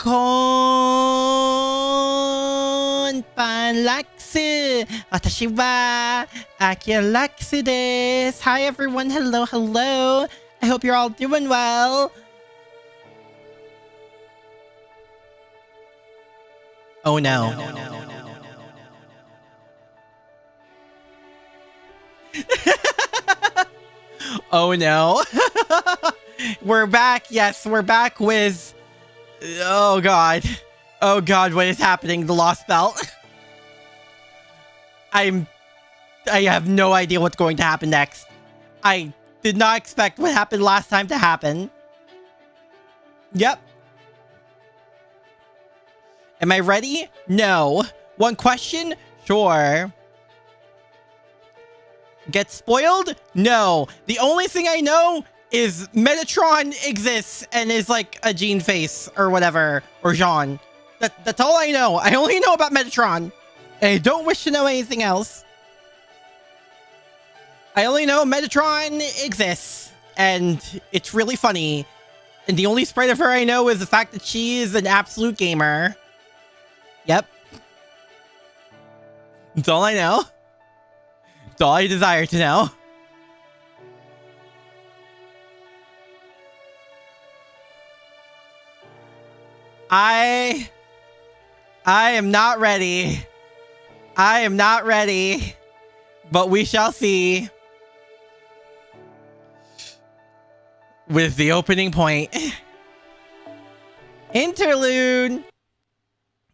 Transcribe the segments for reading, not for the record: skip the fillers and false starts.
Konbanlux. Watashi wa Akira Lux desu. Hi everyone, hello, hello. I hope you're all doing well. Oh no. Oh no. We're back. Yes, we're back with... Oh god. Oh god, what is happening? The Lost Belt. I have no idea what's going to happen next. I did not expect what happened last time to happen. Yep. Am I ready? No. One question? Sure. Get spoiled? No. The only thing I know is Metatron exists and is like a Gene face or whatever, or Jean. That's all I know. I only know about Metatron. And I don't wish to know anything else. I only know Metatron exists and it's really funny. And the only sprite of her I know is the fact that she is an absolute gamer. Yep. That's all I know. That's all I desire to know. I am not ready. I am not ready. But we shall see. With the opening point. Interlude.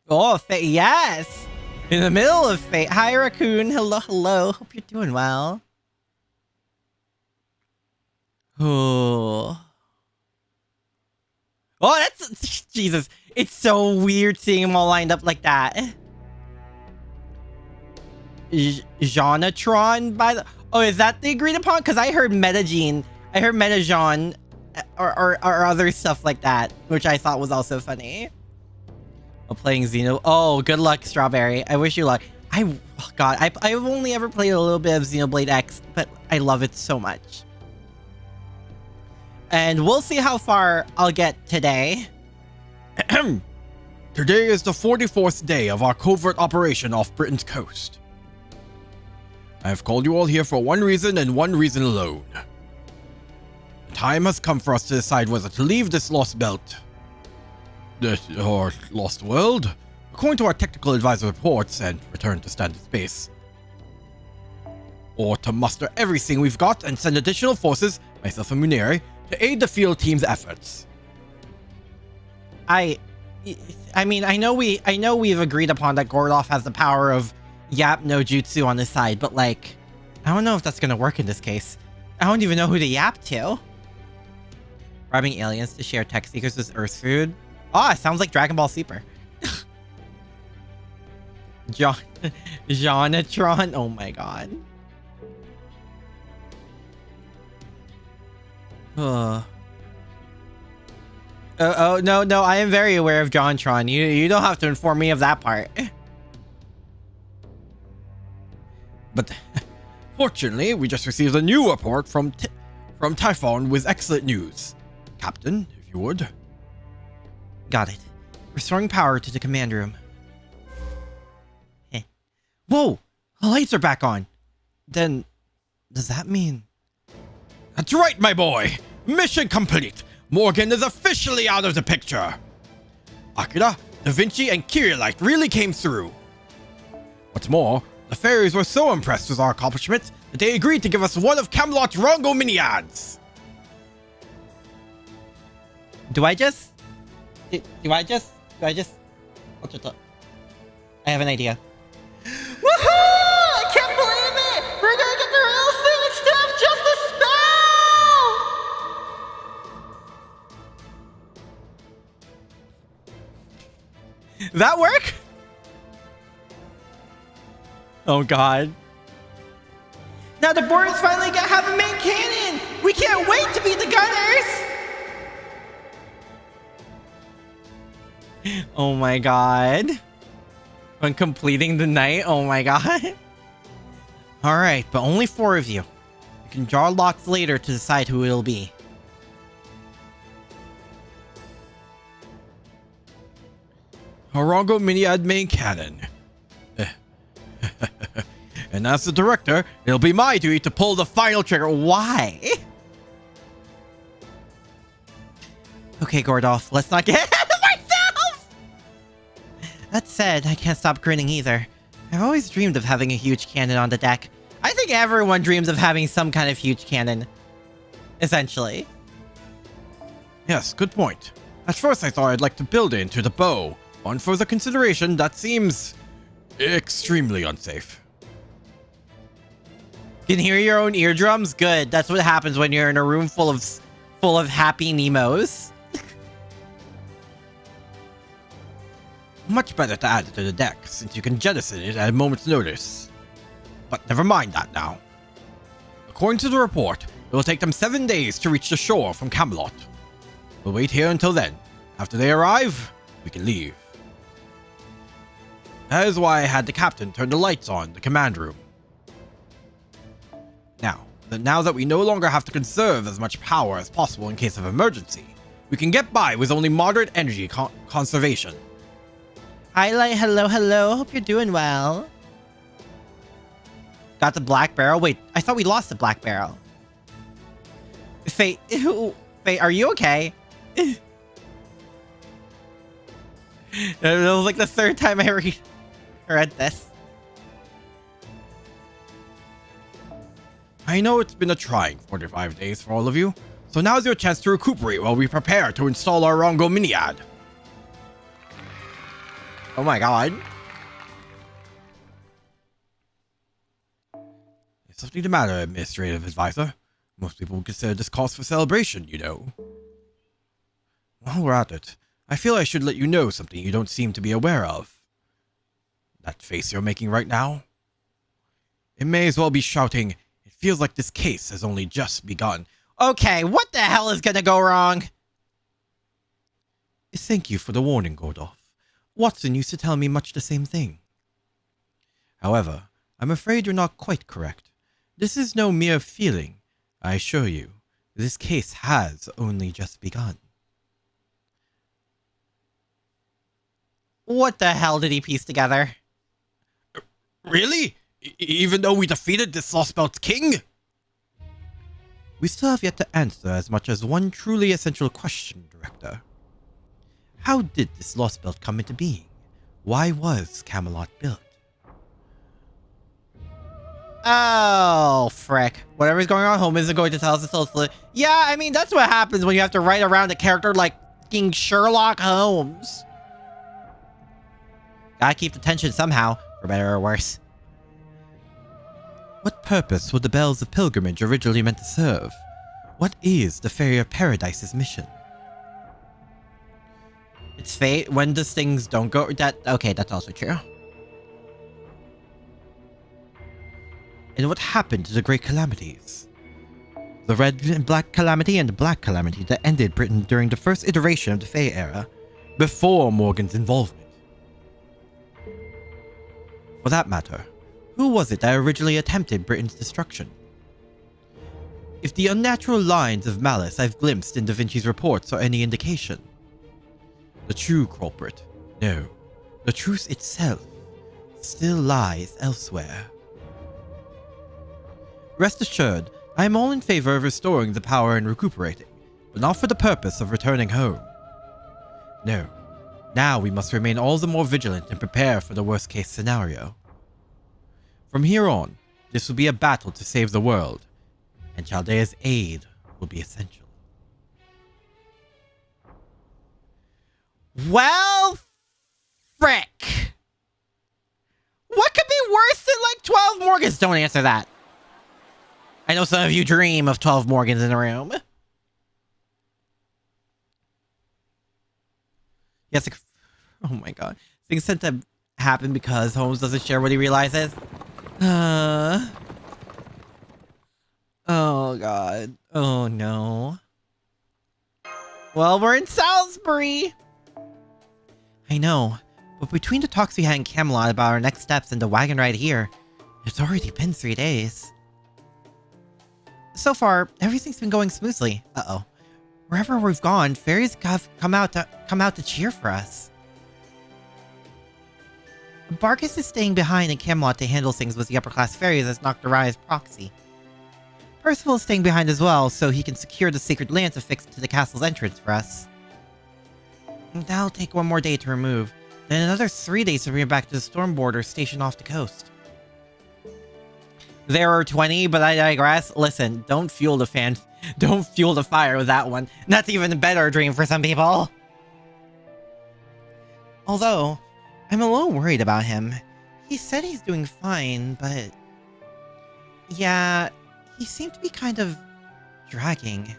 Oh, yes. In the middle of fate. Hi, Raccoon. Hello, hello. Hope you're doing well. Oh. Oh, that's... Jesus. It's so weird seeing them all lined up like that. Jonatron by the... Oh, is that the agreed upon? Because I heard Metagene. I heard Metajon or other stuff like that, which I thought was also funny. Oh, playing Xeno. Oh, good luck, Strawberry. I wish you luck. Oh God, I've only ever played a little bit of Xenoblade X, but I love it so much. And we'll see how far I'll get today. Today is the 44th day of our covert operation off Britain's coast. I have called you all here for one reason and one reason alone. The time has come for us to decide whether to leave this lost belt, or lost world, according to our technical advisor reports, and return to standard space. Or to muster everything we've got and send additional forces, myself and Munere, to aid the field team's efforts. I mean, I know we've agreed upon that Gordoff has the power of Yap no Jutsu on his side, but like, I don't know if that's gonna work in this case. I don't even know who to yap to. Bribing aliens to share tech seekers with Earth food. Oh, it sounds like Dragon Ball Super. Jonatron. Oh my god. Oh no, I am very aware of Jontron. You don't have to inform me of that part. But fortunately, we just received a new report from Typhon with excellent news. Captain, if you would. Got it. Restoring power to the command room. Hey. Whoa! The lights are back on. Then, does that mean... That's right, my boy! Mission complete! Morgan is officially out of the picture! Akira, Da Vinci, and Kyrielite really came through. What's more, the fairies were so impressed with our accomplishments that they agreed to give us one of Camelot's Rongo mini-ads! I have an idea. Woohoo! I can't believe it! We're gonna get the real thing instead of just a spell! That work? Oh god. Now the board is finally gonna have a main cannon! We can't wait to beat the gunners! Oh my god. When completing the night, oh my god. Alright, but only 4 of you. You can draw lots later to decide who it'll be. Orongo Miniad main cannon. And as the director, it'll be my duty to pull the final trigger. Why? Okay, Gordolf, let's not get ahead of myself! That said, I can't stop grinning either. I've always dreamed of having a huge cannon on the deck. I think everyone dreams of having some kind of huge cannon. Essentially. Yes, good point. At first I thought I'd like to build it into the bow. On further consideration, that seems extremely unsafe. Can hear your own eardrums? Good. That's what happens when you're in a room full of happy Nemos. Much better to add it to the deck, since you can jettison it at a moment's notice. But never mind that now. According to the report, it will take them 7 days to reach the shore from Camelot. We'll wait here until then. After they arrive, we can leave. That is why I had the captain turn the lights on in the command room. Now that we no longer have to conserve as much power as possible in case of emergency, we can get by with only moderate energy conservation. Highlight, hello. Hope you're doing well. Got the black barrel? Wait, I thought we lost the black barrel. Faye, are you okay? It was like the third time I read this. I know it's been a trying 45 days for all of you, so now's your chance to recuperate while we prepare to install our Rongo Miniad. Oh my god. Is something the matter, Administrative Advisor? Most people would consider this cause for celebration, you know. While we're at it, I feel I should let you know something you don't seem to be aware of. That face you're making right now? It may as well be shouting, "It feels like this case has only just begun." Okay, what the hell is gonna go wrong? Thank you for the warning, Gordolf. Watson used to tell me much the same thing. However, I'm afraid you're not quite correct. This is no mere feeling. I assure you, this case has only just begun. What the hell did he piece together? Really? Even though we defeated this lostbelt king? We still have yet to answer as much as one truly essential question, Director. How did this lostbelt come into being? Why was Camelot built? Oh, frick. Whatever's going on, Holmes isn't going to tell us the soul. Yeah, I mean, that's what happens when you have to write around a character like fucking Sherlock Holmes. Gotta keep the tension somehow, for better or worse. What purpose were the bells of pilgrimage originally meant to serve? What is the Faerie of Paradise's mission? It's fate. When does things don't go... Okay, that's also true. And what happened to the Great Calamities? The Red and Black Calamity and the Black Calamity that ended Britain during the first iteration of the Fae era, before Morgan's involvement. For that matter, who was it that originally attempted Britain's destruction? If the unnatural lines of malice I've glimpsed in Da Vinci's reports are any indication, the true culprit, no, the truth itself, still lies elsewhere. Rest assured, I am all in favor of restoring the power and recuperating, but not for the purpose of returning home. No, now we must remain all the more vigilant and prepare for the worst case scenario. From here on, this will be a battle to save the world, and Chaldea's aid will be essential. Well, frick. What could be worse than like 12 Morgans? Don't answer that. I know some of you dream of 12 Morgans in a room. Yes, oh my god. Things tend to happen because Holmes doesn't share what he realizes. Oh god. Oh no. Well, we're in Salisbury. I know, but between the talks we had in Camelot about our next steps and the wagon ride here, it's already been 3 days. So far, everything's been going smoothly. Uh-oh. Wherever we've gone, fairies have come out to cheer for us. Vargas is staying behind in Camelot to handle things with the upper-class fairies as Nocturia's proxy. Percival is staying behind as well, so he can secure the sacred lance affixed to the castle's entrance for us. That'll take 1 more day to remove, then another 3 days to bring it back to the storm border station off the coast. There are 20, but I digress. Listen, don't fuel the fire with that one. That's even a better dream for some people. Although, I'm a little worried about him. He said he's doing fine, but... yeah, he seemed to be kind of... dragging.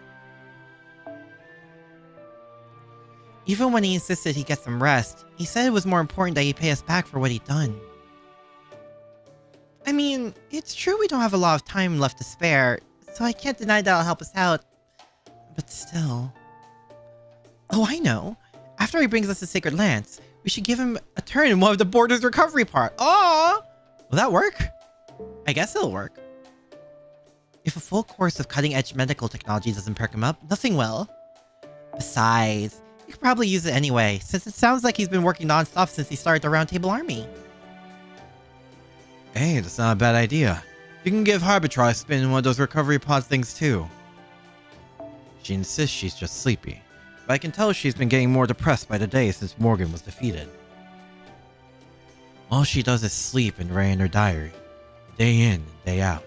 Even when he insisted he get some rest, he said it was more important that he pay us back for what he'd done. I mean, it's true we don't have a lot of time left to spare, so I can't deny that it'll help us out. But still... oh, I know. After he brings us the Sacred Lance, we should give him a turn in one of the border's recovery part. Oh! Will that work? I guess it'll work. If a full course of cutting-edge medical technology doesn't perk him up, nothing will. Besides, he could probably use it anyway, since it sounds like he's been working non-stop since he started the Round Table Army. Hey, that's not a bad idea. You can give Arbitra a spin in one of those recovery pod things too. She insists she's just sleepy, but I can tell she's been getting more depressed by the day since Morgan was defeated. All she does is sleep and write in her diary, day in and day out.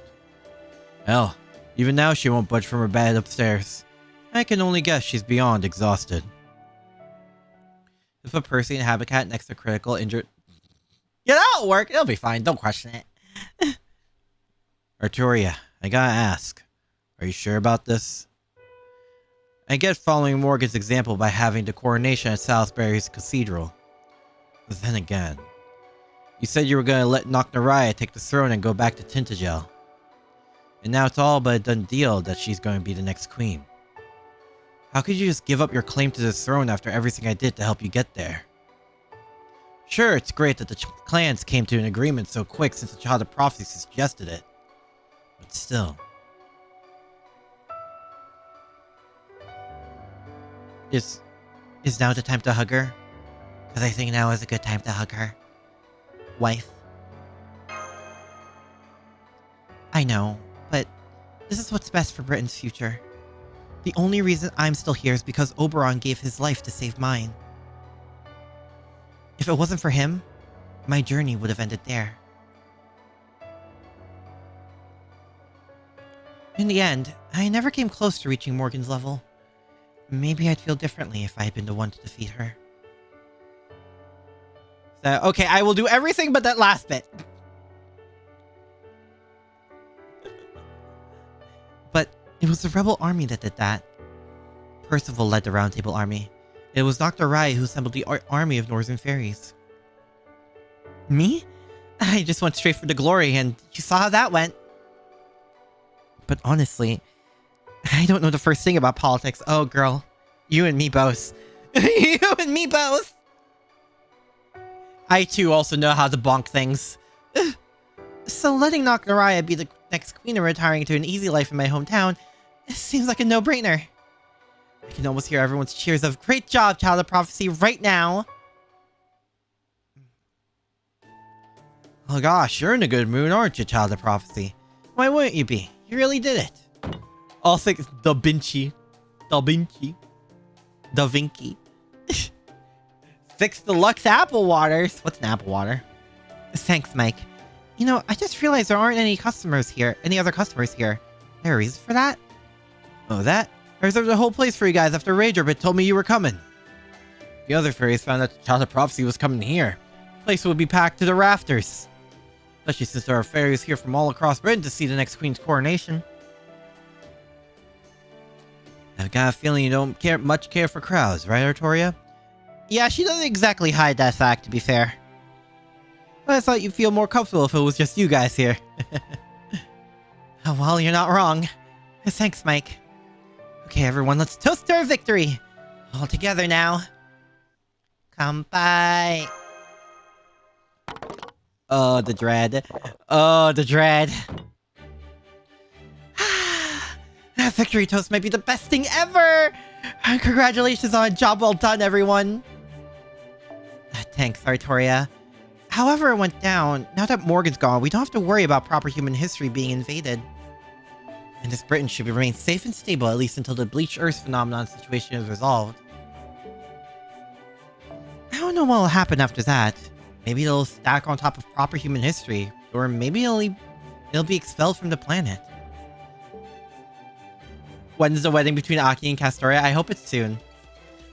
Hell, even now she won't budge from her bed upstairs. I can only guess she's beyond exhausted. If a Percy and Habitat next to critical injured... yeah, that'll work. It'll be fine. Don't question it. Arturia, I gotta ask. Are you sure about this? I get following Morgan's example by having the coronation at Salisbury's cathedral. But then again, you said you were gonna let Nocturiah take the throne and go back to Tintagel. And now it's all but a done deal that she's going to be the next queen. How could you just give up your claim to the throne after everything I did to help you get there? Sure, it's great that the clans came to an agreement so quick since the Child of Prophecy suggested it. But still. Is now the time to hug her? Because I think now is a good time to hug her. Wife. I know, but this is what's best for Britain's future. The only reason I'm still here is because Oberon gave his life to save mine. If it wasn't for him, my journey would have ended there. In the end, I never came close to reaching Morgan's level. Maybe I'd feel differently if I had been the one to defeat her. So, okay, I will do everything but that last bit. But it was the rebel army that did that. Percival led the Round Table Army. It was Dr. Rai who assembled the army of Northern Fairies. Me? I just went straight for the glory, and you saw how that went. But honestly, I don't know the first thing about politics. Oh, girl. You and me both. You and me both! I, too, also know how to bonk things. So letting Nocturiah be the next queen and retiring to an easy life in my hometown seems like a no-brainer. I can almost hear everyone's cheers of "Great job, Child of Prophecy" right now. Oh gosh, you're in a good mood, aren't you, Child of Prophecy? Why wouldn't you be? You really did it. All six Da Vinci. Da Vinci. Da Vinci. 6 deluxe apple waters. What's an apple water? Thanks, Mike. You know, I just realized there aren't any customers here. Any other customers here. There a reason for that? Oh, that? I reserved a whole place for you guys after Ragerbit told me you were coming. The other fairies found out the Child of Prophecy was coming here. The place would be packed to the rafters. Especially since there are fairies here from all across Britain to see the next queen's coronation. I've got a feeling you don't much care for crowds, right, Arturia? Yeah, she doesn't exactly hide that fact, to be fair. But I thought you'd feel more comfortable if it was just you guys here. Well, you're not wrong. Thanks, Mike. Okay, everyone, let's toast to our victory. All together now. Kampai. Oh, the dread. Oh, the dread. That victory toast might be the best thing ever! Congratulations on a job well done, everyone! Thanks, Arturia. However it went down, now that Morgan's gone, we don't have to worry about proper human history being invaded. And this Britain should remain safe and stable at least until the bleached earth phenomenon situation is resolved. I don't know what will happen after that. Maybe it'll stack on top of proper human history, or maybe it'll be expelled from the planet. When's the wedding between Aki and Castoria? I hope it's soon.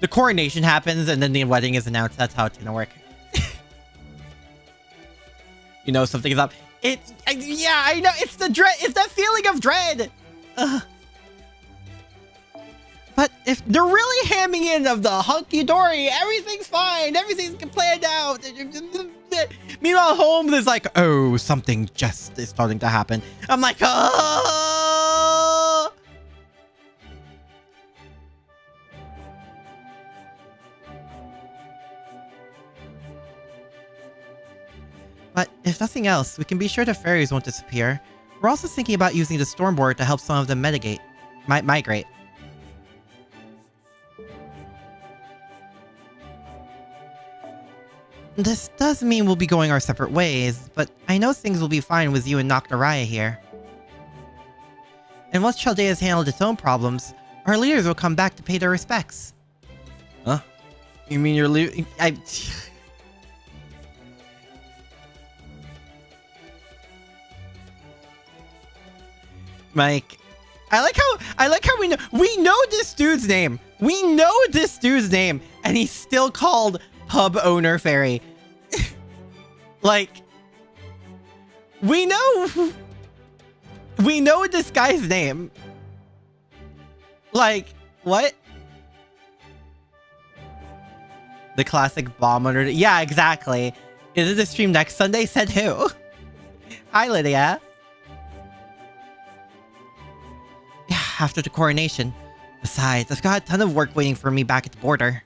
The coronation happens and then the wedding is announced. That's how it's gonna work. You know something is up. Yeah, I know. It's the dread. It's that feeling of dread. Ugh. But if they're really hamming in of the hunky-dory, everything's fine. Everything's planned out. Meanwhile, Holmes is like, oh, something just is starting to happen. I'm like, oh. But if nothing else, we can be sure the fairies won't disappear. We're also thinking about using the Stormboard to help some of them migrate. This does mean we'll be going our separate ways, but I know things will be fine with you and Nocturaya here. And once Chaldea's handled its own problems, our leaders will come back to pay their respects. Huh? You mean you're leaving? Mike, I like how we know this dude's name. We know this dude's name, and he's still called pub owner Faerie. Like, we know this guy's name. Like, what? The classic bomb under. Yeah, exactly. Is it the stream next Sunday? Said who? Hi, Lydia. Yeah, after the coronation. Besides, I've got a ton of work waiting for me back at the border.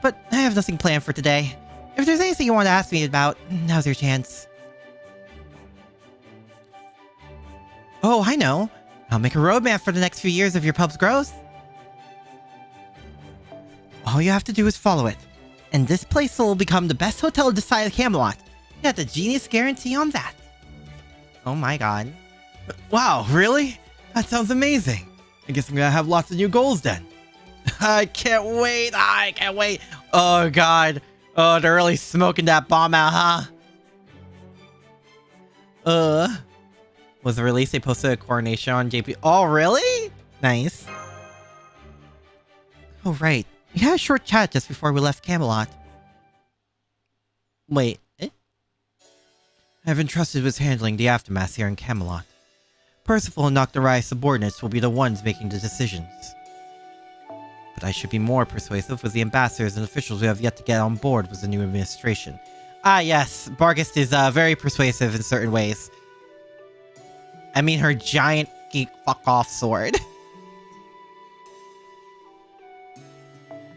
But I have nothing planned for today. If there's anything you want to ask me about, now's your chance. Oh, I know. I'll make a roadmap for the next few years of your pub's growth. All you have to do is follow it. And this place will become the best hotel this side of Camelot. You got the genius guarantee on that. Oh my god. Wow, really? That sounds amazing. I guess I'm gonna have lots of new goals then. I can't wait. I can't wait. Oh god. Oh, they're really smoking that bomb out, huh? Was the release they posted a coronation on JP? Oh, really? Nice. Oh, right. We had a short chat just before we left Camelot. Wait, eh? I've been entrusted with handling the aftermath here in Camelot. Percival and Nocturai's subordinates will be the ones making the decisions. But I should be more persuasive with the ambassadors and officials who have yet to get on board with the new administration. Ah, yes. Vargas is very persuasive in certain ways. I mean her giant geek fuck-off sword.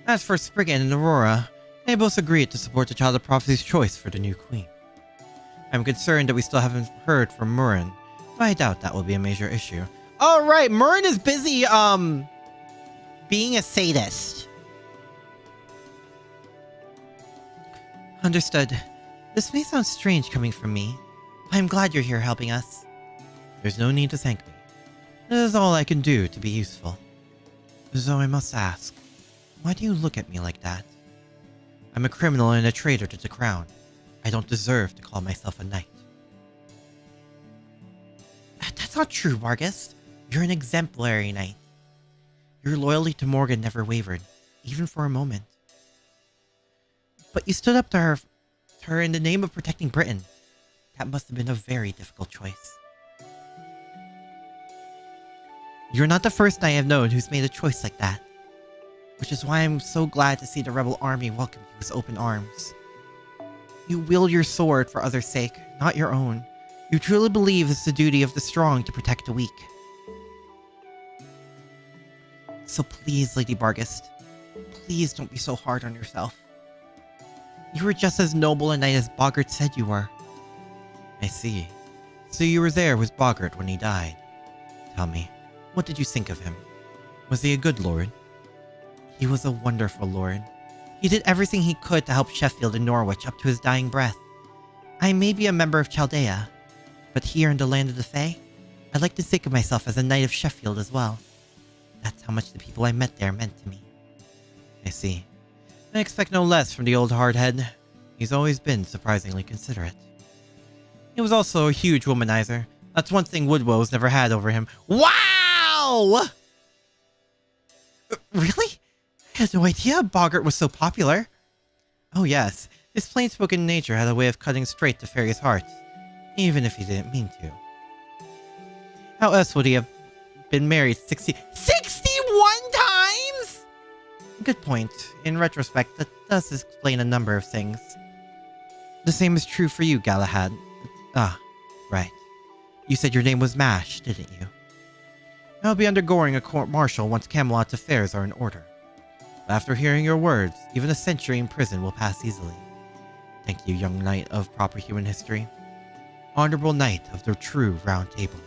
As for Spriggan and Aurora, they both agreed to support the Child of Prophecy's choice for the new queen. I'm concerned that we still haven't heard from Murian, but I doubt that will be a major issue. Oh, right. Murian is busy, being a sadist. Understood. This may sound strange coming from me, but I'm glad you're here helping us. There's no need to thank me. This is all I can do to be useful. So I must ask, why do you look at me like that? I'm a criminal and a traitor to the crown. I don't deserve to call myself a knight. That's not true, Vargas. You're an exemplary knight. Your loyalty to Morgan never wavered, even for a moment. But you stood up to her in the name of protecting Britain. That must have been a very difficult choice. You're not the first knight I've known who's made a choice like that. Which is why I'm so glad to see the rebel army welcome you with open arms. You wield your sword for others' sake, not your own. You truly believe it's the duty of the strong to protect the weak. So please, Lady Vargas, please don't be so hard on yourself. You were just as noble a knight as Boggart said you were. I see. So you were there with Boggart when he died. Tell me, what did you think of him? Was he a good lord? He was a wonderful lord. He did everything he could to help Sheffield and Norwich up to his dying breath. I may be a member of Chaldea, but here in the land of the Fae, I like to think of myself as a knight of Sheffield as well. That's how much the people I met there meant to me. I see. I expect no less from the old hardhead. He's always been surprisingly considerate. He was also a huge womanizer. That's one thing Woodwell's never had over him. Wow! Really? I had no idea Boggart was so popular. Oh yes, his plain-spoken nature had a way of cutting straight to Faerie's hearts, even if he didn't mean to. How else would he have been married 61 times? Good point. In retrospect, that does explain a number of things. The same is true for you, Galahad. Ah, right. You said your name was Mash, didn't you? I'll be undergoing a court-martial once Camelot's affairs are in order. After hearing your words, even a century in prison will pass easily. Thank you, young knight of proper human history. Honorable knight of the true Round Table.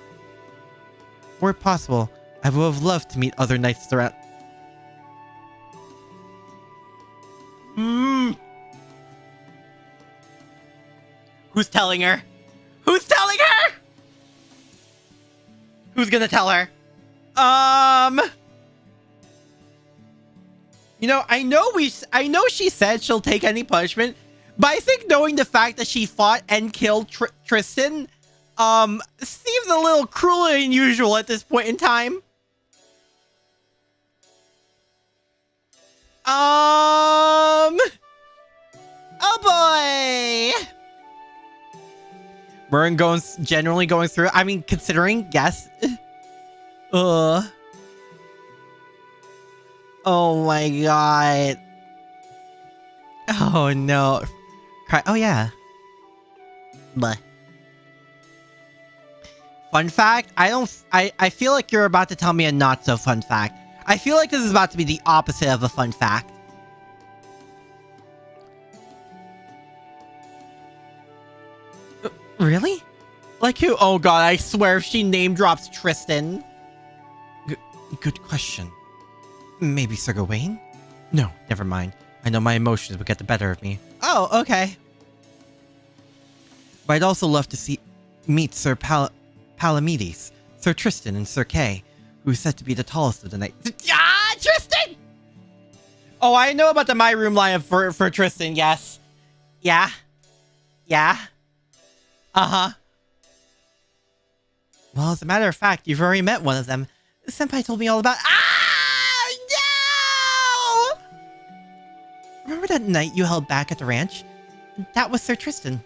Were it possible, I would have loved to meet other knights throughout... Who's telling her? Who's telling her? Who's gonna tell her? You know, I know she said she'll take any punishment, but I think knowing the fact that she fought and killed Tristan, seems a little cruel and unusual at this point in time. Oh boy! Murian generally going through, I mean, considering, yes. Oh my god. Oh no. Oh yeah. But fun fact, I feel like you're about to tell me a not so fun fact. I feel like this is about to be the opposite of a fun fact. Really? Like who? Oh god, I swear if she name drops Tristan. Good question. Maybe Sir Gawain? No, never mind. I know my emotions would get the better of me. Oh, okay. But I'd also love to meet Sir Palamedes, Sir Tristan, and Sir Kay, who is said to be the tallest of the knights. Ah, Tristan! Oh, I know about the My Room line for Tristan, yes. Yeah. Yeah. Uh-huh. Well, as a matter of fact, you've already met one of them. Senpai told me all about... Ah! No! Remember that night you held back at the ranch? That was Sir Tristan.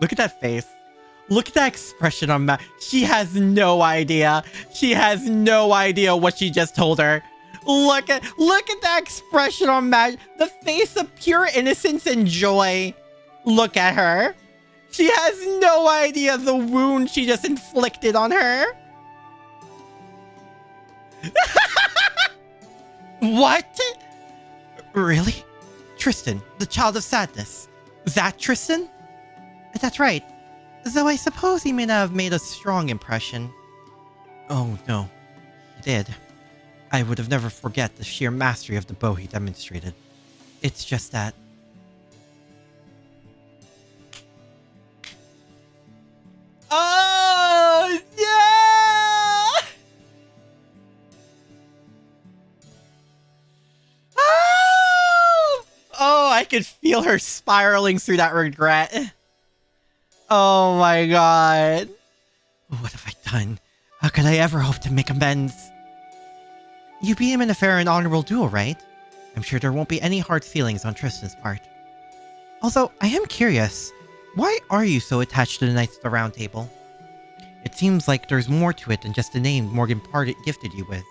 Look at that face. Look at that expression on Matt. She has no idea. She has no idea what she just told her. Look at that expression on Matt. The face of pure innocence and joy. Look at her. She has no idea the wound she just inflicted on her. What? Really? Tristan, the child of sadness. That Tristan? That's right. Though I suppose he may not have made a strong impression. Oh no, he did. I would have never forget the sheer mastery of the bow he demonstrated. It's just that... Oh, yeah! Oh, I could feel her spiraling through that regret. Oh my god. What have I done? How could I ever hope to make amends? You beat him in a fair and honorable duel, right? I'm sure there won't be any hard feelings on Tristan's part. Also, I am curious. Why are you so attached to the Knights of the Round Table? It seems like there's more to it than just the name Morgan gifted you with.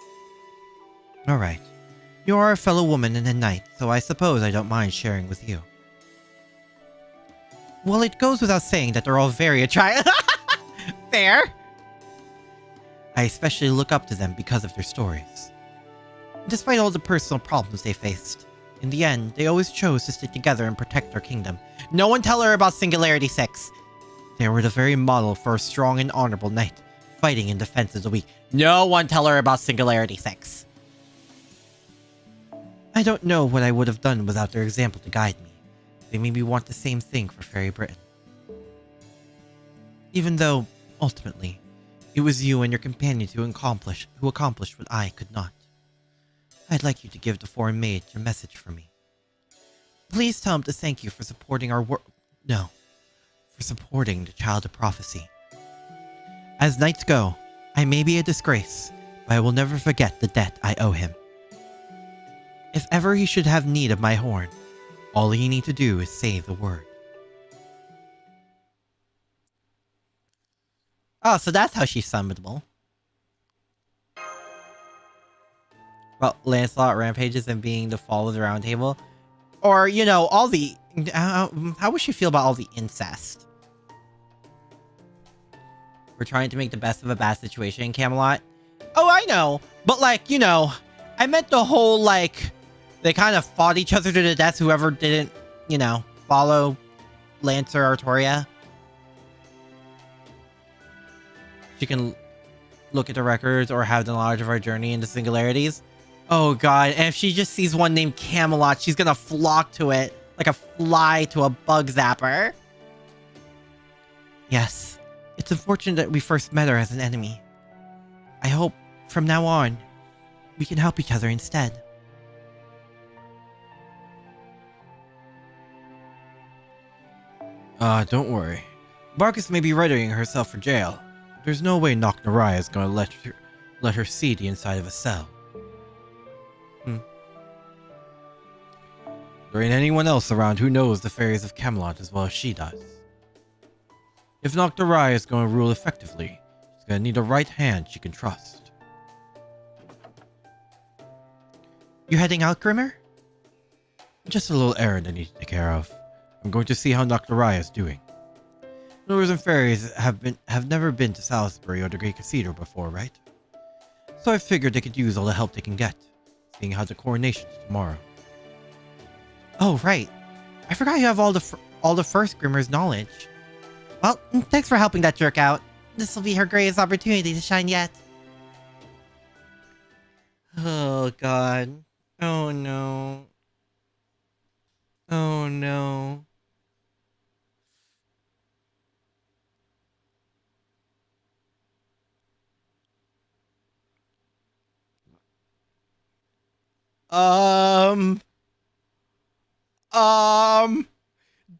Alright. You are a fellow woman and a knight, so I suppose I don't mind sharing with you. Well, it goes without saying that they're all very attractive. Fair. I especially look up to them because of their stories. Despite all the personal problems they faced, in the end, they always chose to stick together and protect their kingdom. No one tell her about Singularity 6. They were the very model for a strong and honorable knight, fighting in defense of the weak. No one tell her about Singularity 6. I don't know what I would have done without their example to guide me. They made me want the same thing for Fairy Britain. Even though, ultimately, it was you and your companion who accomplished what I could not. I'd like you to give the foreign mage a message for me. Please tell him to thank you for supporting our work. No, for supporting the Child of Prophecy. As nights go, I may be a disgrace, but I will never forget the debt I owe him. If ever he should have need of my horn, all he need to do is say the word. Oh, so that's how she's summonable. Well, Lancelot rampages and being the fall of the Round Table. Or, you know, all the... how would she feel about all the incest? We're trying to make the best of a bad situation in Camelot. Oh, I know. But, like, you know, I meant the whole, like... They kind of fought each other to the death, whoever didn't, you know, follow Lancer Artoria. She can look at the records or have the knowledge of our journey into singularities. Oh god, and if she just sees one named Camelot, she's gonna flock to it like a fly to a bug zapper. Yes, it's unfortunate that we first met her as an enemy. I hope, from now on, we can help each other instead. Don't worry. Vargas may be readying herself for jail. There's no way Nocnarai is going to let her see the inside of a cell. There ain't anyone else around who knows the fairies of Camelot as well as she does. If Nocnarai is going to rule effectively, she's going to need a right hand she can trust. You heading out, Grimmer? Just a little errand I need to take care of. I'm going to see how Nocnarai is doing. Northern fairies have never been to Salisbury or the Great Cathedral before, right? So I figured they could use all the help they can get, seeing how the coronation's tomorrow. Oh, right. I forgot you have all the first Grimmer's knowledge. Well, thanks for helping that jerk out. This will be her greatest opportunity to shine yet. Oh, God. Oh, no. Oh, no.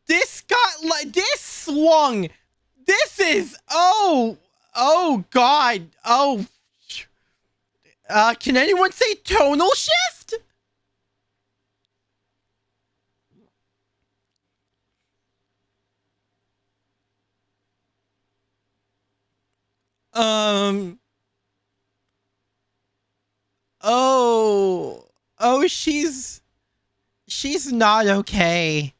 This got like this swung. This is oh god. Oh, can anyone say tonal shift? Oh, she's not okay.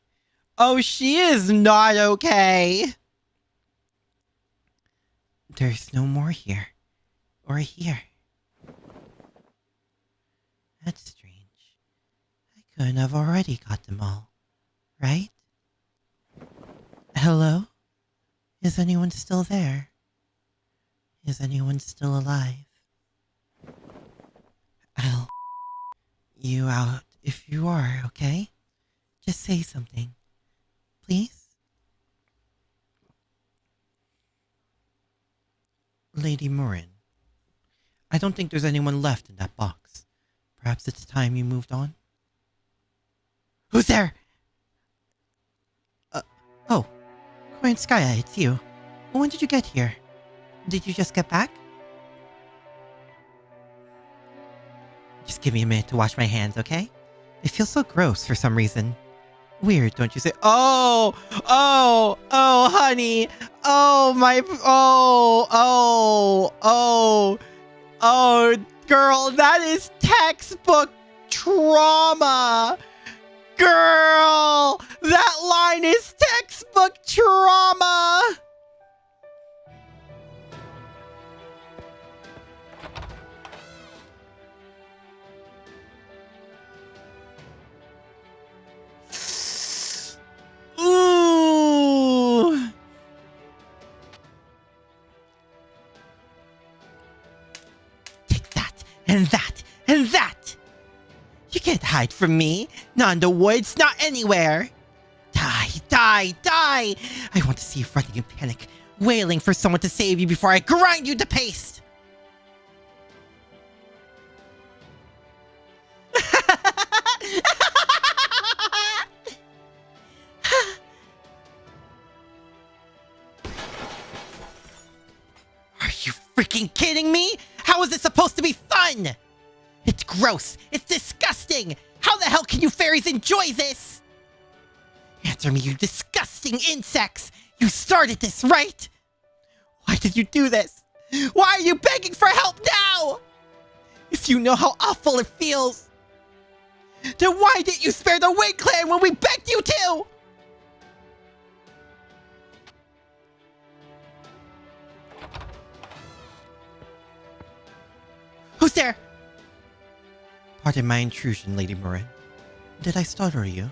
Oh, she is not okay. There's no more here. Or here. That's strange. I couldn't have already got them all. Right? Hello? Is anyone still there? Is anyone still alive? I'll you out if you are, okay? Just say something. Please? Lady Murian, I don't think there's anyone left in that box. Perhaps it's time you moved on? Who's there? Oh. Corin Skya, it's you. When did you get here? Did you just get back? Just give me a minute to wash my hands, okay? It feels so gross for some reason. Weird, don't you say? Oh, honey. Oh, girl, that is textbook trauma. Girl, that line is textbook trauma. Ooh. Take that, and that, and that. You can't hide from me. Not in the woods, not anywhere. Die! Die! I want to see you running in panic, wailing for someone to save you before I grind you to paste! Are you freaking kidding me? How is this supposed to be fun? It's gross. It's disgusting. How the hell can you fairies enjoy this? Answer me, you disgusting insects. You started this, right? Why did you do this? Why are you begging for help now? If you know how awful it feels, then why didn't you spare the Wing Clan when we begged you to? Who's there? Pardon my intrusion, Lady Murian. Did I startle you?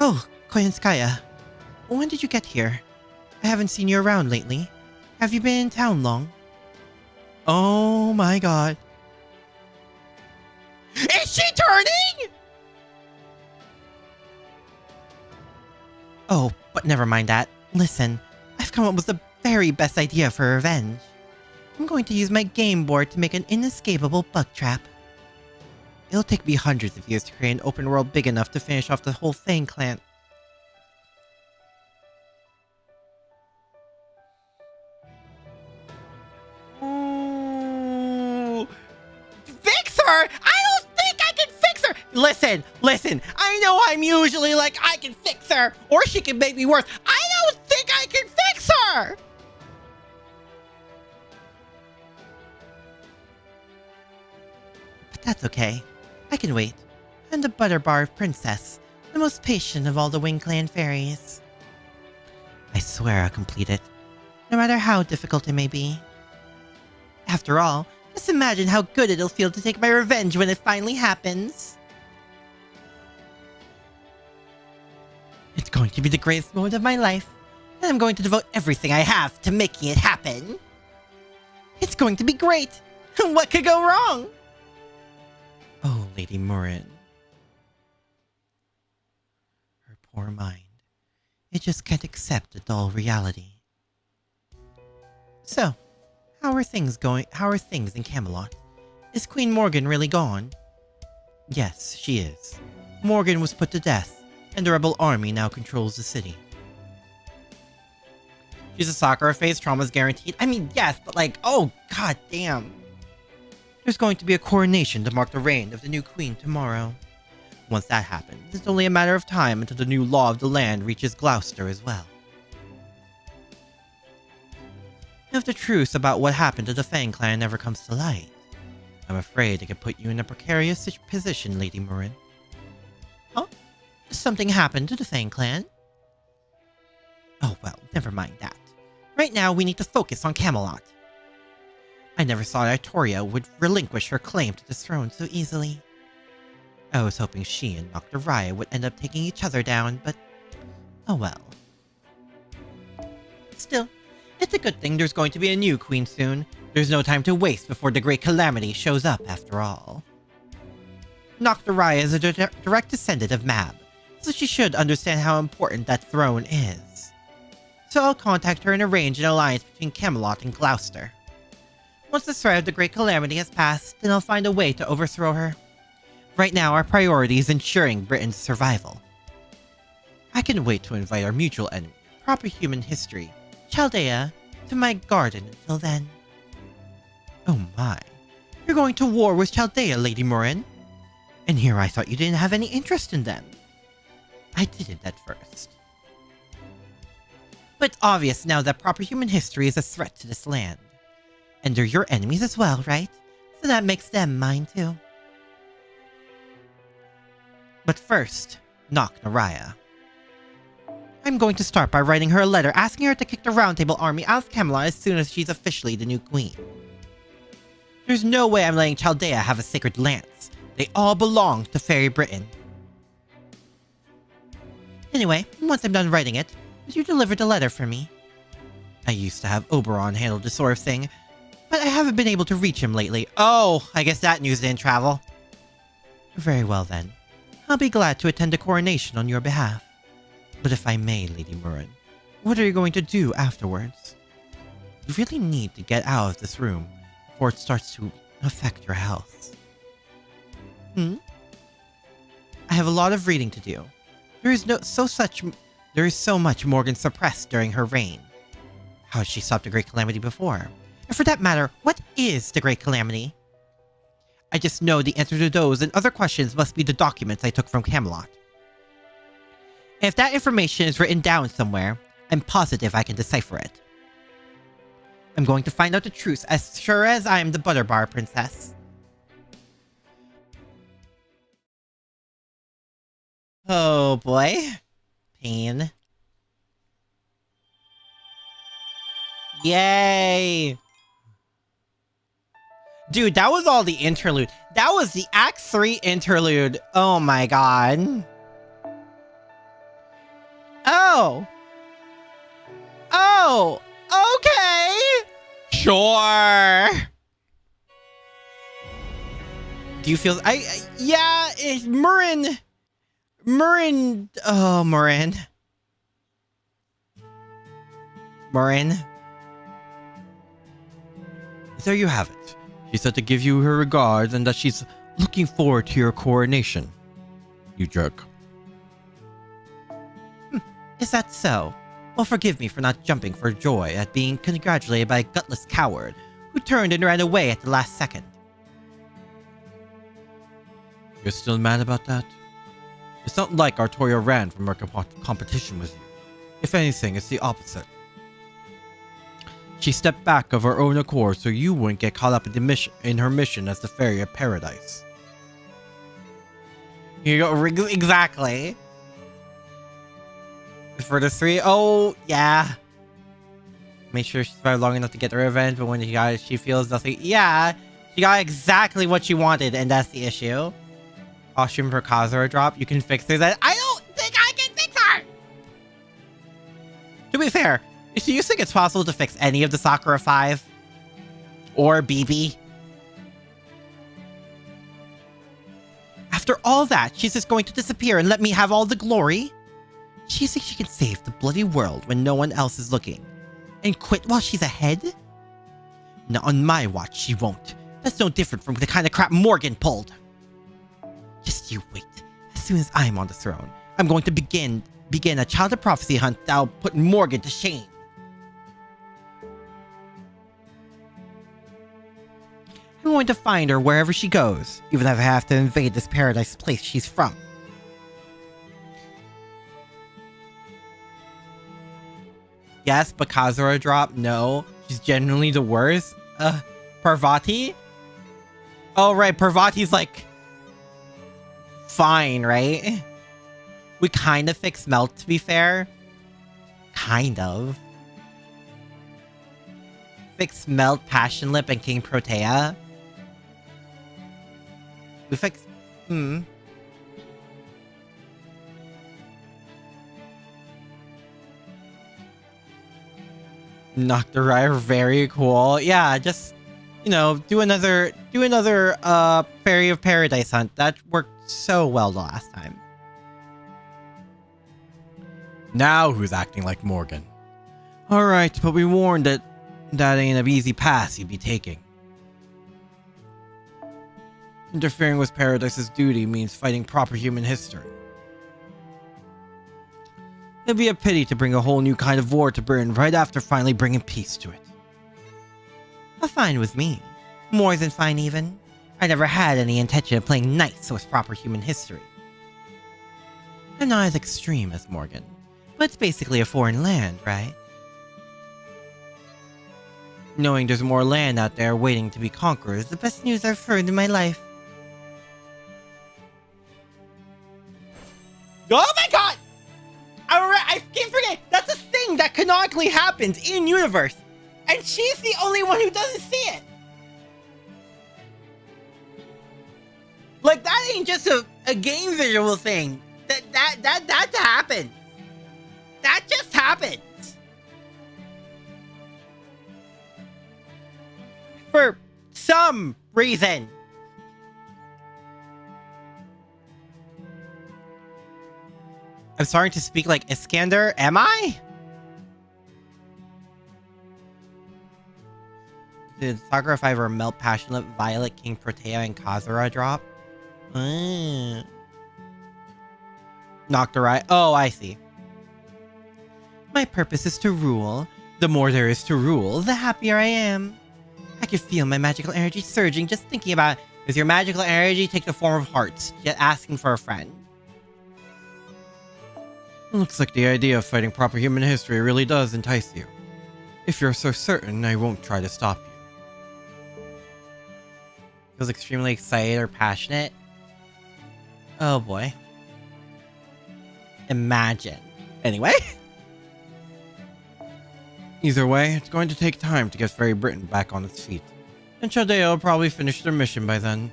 Oh, Koyanskaya. When did you get here? I haven't seen you around lately. Have you been in town long? Oh my god. Is she turning? Oh, but never mind that. Listen, I've come up with the very best idea for revenge. I'm going to use my game board to make an inescapable bug trap. It'll take me hundreds of years to create an open world big enough to finish off the whole Fang clan. Ooh. Fix her? I don't think I can fix her! Listen, I know I'm usually like, I can fix her, or she can make me worse. I don't think I can fix her! That's okay. I can wait. I'm the Butterbar Princess, the most patient of all the Wing Clan fairies. I swear I'll complete it, no matter how difficult it may be. After all, just imagine how good it'll feel to take my revenge when it finally happens. It's going to be the greatest moment of my life, and I'm going to devote everything I have to making it happen. It's going to be great! What could go wrong? Oh, Lady Murian. Her poor mind. It just can't accept a dull reality. So, how are things going? How are things in Camelot? Is Queen Morgan really gone? Yes, she is. Morgan was put to death, and the rebel army now controls the city. She's a Sakura face, trauma's guaranteed. I mean, yes, but like, oh, god damn. There's going to be a coronation to mark the reign of the new queen tomorrow. Once that happens, it's only a matter of time until the new law of the land reaches Gloucester as well. If the truth about what happened to the Fang clan never comes to light, I'm afraid it could put you in a precarious position, Lady Murian. Huh? Something happened to the Fang clan? Oh well, never mind that. Right now, we need to focus on Camelot. I never thought Artoria would relinquish her claim to the throne so easily. I was hoping she and Dr. Raya would end up taking each other down, but oh well. Still, it's a good thing there's going to be a new queen soon. There's no time to waste before the Great Calamity shows up after all. Dr. Raya is a direct descendant of Mab, so she should understand how important that throne is. So I'll contact her and arrange an alliance between Camelot and Gloucester. Once the threat of the Great Calamity has passed, then I'll find a way to overthrow her. Right now, our priority is ensuring Britain's survival. I can wait to invite our mutual enemy, proper human history, Chaldea, to my garden until then. Oh my, you're going to war with Chaldea, Lady Murian? And here I thought you didn't have any interest in them. I didn't at first. But it's obvious now that proper human history is a threat to this land. And they're your enemies as well, right? So that makes them mine too. But first, knock Naraya. I'm going to start by writing her a letter asking her to kick the Round Table army out of Camelot as soon as she's officially the new queen. There's no way I'm letting Chaldea have a sacred lance. They all belong to Fairy Britain. Anyway, once I'm done writing it, would you deliver the letter for me? I used to have Oberon handle this sort of thing, but I haven't been able to reach him lately. Oh, I guess that news didn't travel. Very well then. I'll be glad to attend the coronation on your behalf. But if I may, Lady Murian, what are you going to do afterwards? You really need to get out of this room before it starts to affect your health. I have a lot of reading to do. There is so much Morgan suppressed during her reign. How has she stopped the Great Calamity before? And for that matter, what is the Great Calamity? I just know the answer to those and other questions must be the documents I took from Camelot. And if that information is written down somewhere, I'm positive I can decipher it. I'm going to find out the truth as sure as I am the Butterbar Princess. Oh boy. Pain. Yay! Dude, that was all the interlude. That was the Act 3 interlude. Oh my god. Oh! Oh! Okay! Sure! Do you feel... yeah, Murian... Oh, Murian. There you have it. She said to give you her regards and that she's looking forward to your coronation. You jerk. Is that so? Well, forgive me for not jumping for joy at being congratulated by a gutless coward who turned and ran away at the last second. You're still mad about that? It's not like Artoria ran from her competition with you. If anything, it's the opposite. She stepped back of her own accord so you wouldn't get caught up in her mission as the Faerie of Paradise. You go, exactly. For the 3, oh, yeah. Make sure she survived long enough to get the revenge, but when she feels nothing, yeah. She got exactly what she wanted, and that's the issue. Costume for Kazura drop, you can fix her. That I don't think I can fix her! To be fair, do you think it's possible to fix any of the Sakura 5? Or BB? After all that, she's just going to disappear and let me have all the glory? She thinks she can save the bloody world when no one else is looking. And quit while she's ahead? Not on my watch, she won't. That's no different from the kind of crap Morgan pulled. Just you wait. As soon as I'm on the throne, I'm going to begin a child of prophecy hunt that'll put Morgan to shame. I'm going to find her wherever she goes, even if I have to invade this paradise place she's from. Yes, but Kazura drop? No. She's genuinely the worst. Parvati? Oh, right. Parvati's like... fine, right? We kind of fixed Melt, to be fair. Kind of. Fixed Melt, Passion Lip, and King Protea. We fixed... Nocturne, very cool. Yeah, just, you know, do another Faerie of Paradise hunt. That worked so well the last time. Now who's acting like Morgan? Alright, but we warned that ain't an easy path you'd be taking. Interfering with Paradise's duty means fighting proper human history. It'd be a pity to bring a whole new kind of war to Britain right after finally bringing peace to it. Fine with me. More than fine, even. I never had any intention of playing nice with proper human history. I'm not as extreme as Morgan, but it's basically a foreign land, right? Knowing there's more land out there waiting to be conquered is the best news I've heard in my life. Oh my god! I keep forgetting, that's a thing that canonically happens in universe, and she's the only one who doesn't see it. Like, that ain't just a game visual thing. That happened. That just happened. For some reason. I'm starting to speak like Iskander. Am I? Did Sakura 5 or Melt Passionate, Violet, King Protea, and Kazura drop? Nocturai. Oh, I see. My purpose is to rule. The more there is to rule, the happier I am. I can feel my magical energy surging just thinking about it. Does your magical energy take the form of hearts, yet asking for a friend? Looks like the idea of fighting proper human history really does entice you. If you're so certain, I won't try to stop you. Feels extremely excited or passionate. Oh boy. Imagine. Anyway. Either way, it's going to take time to get Faerie Britain back on its feet. And Chaldea will probably finish their mission by then.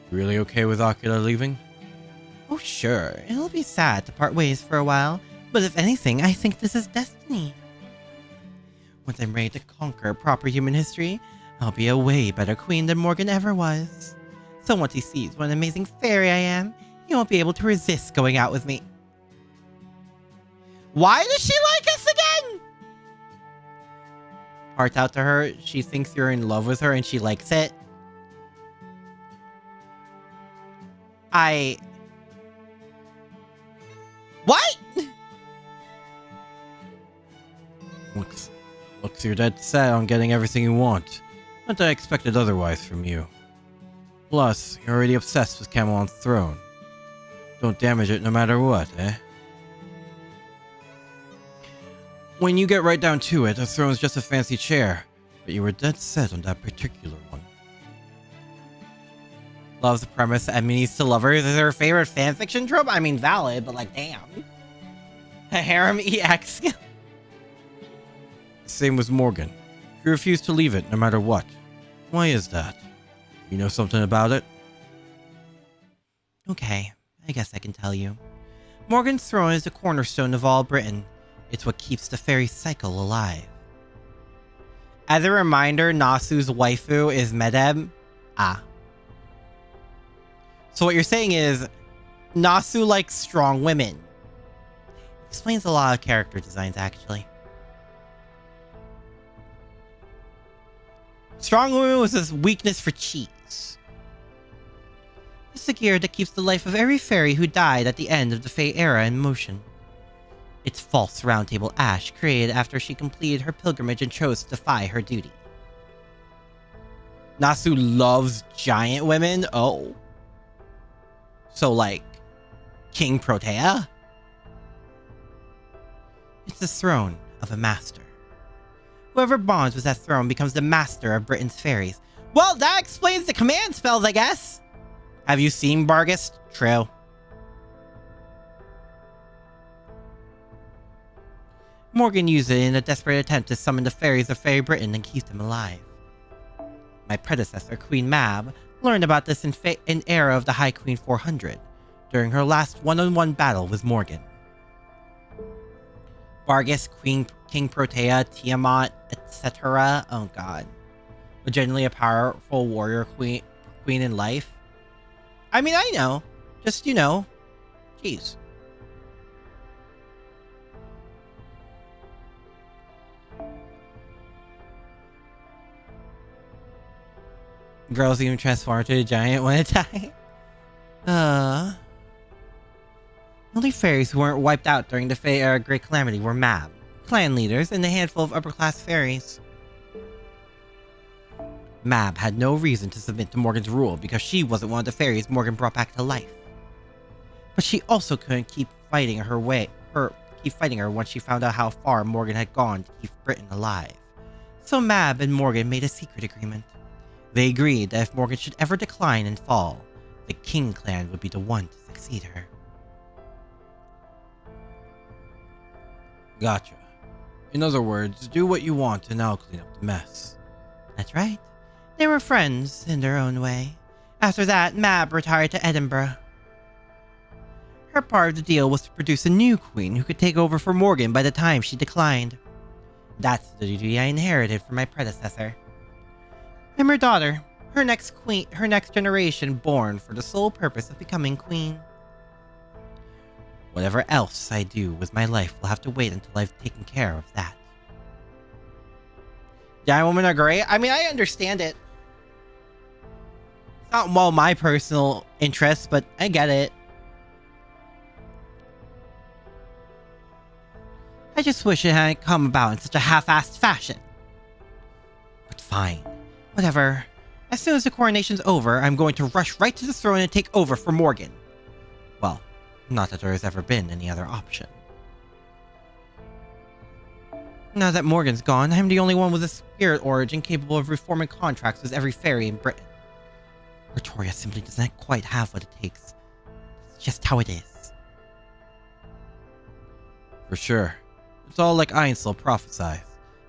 Really okay with Akira leaving? Oh sure, it'll be sad to part ways for a while, but if anything, I think this is destiny. Once I'm ready to conquer proper human history, I'll be a way better queen than Morgan ever was. So once he sees what an amazing fairy I am, he won't be able to resist going out with me. Why does she like us again? Heart out to her, she thinks you're in love with her and she likes it. What? Looks you're dead set on getting everything you want. Not that I expected otherwise from you. Plus, you're already obsessed with Camelon's throne. Don't damage it no matter what, eh? When you get right down to it, a throne's just a fancy chair, but you were dead set on that particular one. Loves the premise enemies to lovers is her favorite fanfiction trope? I mean, valid, but like, damn. A harem EX. Same with Morgan. She refused to leave it no matter what. Why is that? You know something about it? Okay, I guess I can tell you. Morgan's throne is the cornerstone of all Britain. It's what keeps the fairy cycle alive. As a reminder, Nasu's waifu is Medeb. Ah. So what you're saying is, Nasu likes strong women. Explains a lot of character designs, actually. Strong women with this weakness for cheats. It's the gear that keeps the life of every fairy who died at the end of the Fae era in motion. It's false roundtable ash created after she completed her pilgrimage and chose to defy her duty. Nasu loves giant women? Oh. So like, King Protea? It's the throne of a master. Whoever bonds with that throne becomes the master of Britain's fairies. Well, that explains the command spells, I guess. Have you seen Vargas? True. Morgan used it in a desperate attempt to summon the fairies of Faerie Britain and keep them alive. My predecessor, Queen Mab, learned about this in Era of the High Queen 400, during her last one-on-one battle with Morgan. Vargas, King Protea, Tiamat, etc. Oh god. But generally a powerful warrior queen in life. I mean, I know. Just, you know. Jeez. Girls even transform to a giant one at a time. The only fairies who weren't wiped out during the Fae Era Great Calamity were Mab, clan leaders, and a handful of upper-class fairies. Mab had no reason to submit to Morgan's rule because she wasn't one of the fairies Morgan brought back to life. But she also couldn't keep fighting her once she found out how far Morgan had gone to keep Britain alive. So Mab and Morgan made a secret agreement. They agreed that if Morgan should ever decline and fall, the King clan would be the one to succeed her. Gotcha. In other words, do what you want and I'll clean up the mess. That's right. They were friends in their own way. After that, Mab retired to Edinburgh. Her part of the deal was to produce a new queen who could take over for Morgan by the time she declined. That's the duty I inherited from my predecessor. I'm her daughter, her next generation born for the sole purpose of becoming queen. Whatever else I do with my life will have to wait until I've taken care of that. Giant women are great. I mean, I understand it. It's not well my personal interest, but I get it. I just wish it hadn't come about in such a half-assed fashion. But fine. Whatever. As soon as the coronation's over, I'm going to rush right to the throne and take over for Morgan. Well, not that there has ever been any other option. Now that Morgan's gone, I'm the only one with a spirit origin capable of reforming contracts with every fairy in Britain. Pretoria simply doesn't quite have what it takes. It's just how it is. For sure. It's all like Ainsel prophesied.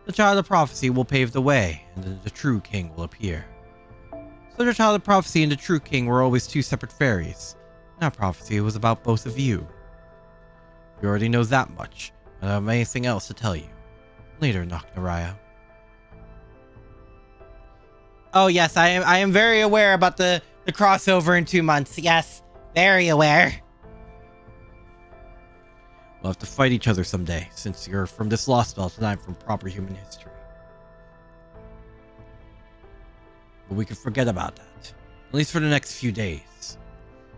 The child of prophecy will pave the way, and then the true king will appear. So the child of prophecy and the true king were always two separate fairies. Now prophecy was about both of you. You already know that much. I don't have anything else to tell you. Later, Nocnaraya. Oh yes, I am very aware about the crossover in 2 months. Yes, very aware. We'll have to fight each other someday, since you're from this lostbelt and I'm from proper human history. But we can forget about that, at least for the next few days.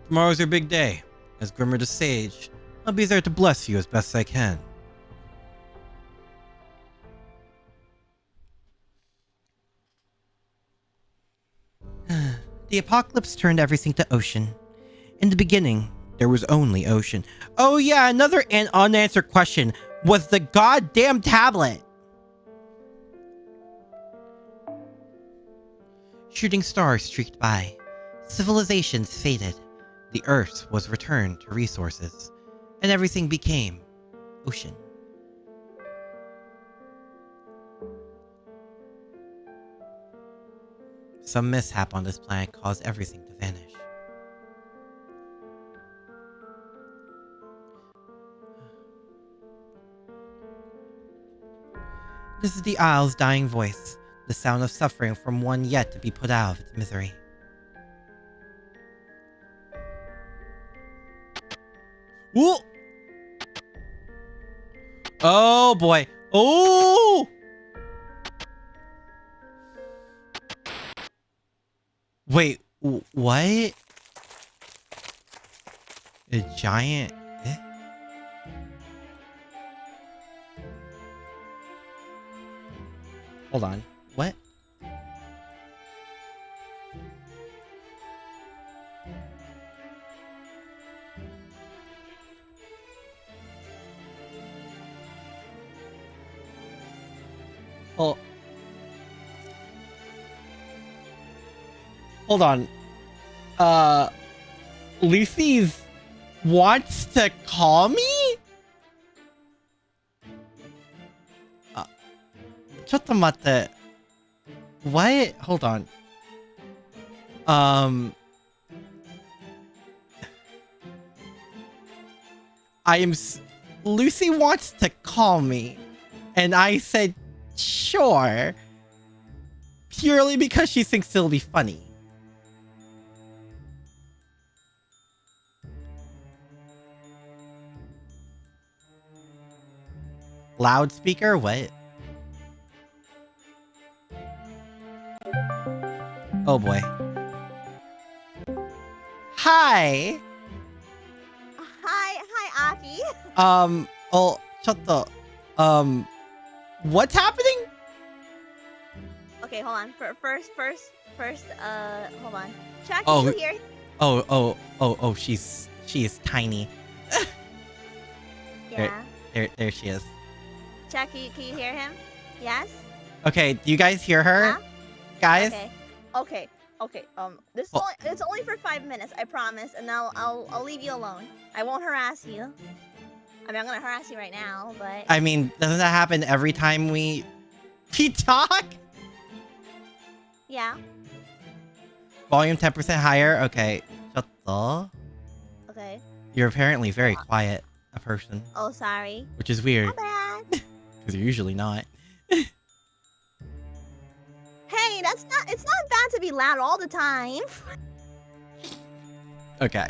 Tomorrow's your big day. As Grimmer the Sage, I'll be there to bless you as best I can. The apocalypse turned everything to ocean. In the beginning, there was only ocean. Oh yeah, another unanswered question was the goddamn tablet. Shooting stars streaked by. Civilizations faded. The Earth was returned to resources. And everything became ocean. Some mishap on this planet caused everything to vanish. This is the Isle's dying voice, the sound of suffering from one yet to be put out of its misery. Ooh! Oh boy! Oh! Wait, what? A giant? Eh? Hold on. What? Oh. Hold on. Lucy's wants to call me? ちょっと待って. What? Hold on. Lucy wants to call me. And I said, sure. Purely because she thinks it'll be funny. Loudspeaker? What? Oh boy. Hi! Hi, Aki. Oh, ちょっと, what's happening? Okay, hold on. First, hold on. Chuck, Oh. you here? Oh, she is tiny. Yeah. There she is. Chuck, can you hear him? Yes? Okay, do you guys hear her? Huh? Guys? Okay. This is it's only for 5 minutes, I promise, and I'll leave you alone. I won't harass you. I mean, I'm gonna harass you right now, but I mean, doesn't that happen every time we talk? yeah. Volume 10% higher? Okay. ちょっと. Okay. You're apparently very quiet, a person. Oh, sorry. Which is weird, My bad. because you're usually not. Hey, it's not bad to be loud all the time. Okay.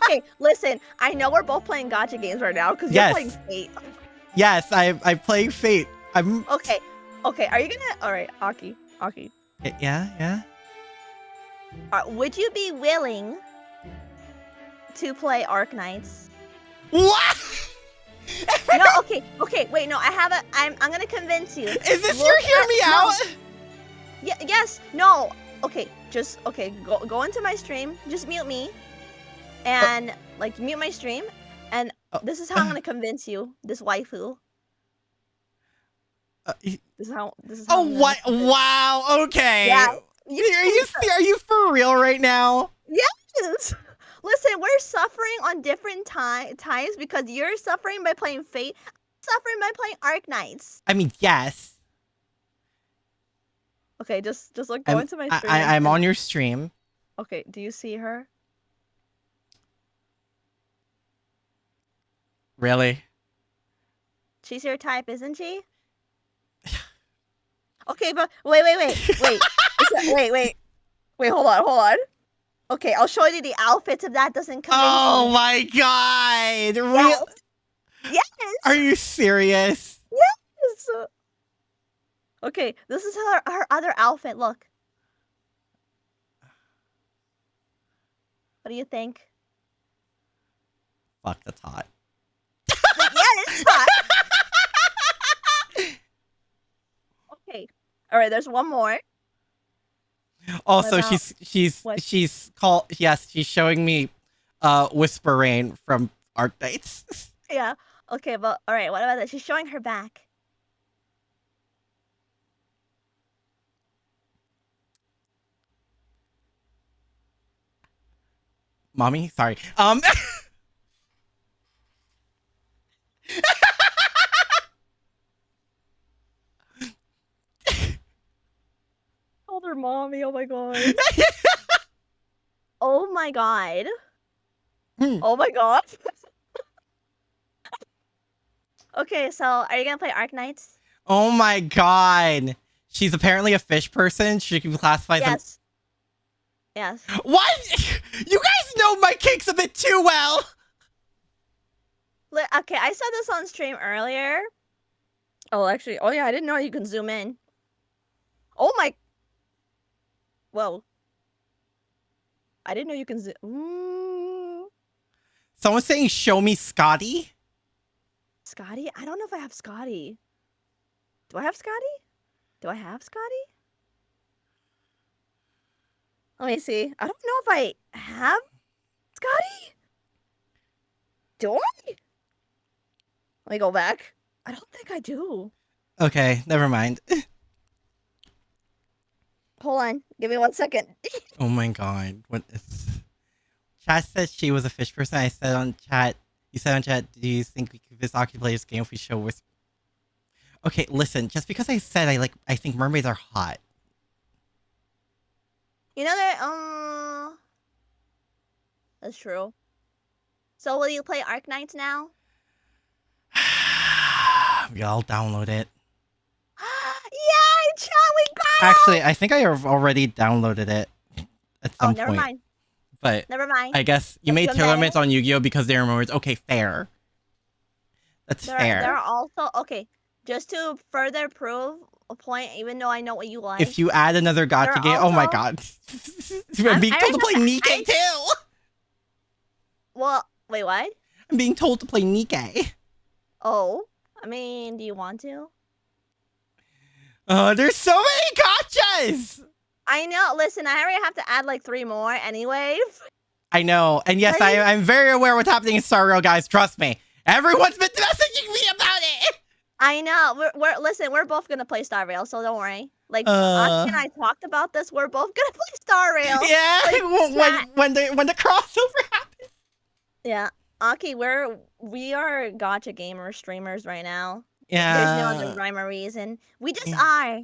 Okay, listen. I know we're both playing gacha games right now because Yes. you're playing Fate. Yes, I'm playing Fate. I'm Okay. Okay. Are you gonna? All right, Aki. yeah. Would you be willing to play Arknights? What? No. Okay. Wait. No. I'm gonna convince you. Is this Look your hear at- me no. out? Yes. No. Okay. Just okay. Go into my stream. Just mute me, and like mute my stream. And this is how I'm gonna convince you. This waifu. This is how. Oh I'm gonna what? convince- Wow. Okay. Yeah. Are you for real right now? Yes. Listen, we're suffering on different times because you're suffering by playing Fate. I'm suffering by playing Arknights. I mean, yes. Okay, just like go into my stream. I'm on your stream. Okay, do you see her? Really? She's your type, isn't she? Okay, but wait. Wait, hold on. Okay, I'll show you the outfits if that doesn't convince Oh you. my god! Yes. Yes. Are you serious? Yes. Okay, this is her other outfit. Look. What do you think? Fuck, that's hot. Yeah, it's hot. Okay. All right. There's one more. Also, about- what? she's showing me Whisper Rain from Arknights. Yeah. Okay, but all right. What about that? She's showing her back. Mommy, sorry. Called her mommy. Oh my god. Oh my god. Hmm. Oh my god. Okay, so are you gonna play Arknights? Oh my god. She's apparently a fish person. She can be classified as Yes. What? You guys know my kinks a bit too well. Okay, I said this on stream earlier. Oh, actually, oh yeah, I didn't know you can zoom in. Oh my. Whoa. I didn't know you can zoom. Someone's saying, show me Scotty. Scotty? I don't know if I have Scotty. Do I have Scotty? Do I have Scotty? Let me see. I don't know if I have Scotty. Do I? Let me go back. I don't think I do. Okay, never mind. Hold on. Give me 1 second. Oh my god. What is... Chat says she was a fish person. I said on chat, you said on chat, do you think we could actually play this game if we show with... Okay, listen, just because I said I think mermaids are hot. You know that, that's true. So will you play Arknights now? I'll download it. Yay, chat, we got Actually, I think I have already downloaded it at some never point. mind. But Never mind. I guess you That's made good tournaments matter. on Yu-Gi-Oh! Because they're mermaids. Okay, fair. That's fair. There are also, okay, just to further prove a point, even though I know what you like. If you add another There gacha are game, oh my also- god. I'm being I told to play already Nikkei too! Well, wait, what? I'm being told to play Nikkei. Oh, I mean, do you want to? Oh, there's so many gachas! I know. Listen, I already have to add like 3 more anyway. I know. And yes, I'm very aware what's happening in Star Rail, guys. Trust me. Everyone's been messaging me about it! I know. Listen, we're both gonna play Star Rail, so don't worry. Like, Uh. Aki and I talked about this. We're both gonna play Star Rail. Yeah, Like, when the crossover happens. Yeah, Aki, we are gacha gamer streamers right now. Yeah. There's no other rhyme or reason. We just are.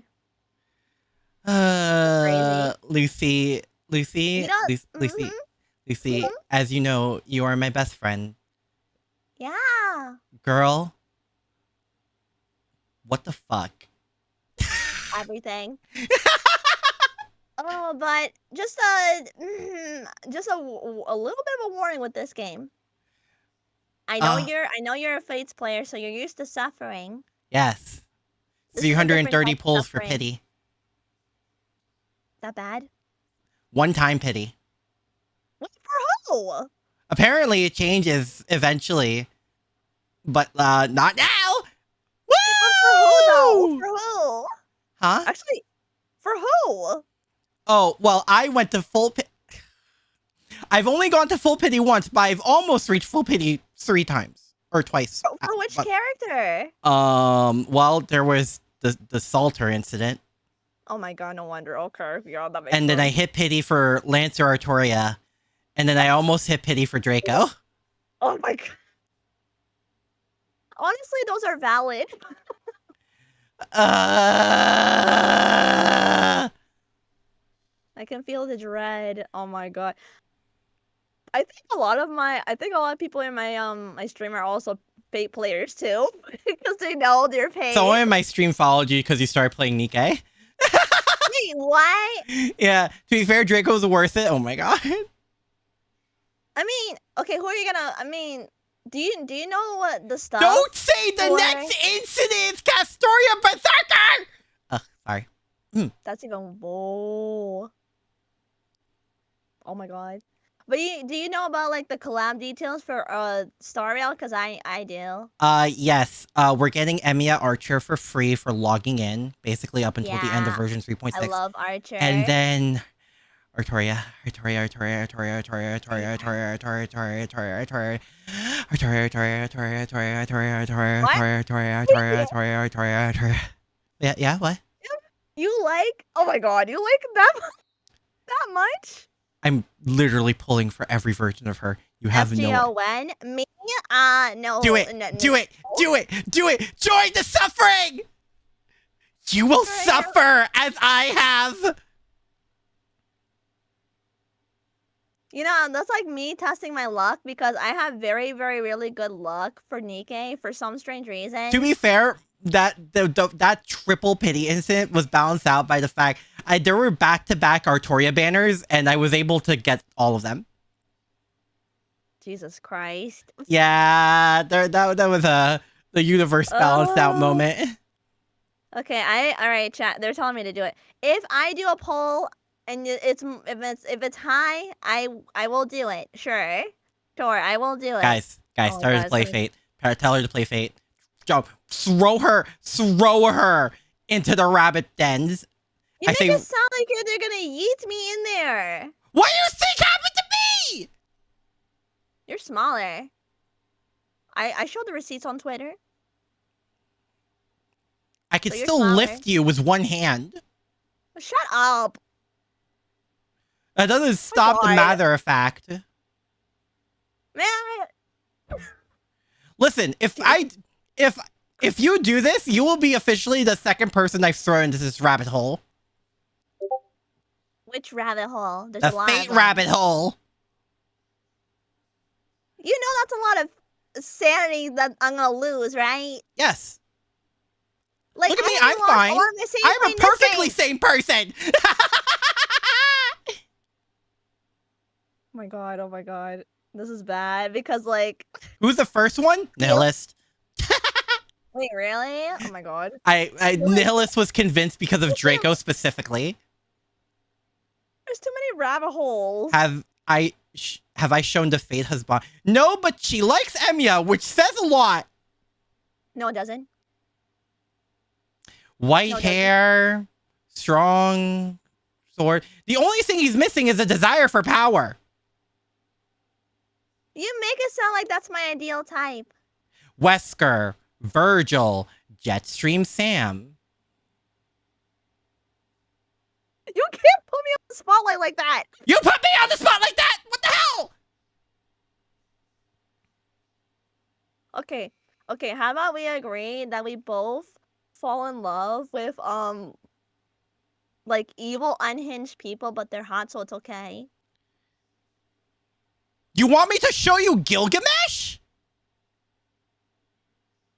Lucy, You know- Lucy, Mhm. as you know, you are my best friend. Yeah. Girl, what the fuck? Everything. Oh, but just just a little bit of a warning with this game. I know you're a Fates player, so you're used to suffering. Yes. This is a different 330 type of pulls for suffering. pity. That bad? One time pity. What for who? Apparently it changes eventually. But not now! For who though? For who? Huh? Actually, for who? Oh, well, I went to full pity. I've only gone to full pity once, but I've almost reached full pity 3 times. Or twice. For which character? Well, there was the Salter incident. Oh my god, no wonder. Okay, yeah, that makes And then I sense. hit pity for Lancer Artoria. And then I almost hit pity for Draco. Oh my god. Honestly, those are valid. I can feel the dread. Oh my god. I think a lot of people in my my stream are also Fate players too, because they know they're paid. Someone in my stream followed you because you started playing Nikkei. Wait, what? Yeah, to be fair, Draco's worth it. Oh my god. I mean, okay, who are you gonna? I mean, do you know what the stuff? Don't say the for- next incident, Castoria Berserker! Ugh, sorry. That's even whoa. Oh my god. But do you know about like the collab details for Star Rail? Cause I do. Yes. We're getting Emiya Archer for free for logging in, basically up until the end of Yeah. version 3.6. I love Archer. And then Artoria. Yeah, what? You like? Oh my god, you like that much? I'm literally pulling for every version of her. You have no. FGON? Me? No. Do it! Do it! Do it! Do it! Join the suffering! You will suffer as I have! You know, that's like me testing my luck because I have very, very, really good luck for Nikkei for some strange reason. To be fair, that triple pity incident was balanced out by the fact there were back-to-back Artoria banners, and I was able to get all of them. Jesus Christ. Yeah, that was the universe balanced out moment. Okay, all right, chat. They're telling me to do it. If I do a poll and if it's high, I will do it. Sure, I will do it. Guys, Oh tell her God, to play sorry. Fate. Tell her to play Fate. Joe, throw her into the rabbit dens. You make it sound like they're gonna yeet me in there. What do you think happened to me? You're smaller. I showed the receipts on Twitter. I could So you're still smaller. lift you with one hand. Shut up. That doesn't stop the God. matter of fact. Man, Listen, if you do this, you will be officially the second person I've thrown into this rabbit hole. which rabbit hole? There's The a lot Fate of them. rabbit hole. You know that's a lot of sanity that I'm gonna lose, right? Yes. Like, Look at me, I I'm lost fine. all of my save I'm a point this perfectly game. sane person. Oh my god, oh my god. This is bad because like Who's the first one? Nihilist. wait, really? Oh my god. Nihilist was convinced because of Draco specifically. There's too many rabbit holes. Have I shown the Fate husband? No, but she likes Emiya, which says a lot. No, it doesn't. White No, it doesn't. hair, strong sword. The only thing he's missing is a desire for power. You make it sound like that's my ideal type. Wesker, Virgil, Jetstream Sam. You can't put me on the spotlight like that. You put me on the spot like that! What the hell? Okay, how about we agree that we both fall in love with like evil unhinged people, but they're hot, so it's okay. You want me to show you Gilgamesh?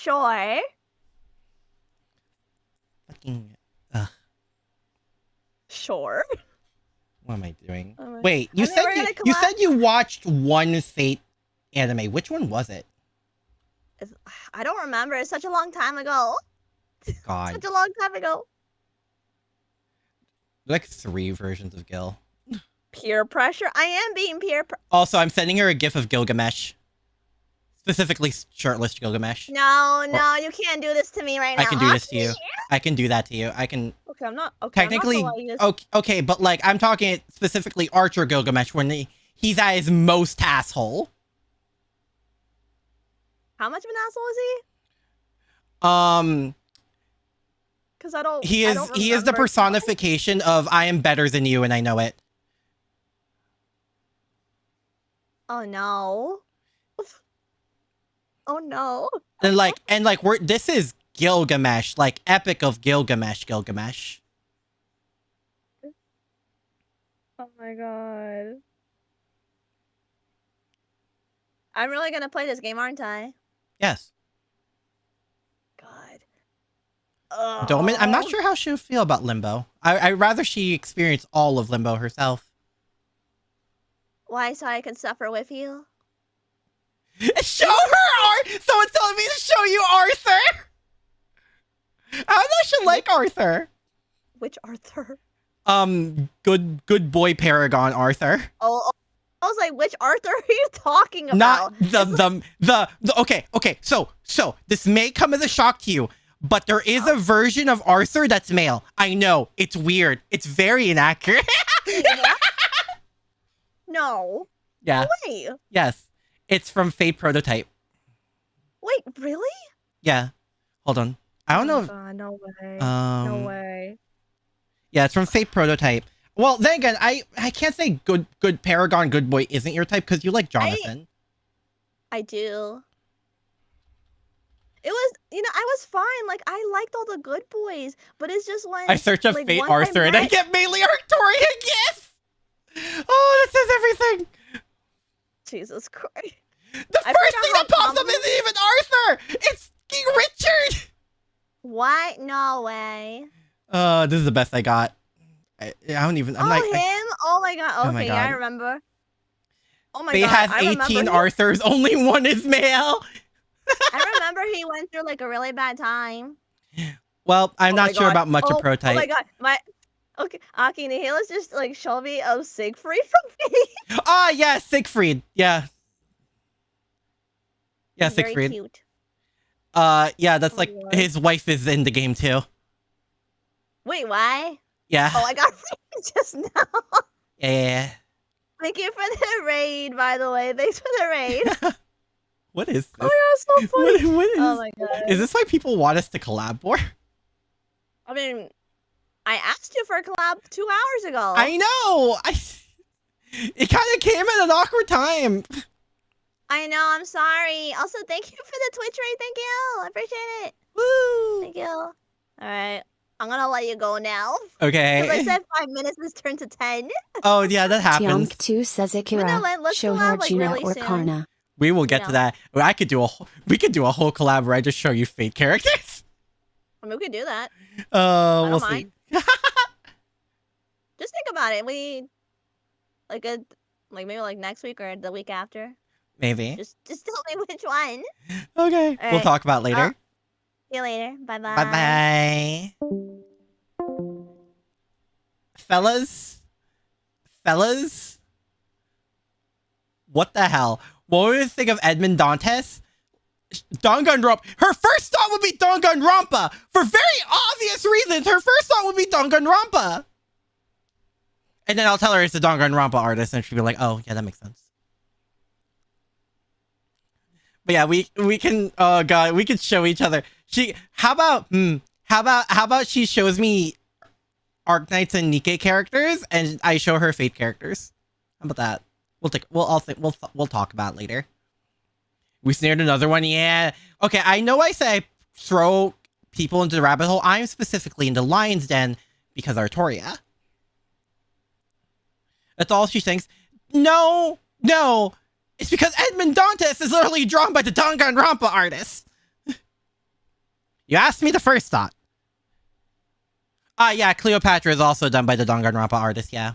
Sure. Fucking Sure. What am I doing? Oh my- Wait, you And then said we're gonna you collab- said you watched one Fate anime. Which one was it? I don't remember. It's such a long time ago. God, Such a long time ago. like 3 versions of Gil. Peer pressure. I am being peer. Also, I'm sending her a gif of Gilgamesh, specifically shirtless Gilgamesh. No, you can't do this to me right now. I can do this to you. I can do that to you. I can. Okay, I'm not. Okay, Technically, I'm not gonna lie, okay, but like I'm talking specifically Archer Gilgamesh when he's at his most asshole. How much of an asshole is he? Because I don't. He is the remember. personification of I am better than you and I know it. Oh no. Oh no. And like this is Gilgamesh, like Epic of Gilgamesh. Oh my god. I'm really gonna play this game, aren't I? Yes. God. Domin, I'm not Oh. sure how she'll feel about Limbo. I'd rather she experience all of Limbo herself. Why? So I can suffer with you? Show her Someone's telling me to show you Arthur! How does she like Arthur? Which Arthur? Good boy Paragon Arthur. Oh, I was like, which Arthur are you talking about? Not the okay, so this may come as a shock to you, but there is a version of Arthur that's male. I know, it's weird. It's very inaccurate. No. Yeah. Wait. Yes. It's from Fate Prototype. Wait, really? Yeah. Hold on. I don't know. If, no way. um, No way. Yeah, it's from Fate Prototype. Well, then again, I can't say good Paragon good boy isn't your type because you like Jonathan. I do. It was, I was fine. Like, I liked all the good boys, but it's just when I search up like, Fate once Arthur and I met- get mainly Arcturian gifts. Oh, that says everything. Jesus Christ. The I first forgot thing how that pops up humble- isn't even Arthur. It's King Richard. What? No way. This is the best I got. I don't even. I'm oh, like. him? Oh my god. Oh Okay, my yeah, I God. remember. Oh my Fate god. has I remember 18 him- Arthurs. Only one is male. I remember he went through like a really bad time. Well, I'm Oh my not sure God. about much of Oh Prototype. my god. Okay, Aki, Nihila's just like show me of Siegfried from Fate. Ah, yeah, Siegfried. Yeah. Yeah, He's very Siegfried. cute. Yeah, that's Oh, like Lord. his wife is in the game too. Wait, why? Yeah. Oh, I got just now. Yeah. Thank you for the raid, by the way. Thanks for the raid. What is this? Oh yeah, so funny. What is? Oh my god. Is this why people want us to collab more? I mean, I asked you for a collab 2 hours ago. I know. It kind of came at an awkward time. I know, I'm sorry. Also, thank you for the Twitch raid. Thank you. I appreciate it. Woo. Thank you. Alright. I'm gonna let you go now. Because I Okay. said 5 minutes, this turned to 10. Oh yeah, that happens. Tiank 2 says Akira, let's show collab, her like, Gina really or soon. Karna. We will get You to know. that. We could do a whole collab where I just show you Fate characters. I mean, we could do that. We'll don't see. mind. Just think about it. We, like, maybe like next week or the week after. Maybe. Just tell me which one. Okay. We'll Alright. talk about it later. See you later. Bye-bye. Bye bye. Fellas. What the hell? What would you think of Edmund Dantes? Danganronpa. Her first thought would be Danganronpa. For very obvious reasons, her first thought would be Danganronpa. And then I'll tell her it's a Danganronpa artist, and she'll be like, "Oh, yeah, that makes sense." But yeah, we can. Oh god, we could show each other. How about she shows me Arknights and Nikke characters, and I show her Fate characters. How about that? We'll talk about it later. We snared another one. Yeah. Okay, I know I say I throw people into the rabbit hole. I'm specifically into Lion's Den because Artoria. That's all she thinks. No. It's because Edmund Dantes is literally drawn by the Danganronpa artist. You asked me the first thought. Yeah, Cleopatra is also done by the Danganronpa artist, yeah.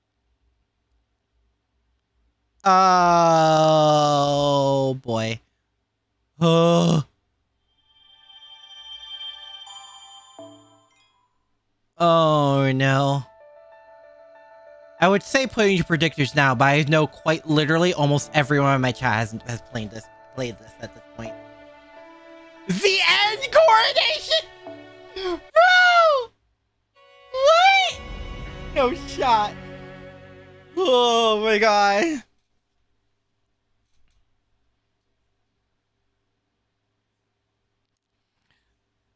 Oh boy. Oh. Oh no. I would say put in your predictors now, but I know quite literally almost everyone in my chat has played this at this point. The end coronation! Bro! What? No shot. Oh my god.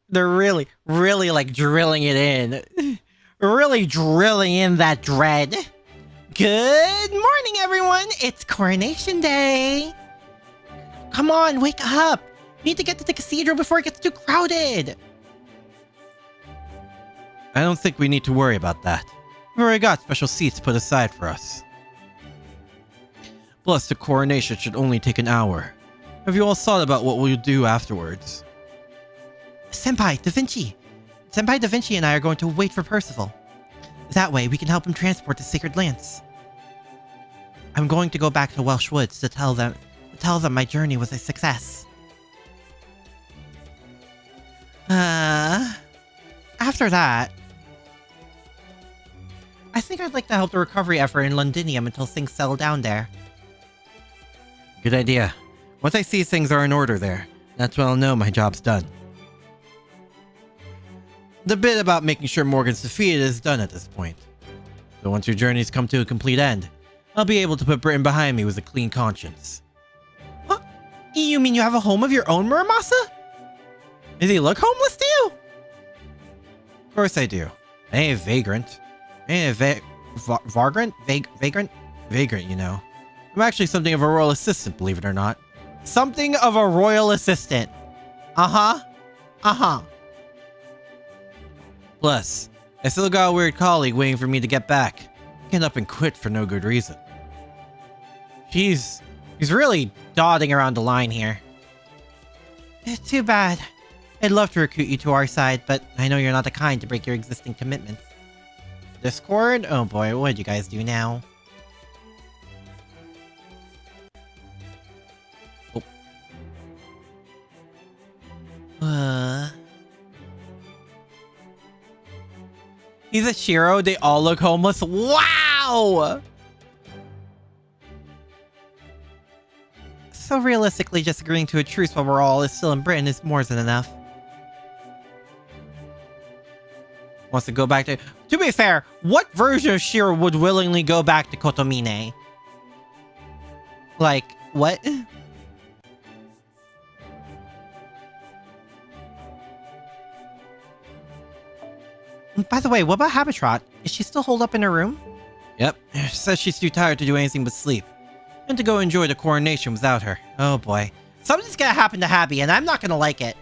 They're really, really like drilling it in. Really drilling in that dread. Good morning, everyone. It's coronation day. Come on, wake up. We need to get to the cathedral before it gets too crowded. I don't think we need to worry about that. We've already got special seats put aside for us. Plus, the coronation should only take an hour. Have you all thought about what we'll do afterwards? Senpai Da Vinci. Senpai Da Vinci and I are going to wait for Percival. That way, we can help him transport the sacred lance. I'm going to go back to Welsh Woods to tell them my journey was a success. After that, I think I'd like to help the recovery effort in Londinium until things settle down there. Good idea. Once I see things are in order there, that's when I'll know my job's done. The bit about making sure Morgan's defeated is done at this point. So once your journeys come to a complete end, I'll be able to put Britain behind me with a clean conscience. What? You mean you have a home of your own, Muramasa? Does he look homeless to you? Of course I do. I ain't a vagrant. I ain't a vagrant, you know. I'm actually something of a royal assistant, believe it or not. Something of a royal assistant. Uh-huh. Uh-huh. Plus, I still got a weird colleague waiting for me to get back. Get up and quit for no good reason. He's really dotting around the line here. It's too bad. I'd love to recruit you to our side, but I know you're not the kind to break your existing commitments. Discord? Oh boy, what did you guys do now? Oh. He's a Shiro. They all look homeless. Wow! So realistically, just agreeing to a truce while we're all still in Britain is more than enough. Wants to go back to... To be fair, what version of Shiro would willingly go back to Kotomine? Like, what? By the way, what about Habitrot? Is she still holed up in her room? Yep, she says she's too tired to do anything but sleep. And to go enjoy the coronation without her. Oh boy. Something's gonna happen to Habi, and I'm not gonna like it.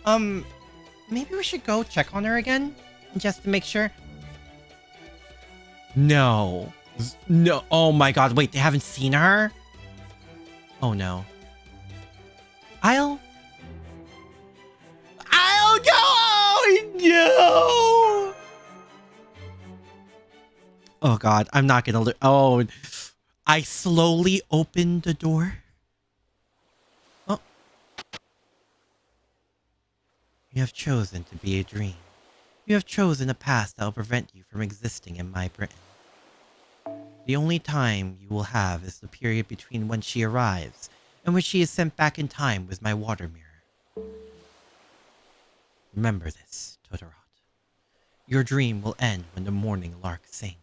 Maybe we should go check on her again? Just to make sure? No. No. Oh my god, wait, they haven't seen her? Oh no. I'll go! Oh no! Oh god, I'm not gonna look. Oh, I slowly opened the door. Oh. You have chosen to be a dream. You have chosen a past that will prevent you from existing in my Britain. The only time you will have is the period between when she arrives and when she is sent back in time with my water mirror. Remember this, Totoro. Your dream will end when the morning lark sings.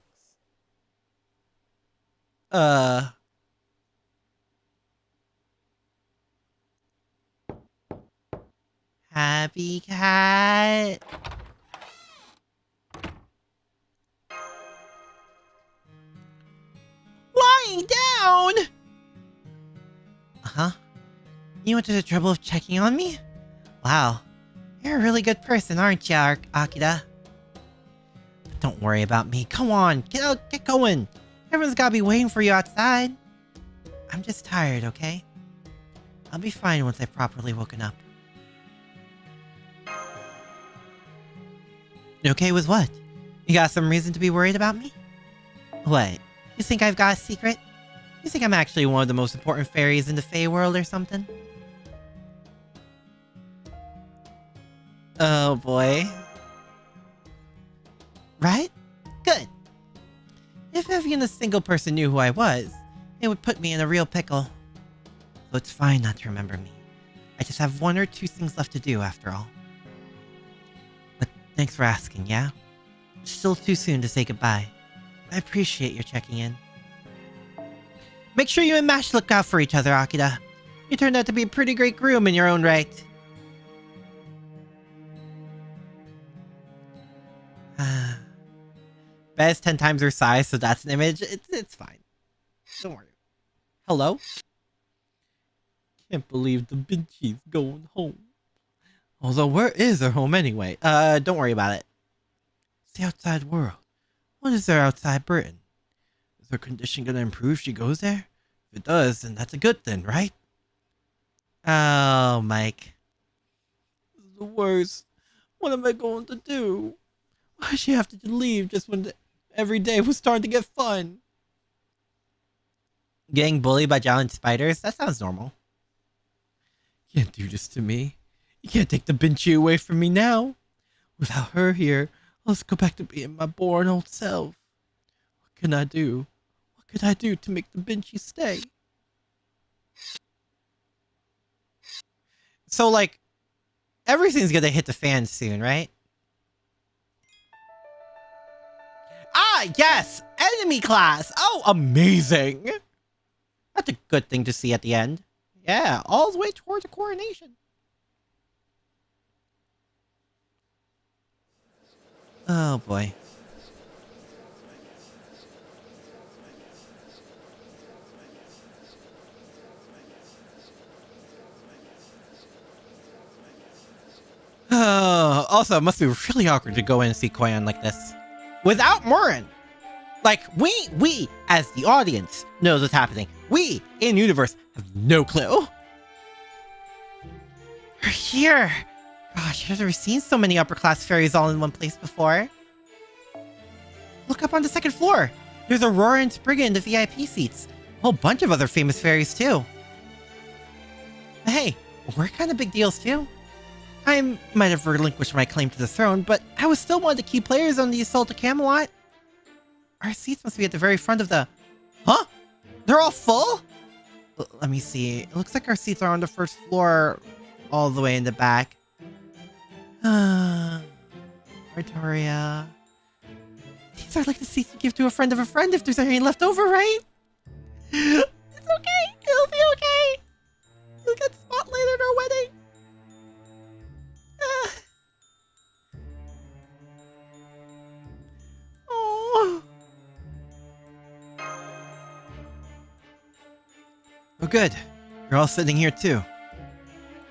Happy cat. Lying down? Uh-huh. You went to the trouble of checking on me? Wow. You're a really good person, aren't you, Akira? But don't worry about me. Come on, get out, get going. Everyone's gotta be waiting for you outside. I'm just tired, okay? I'll be fine once I've properly woken up. You okay with what? You got some reason to be worried about me? What? You think I've got a secret? You think I'm actually one of the most important fairies in the Fae world or something? Oh boy. Right? Good. If even a single person knew who I was, it would put me in a real pickle. So it's fine not to remember me. I just have 1 or 2 things left to do after all. But thanks for asking, yeah? It's still too soon to say goodbye. I appreciate your checking in. Make sure you and Mash look out for each other, Akira. You turned out to be a pretty great groom in your own right. Bez 10 times her size, so that's an image. It's fine. Don't worry. Hello? Can't believe the Vinci's going home. Although, where is their home anyway? Don't worry about it. It's the outside world. What is there outside Britain? Is her condition gonna improve if she goes there? If it does, then that's a good thing, right? Oh, Mike. This is the worst. What am I going to do? Why does she have to leave just when every day was starting to get fun? Getting bullied by giant spiders? That sounds normal. You can't do this to me. You can't take the Vinci away from me now. Without her here, I'll just go back to being my boring old self. What can I do? What could I do to make the Vinci stay? So, like, everything's gonna hit the fan soon, right? Ah, yes! Enemy class! Oh, amazing! That's a good thing to see at the end. Yeah, all the way towards a coronation. Oh, boy. Also, it must be really awkward to go in and see Koyan like this. Without Murian! Like, we, as the audience, knows what's happening. We, in universe, have no clue. We're here! Gosh, I've never seen so many upper-class fairies all in one place before. Look up on the 2nd floor. There's Aurora and Sprigga in the VIP seats. A whole bunch of other famous fairies, too. Hey, we're kind of big deals, too. I might have relinquished my claim to the throne, but I was still one of the key players on the assault to Camelot. Our seats must be at the very front of the... Huh? They're all full? Let me see. It looks like our seats are on the 1st floor, all the way in the back. Victoria. These are like the seats you give to a friend of a friend if there's any left over, right? It's okay. It'll be okay. You'll get spotlighted at our wedding. Oh. Oh, good. You're all sitting here, too.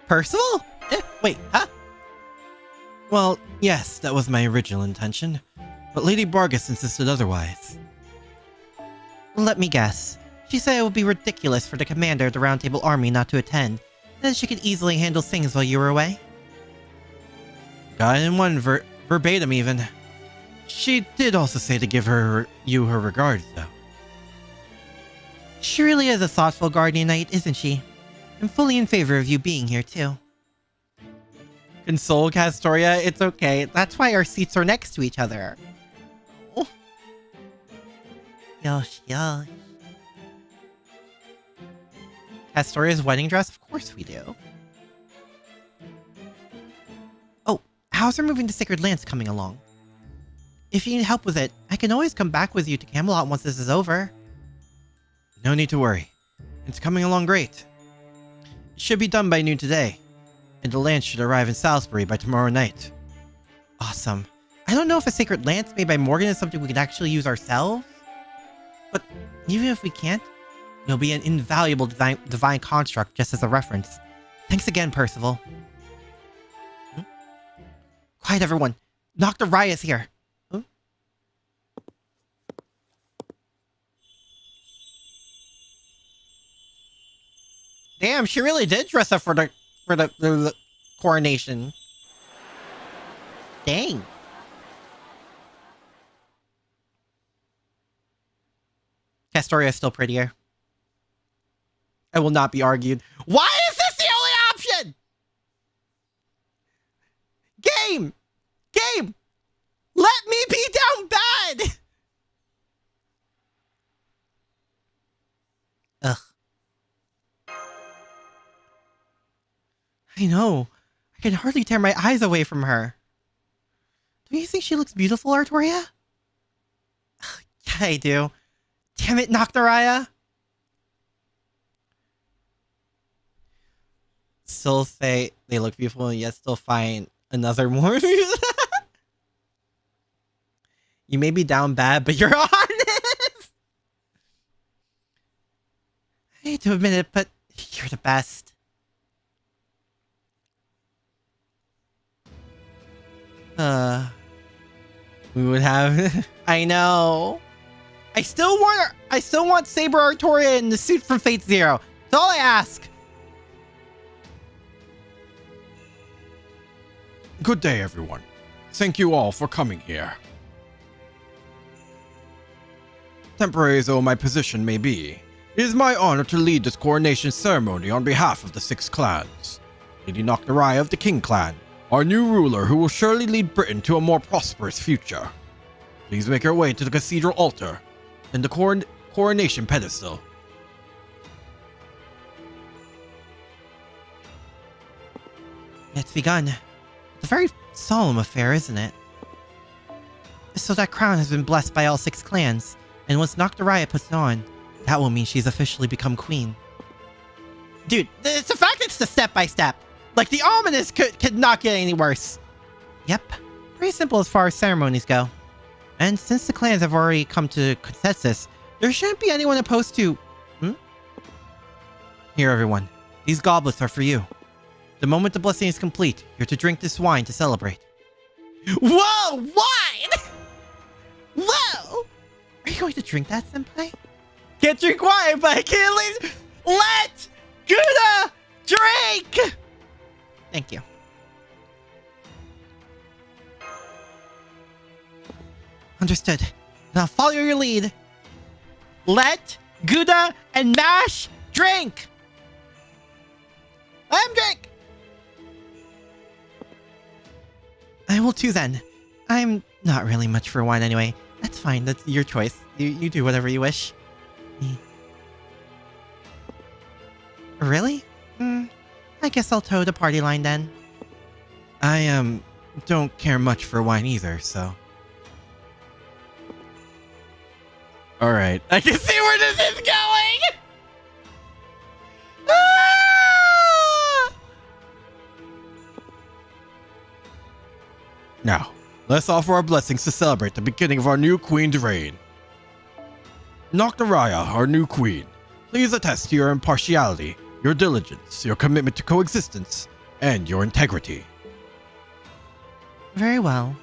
Percival? Wait, huh? Well, yes, that was my original intention. But Lady Vargas insisted otherwise. Let me guess. She said it would be ridiculous for the commander of the Round Table Army not to attend, and that she could easily handle things while you were away. Got it in one verbatim, even. She did also say to give you her regards, though. She really is a thoughtful guardian knight, isn't she? I'm fully in favor of you being here, too. Console, Castoria, it's okay. That's why our seats are next to each other. Oh. Yosh, yosh. Castoria's wedding dress? Of course we do. Oh, how's her moving to Sacred Lands coming along? If you need help with it, I can always come back with you to Camelot once this is over. No need to worry. It's coming along great. It should be done by noon today, and the lance should arrive in Salisbury by tomorrow night. Awesome. I don't know if a Sacred Lance made by Morgan is something we could actually use ourselves, but even if we can't, it'll be an invaluable divine construct just as a reference. Thanks again, Percival. Quiet, everyone. Dr. Raya's here. Damn, she really did dress up for the coronation. Dang. Castoria's still prettier. I will not be argued. Why is this the only option? Game! Game! Let me be down bad! Ugh. I know. I can hardly tear my eyes away from her. Don't you think she looks beautiful, Artoria? Yeah, I do. Damn it, Nocturaya. Still say they look beautiful and yet still find another one. You may be down bad, but you're honest. I hate to admit it, but you're the best. We would have. I know. I still want Saber Artoria in the suit from Fate Zero. That's all I ask. Good day, everyone. Thank you all for coming here. Temporary though my position may be, it is my honor to lead this coronation ceremony on behalf of the 6 clans. Lady Nocturaya of the King Clan, our new ruler who will surely lead Britain to a more prosperous future. Please make your way to the cathedral altar and the coronation pedestal. It's begun. It's a very solemn affair, isn't it? So that crown has been blessed by all 6 clans, and once Nocturaya puts it on, that will mean she's officially become queen. Dude, it's the fact it's the step-by-step. Like, the ominous could not get any worse. Yep, pretty simple as far as ceremonies go. And since the clans have already come to consensus, there shouldn't be anyone opposed to... Here, everyone. These goblets are for you. The moment the blessing is complete, you're to drink this wine to celebrate. Whoa! Wine! Whoa! Are you going to drink that, Senpai? Can't drink wine, but I can't leave... Let Gouda drink! Thank you. Understood. Now follow your lead. Let Gouda and Mash drink! Let him drink! I will too then. I'm not really much for wine anyway. That's fine, that's your choice. You do whatever you wish. Really? I guess I'll toe the party line then. I, don't care much for wine either, so... Alright. I can see where this is going! Ah! Now, let's offer our blessings to celebrate the beginning of our new queen's reign. Nocturaya, our new queen, please attest to your impartiality, your diligence, your commitment to coexistence, and your integrity. Very well.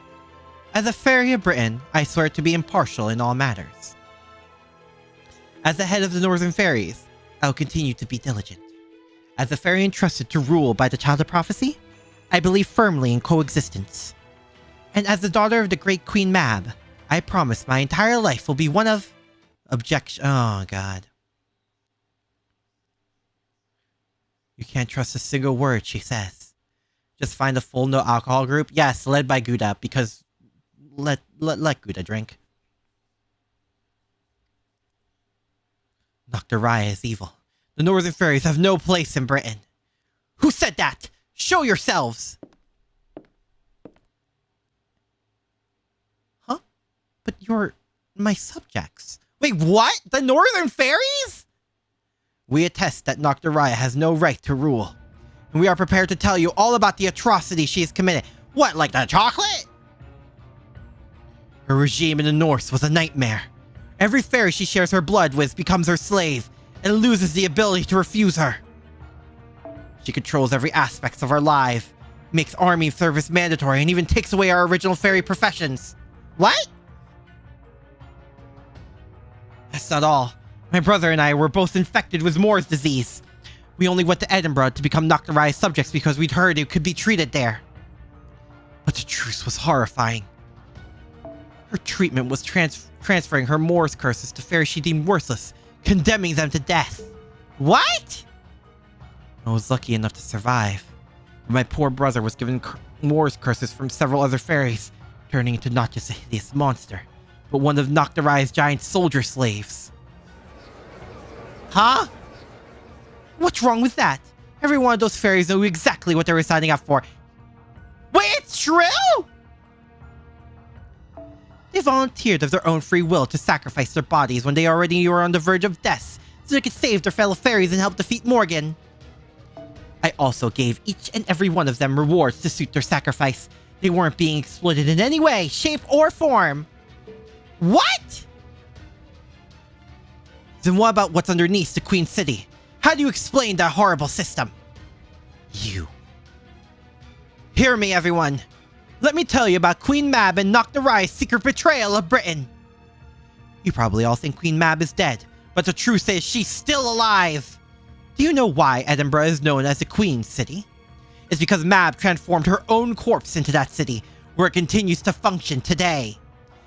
As a Faerie of Britain, I swear to be impartial in all matters. As the head of the Northern Fairies, I will continue to be diligent. As a Faerie entrusted to rule by the Child of Prophecy, I believe firmly in coexistence. And as the daughter of the great Queen Mab, I promise my entire life will be one of... objection... Oh, God. You can't trust a single word she says. Just find a full no alcohol group. Yes, led by Gouda, because let Gouda drink. Nocturaya is evil. The Northern Fairies have no place in Britain. Who said that? Show yourselves! Huh? But you're my subjects. Wait, what? The Northern Fairies? We attest that Nocturaya has no right to rule. And we are prepared to tell you all about the atrocity she has committed. What, like the chocolate? Her regime in the North was a nightmare. Every fairy she shares her blood with becomes her slave, and loses the ability to refuse her. She controls every aspect of our life, makes army service mandatory, and even takes away our original fairy professions. What? That's not all. My brother and I were both infected with Moore's disease. We only went to Edinburgh to become Nocturaya's subjects because we'd heard it could be treated there. But the truth was horrifying. Her treatment was transferring her Moore's curses to fairies she deemed worthless, condemning them to death. What? I was lucky enough to survive. But my poor brother was given wars curses from several other fairies, turning into not just a hideous monster, but one of Nocturai's giant soldier slaves. Huh? What's wrong with that? Every one of those fairies knew exactly what they were signing up for. Wait, it's true? They volunteered of their own free will to sacrifice their bodies when they already were on the verge of death, so they could save their fellow fairies and help defeat Morgan. I also gave each and every one of them rewards to suit their sacrifice. They weren't being exploited in any way, shape, or form. What? Then what about what's underneath the Queen City? How do you explain that horrible system? You. Hear me, everyone. Let me tell you about Queen Mab and Nocturai's secret betrayal of Britain. You probably all think Queen Mab is dead, but the truth is she's still alive. Do you know why Edinburgh is known as the Queen City? It's because Mab transformed her own corpse into that city, where it continues to function today.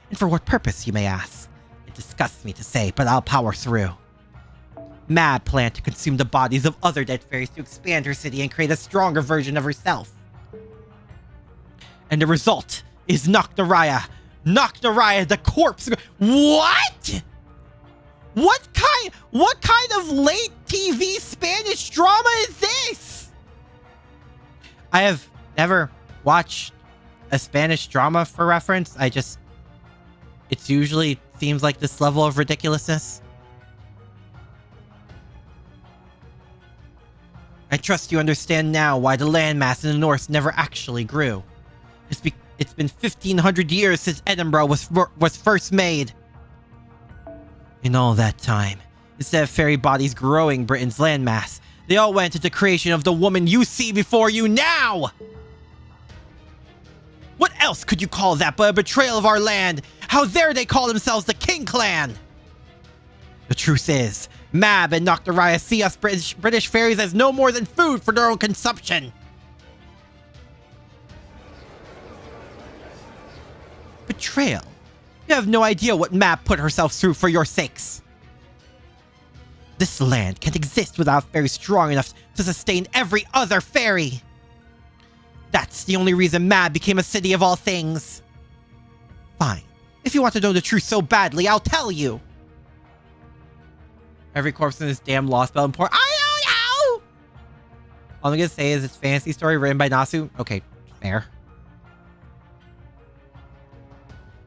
And for what purpose, you may ask? It disgusts me to say, but I'll power through. Mab planned to consume the bodies of other dead fairies to expand her city and create a stronger version of herself. And the result is Nocturaya. Nocturaya, the corpse. What? What kind of late TV Spanish drama is this? I have never watched a Spanish drama for reference. It's usually seems like this level of ridiculousness. I trust you understand now why the landmass in the north never actually grew. It's been 1,500 years since Edinburgh was first made. In all that time, instead of fairy bodies growing Britain's landmass, they all went into the creation of the woman you see before you now! What else could you call that but a betrayal of our land? How dare they call themselves the King Clan? The truth is, Mab and Nocturaya see us British fairies as no more than food for their own consumption. Betrayal? You have no idea what Mab put herself through for your sakes. This land can't exist without fairies strong enough to sustain every other fairy. That's the only reason Mab became a city of all things. Fine. If you want to know the truth so badly, I'll tell you. Every corpse in this damn lostbelt and poor. I don't know! All I'm gonna say is it's a fantasy story written by Nasu. Okay, fair.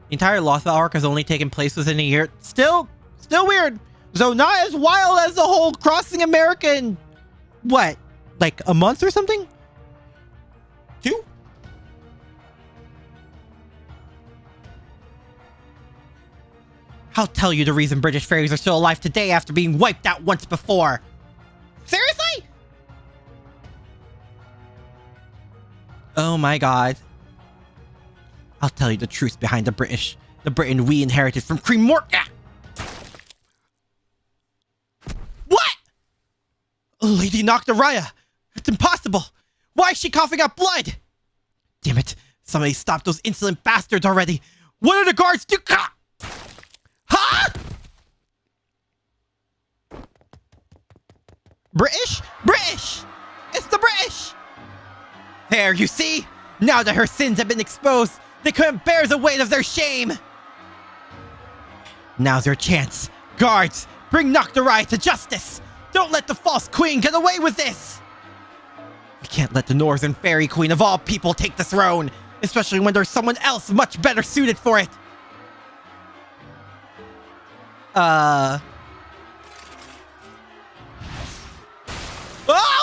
The entire lostbelt arc has only taken place within a year. Still weird. So not as wild as the whole crossing America in, what, like a month or something? 2? I'll tell you the reason British fairies are still alive today after being wiped out once before. Seriously? Oh my god. I'll tell you the truth behind the Britain we inherited from Queen Morga. What? Lady Nocturaya! It's impossible! Why is she coughing up blood? Damn it! Somebody stop those insolent bastards already! What are the guards do? Huh? British? British! It's the British! There, you see? Now that her sins have been exposed, they couldn't bear the weight of their shame! Now's your chance. Guards, bring Nocturaya to justice! Don't let the false queen get away with this! We can't let the Northern Fairy Queen of all people take the throne, especially when there's someone else much better suited for it! Oh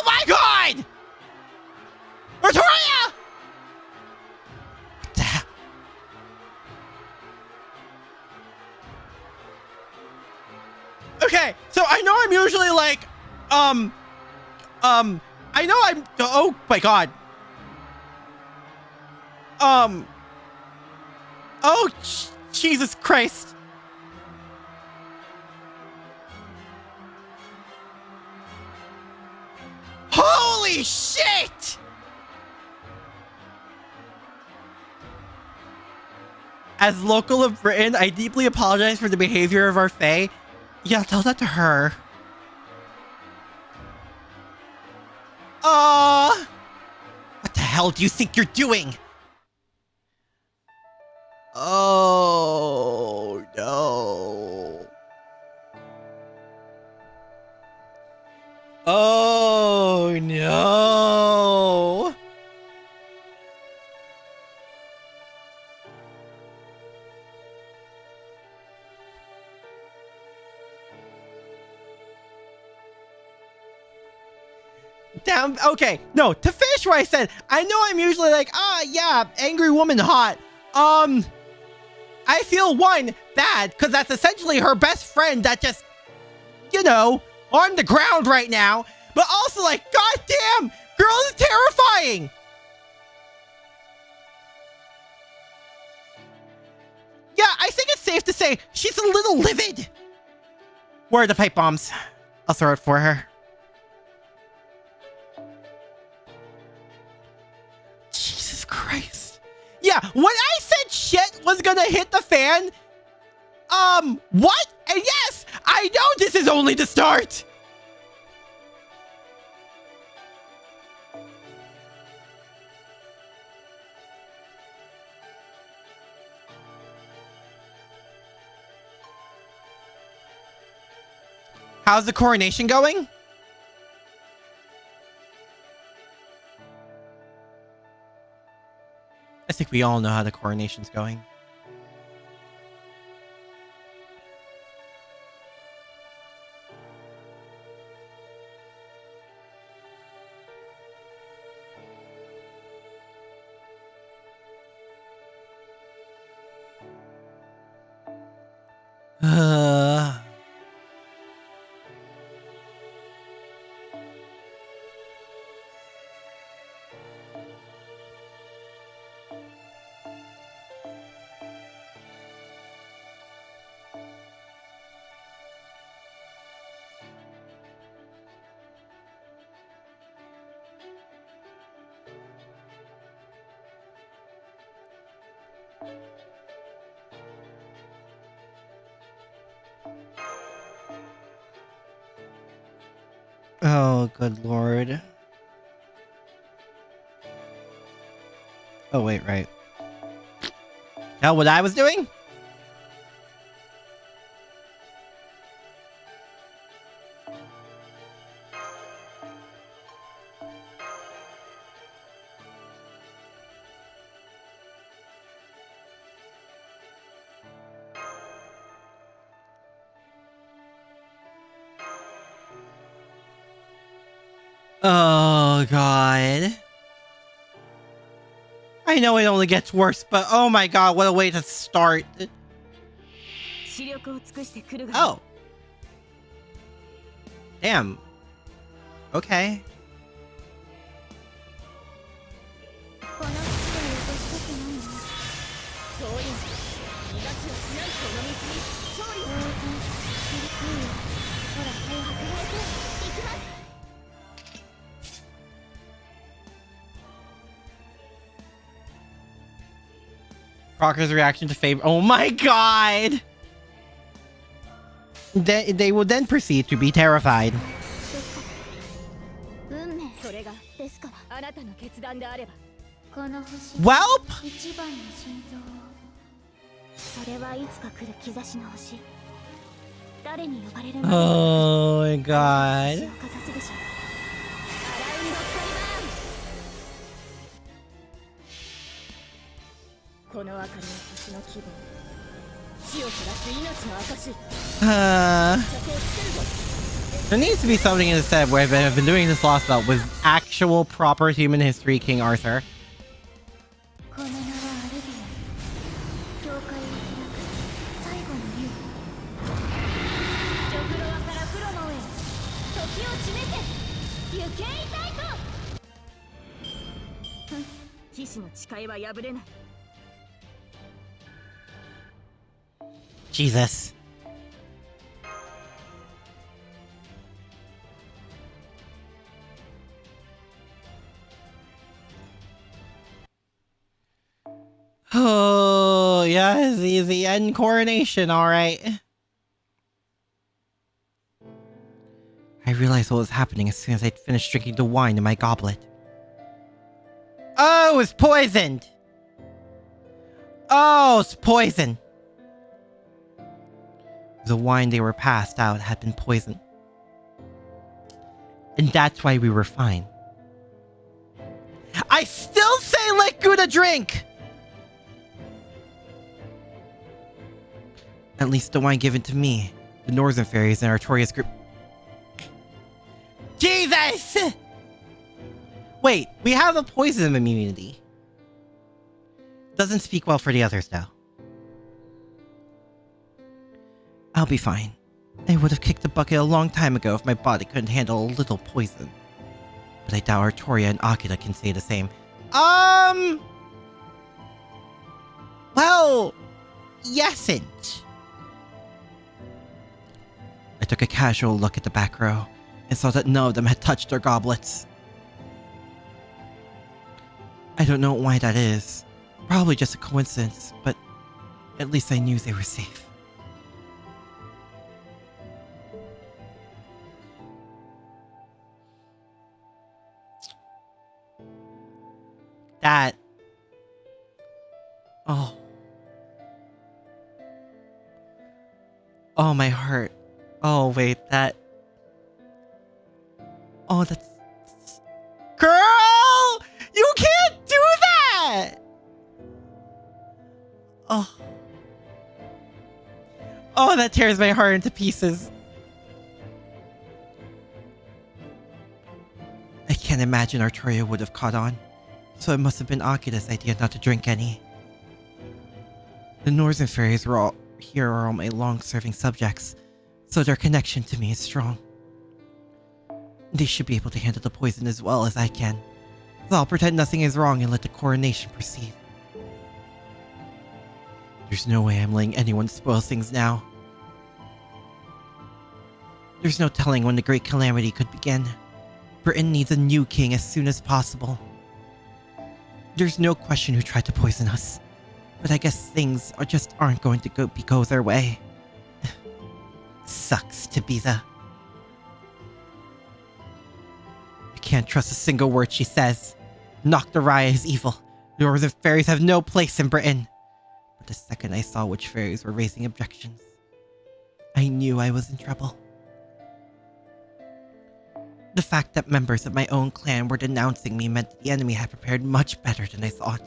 my god! Victoria! What the hell? Okay, so I know I'm usually like, I know I'm, oh my god. Oh, Jesus Christ. Holy shit! As local of Britain, I deeply apologize for the behavior of our Fae. Yeah, tell that to her. hell do you think you're doing? Oh, no. Oh, no. Damn, okay. No, to finish what I said, I know I'm usually like, yeah, angry woman hot. I feel one, bad, because that's essentially her best friend that just, you know, on the ground right now. But also like, goddamn, girl is terrifying. Yeah, I think it's safe to say she's a little livid. Where are the pipe bombs? I'll throw it for her. Jesus Christ. Yeah, when I said shit was gonna hit the fan, what? And yes, I know this is only the start. How's the coronation going? I think we all know how the coronation's going. Oh, good lord. Oh, wait, right. Now, what I was doing? Oh, God. I know it only gets worse, but oh my God, what a way to start. Oh. Damn. Okay. Crocker's reaction to favor. Oh my God! They will then proceed to be terrified. Welp! Oh my God. There needs to be something instead where I've been doing this lost belt with actual proper human history King Arthur. Jesus. Oh, yes, the end coronation, all right. I realized what was happening as soon as I'd finished drinking the wine in my goblet. Oh, it was poisoned. Oh, it's poison. The wine they were passed out had been poisoned. And that's why we were fine. I still say let Gouda drink! At least the wine given to me, the Northern Fairies, and Artoria's group. Jesus! Wait, we have a poison immunity. Doesn't speak well for the others, though. I'll be fine. I would have kicked the bucket a long time ago if my body couldn't handle a little poison. But I doubt Artoria and Akira can say the same. Well, yesn't. I took a casual look at the back row and saw that none of them had touched their goblets. I don't know why that is. Probably just a coincidence, but at least I knew they were safe. That... Oh. Oh, my heart. Oh, wait, that... Oh, that's... Girl! You can't do that! Oh. Oh, that tears my heart into pieces. I can't imagine Artoria would have caught on. So it must have been Akira's idea not to drink any. The Northern Fairies were all my long-serving subjects, so their connection to me is strong. They should be able to handle the poison as well as I can. So I'll pretend nothing is wrong and let the coronation proceed. There's no way I'm letting anyone spoil things now. There's no telling when the Great Calamity could begin. Britain needs a new king as soon as possible. There's no question who tried to poison us, but I guess things aren't going to go their way. Sucks to be the... I can't trust a single word she says. Nocturaya is evil. The Northern Fairies have no place in Britain. But the second I saw which fairies were raising objections, I knew I was in trouble. The fact that members of my own clan were denouncing me meant that the enemy had prepared much better than I thought.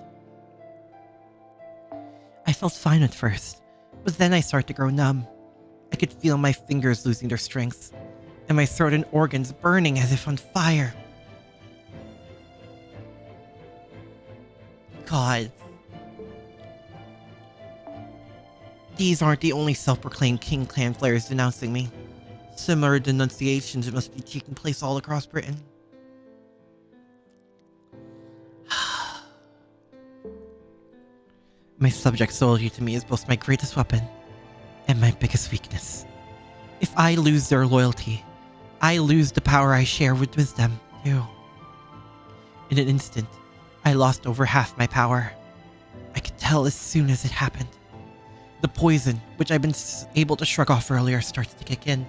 I felt fine at first, but then I started to grow numb. I could feel my fingers losing their strength, and my throat and organs burning as if on fire. God. These aren't the only self-proclaimed King Clan flayers denouncing me. Similar denunciations must be taking place all across Britain. My subjects' loyalty to me is both my greatest weapon and my biggest weakness. If I lose their loyalty, I lose the power I share with them, too. In an instant, I lost over half my power. I could tell as soon as it happened. The poison, which I've been able to shrug off earlier, starts to kick in,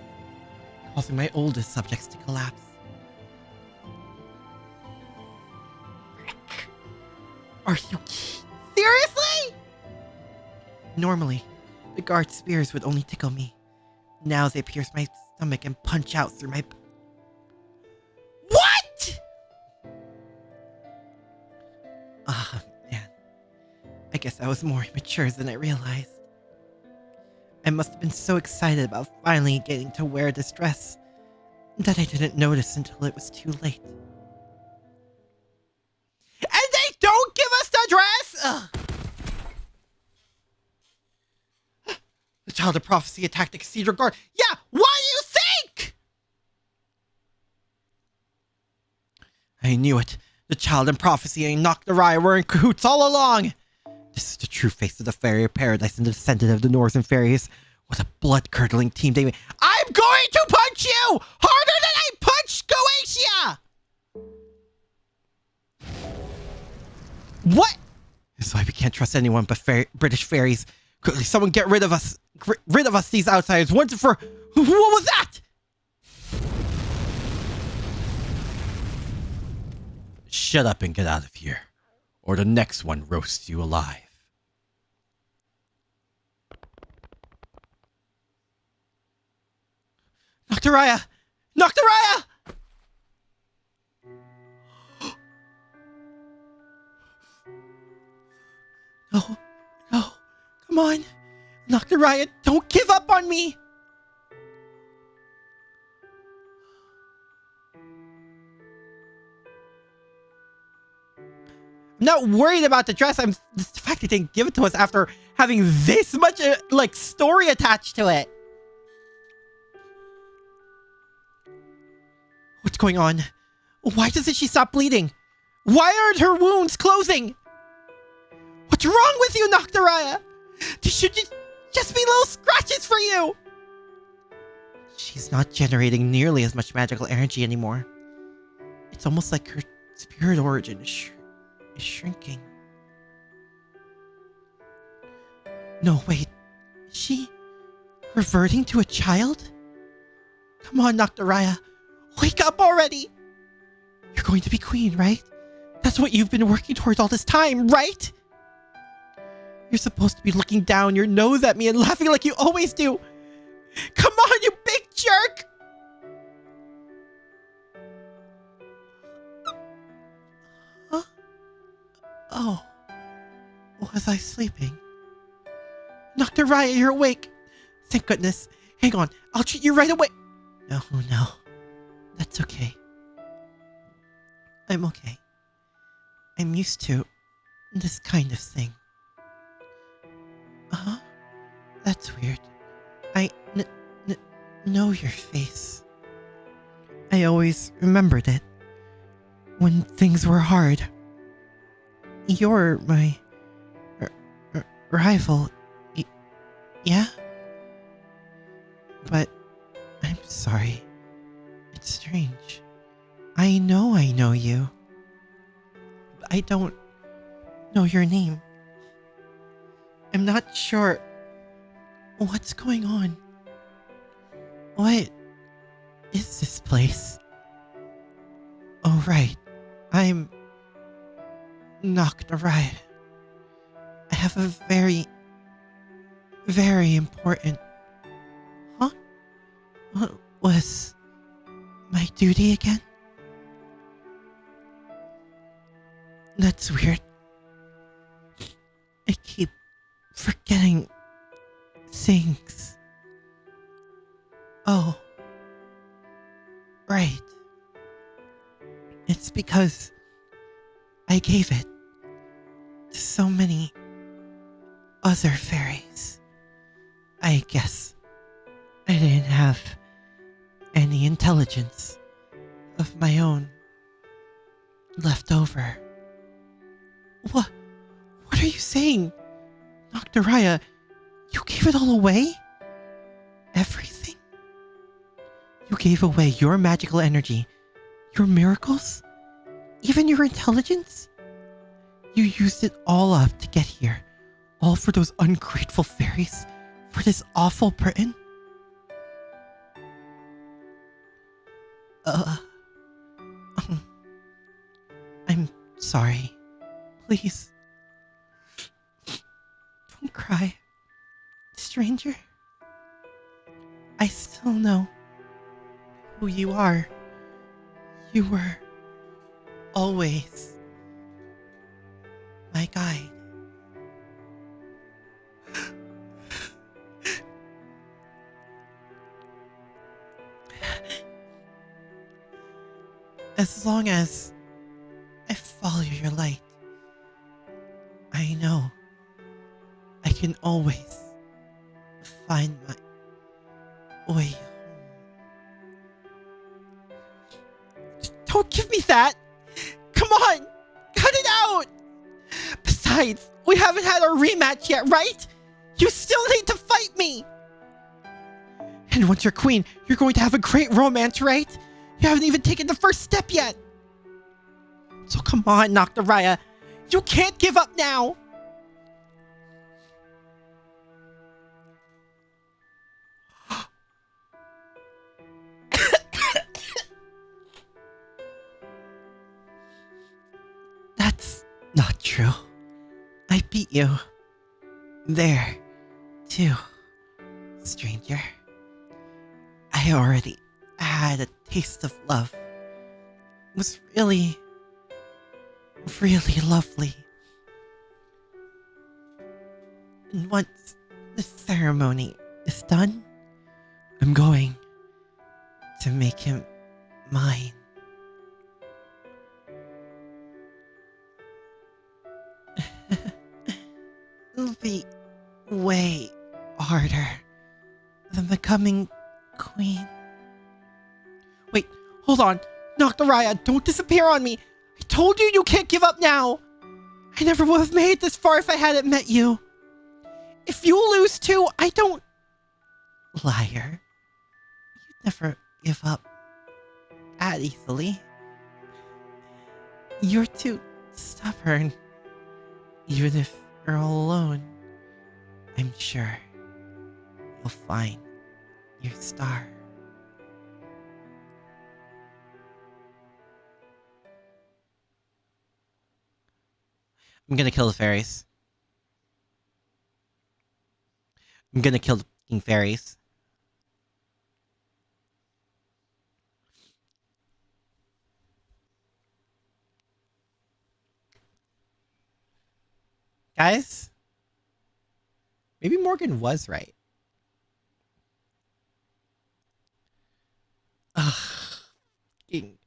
causing my oldest subjects to collapse. Are you seriously? Normally, the guard spears would only tickle me. Now they pierce my stomach and punch out through my... What?! Ah, man. I guess I was more immature than I realized. I must have been so excited about finally getting to wear this dress that I didn't notice until it was too late. And they don't give us the dress?! Ugh. The Child of Prophecy attacked the Cathedral Guard. Yeah, what do you think?! I knew it. The Child in Prophecy and Nocturaya were in cahoots all along. This is the true face of the Fairy Paradise and the descendant of the Northern Fairies. What a blood-curdling team they made. I'm going to punch you! Harder than I punched Goetia! What? This is why we can't trust anyone but British fairies. Quickly, someone get rid of us. Rid of us, these outsiders, once and for... What was that? Shut up and get out of here. or the next one roasts you alive. Nocturaya! Nocturaya! No, no, come on. Nocturaya, don't give up on me! I'm not worried about the dress. I'm the fact they didn't give it to us after having this much like story attached to it. What's going on? Why doesn't she stop bleeding? Why aren't her wounds closing? What's wrong with you, Nocturaya? These should just be little scratches for you. She's not generating nearly as much magical energy anymore. It's almost like her spirit origin is shrinking. No, wait. Is she reverting to a child? Come on, Nocturaya. Wake up already! You're going to be queen, right? That's what you've been working towards all this time, right? You're supposed to be looking down your nose at me and laughing like you always do. Come on, you big jerk! Huh? Oh. Was I sleeping? Nocturaya, you're awake. Thank goodness. Hang on, I'll treat you right away. No. That's okay. I'm okay. I'm used to this kind of thing. Uh-huh. That's weird. I know your face. I always remembered it. When things were hard. You're my rival. Yeah? But I'm sorry. It's strange. I know you. But I don't know your name. I'm not sure what's going on. What is this place? Oh, right. I'm Nocturaya. I have a very, very important... Huh? What was my duty again? That's weird. I keep forgetting things. Oh. Right. It's because I gave it to so many other fairies. I guess I didn't have any intelligence of my own left over. What are you saying? Nocturaya, you gave it all away? Everything? You gave away your magical energy, your miracles, even your intelligence? You used it all up to get here, all for those ungrateful fairies, for this awful Britain? I'm sorry. Please. Don't cry. Stranger. I still know who you are. You were always my guide. As long as I follow your light, I know I can always find my way home. Don't give me that! Come on! Cut it out! Besides, we haven't had our rematch yet, right? You still need to fight me! And once you're queen, you're going to have a great romance, right? You haven't even taken the first step yet! So come on, Nocturaya. You can't give up now! That's not true. true. I beat you. There, too, stranger. I already had a taste of love. It was really, really lovely. And once the ceremony is done, I'm going to make him mine. It'll be way harder than becoming queen. Wait, hold on. Nocturaya, don't disappear on me. I told you you can't give up now. I never would have made it this far if I hadn't met you. If you lose too, I don't... Liar. You'd never give up that easily. You're too stubborn. Even if you're all alone, I'm sure you'll find your star. I'm gonna kill the fairies. I'm gonna kill the fucking fairies. Guys? Maybe Morgan was right. Ugh. Fucking...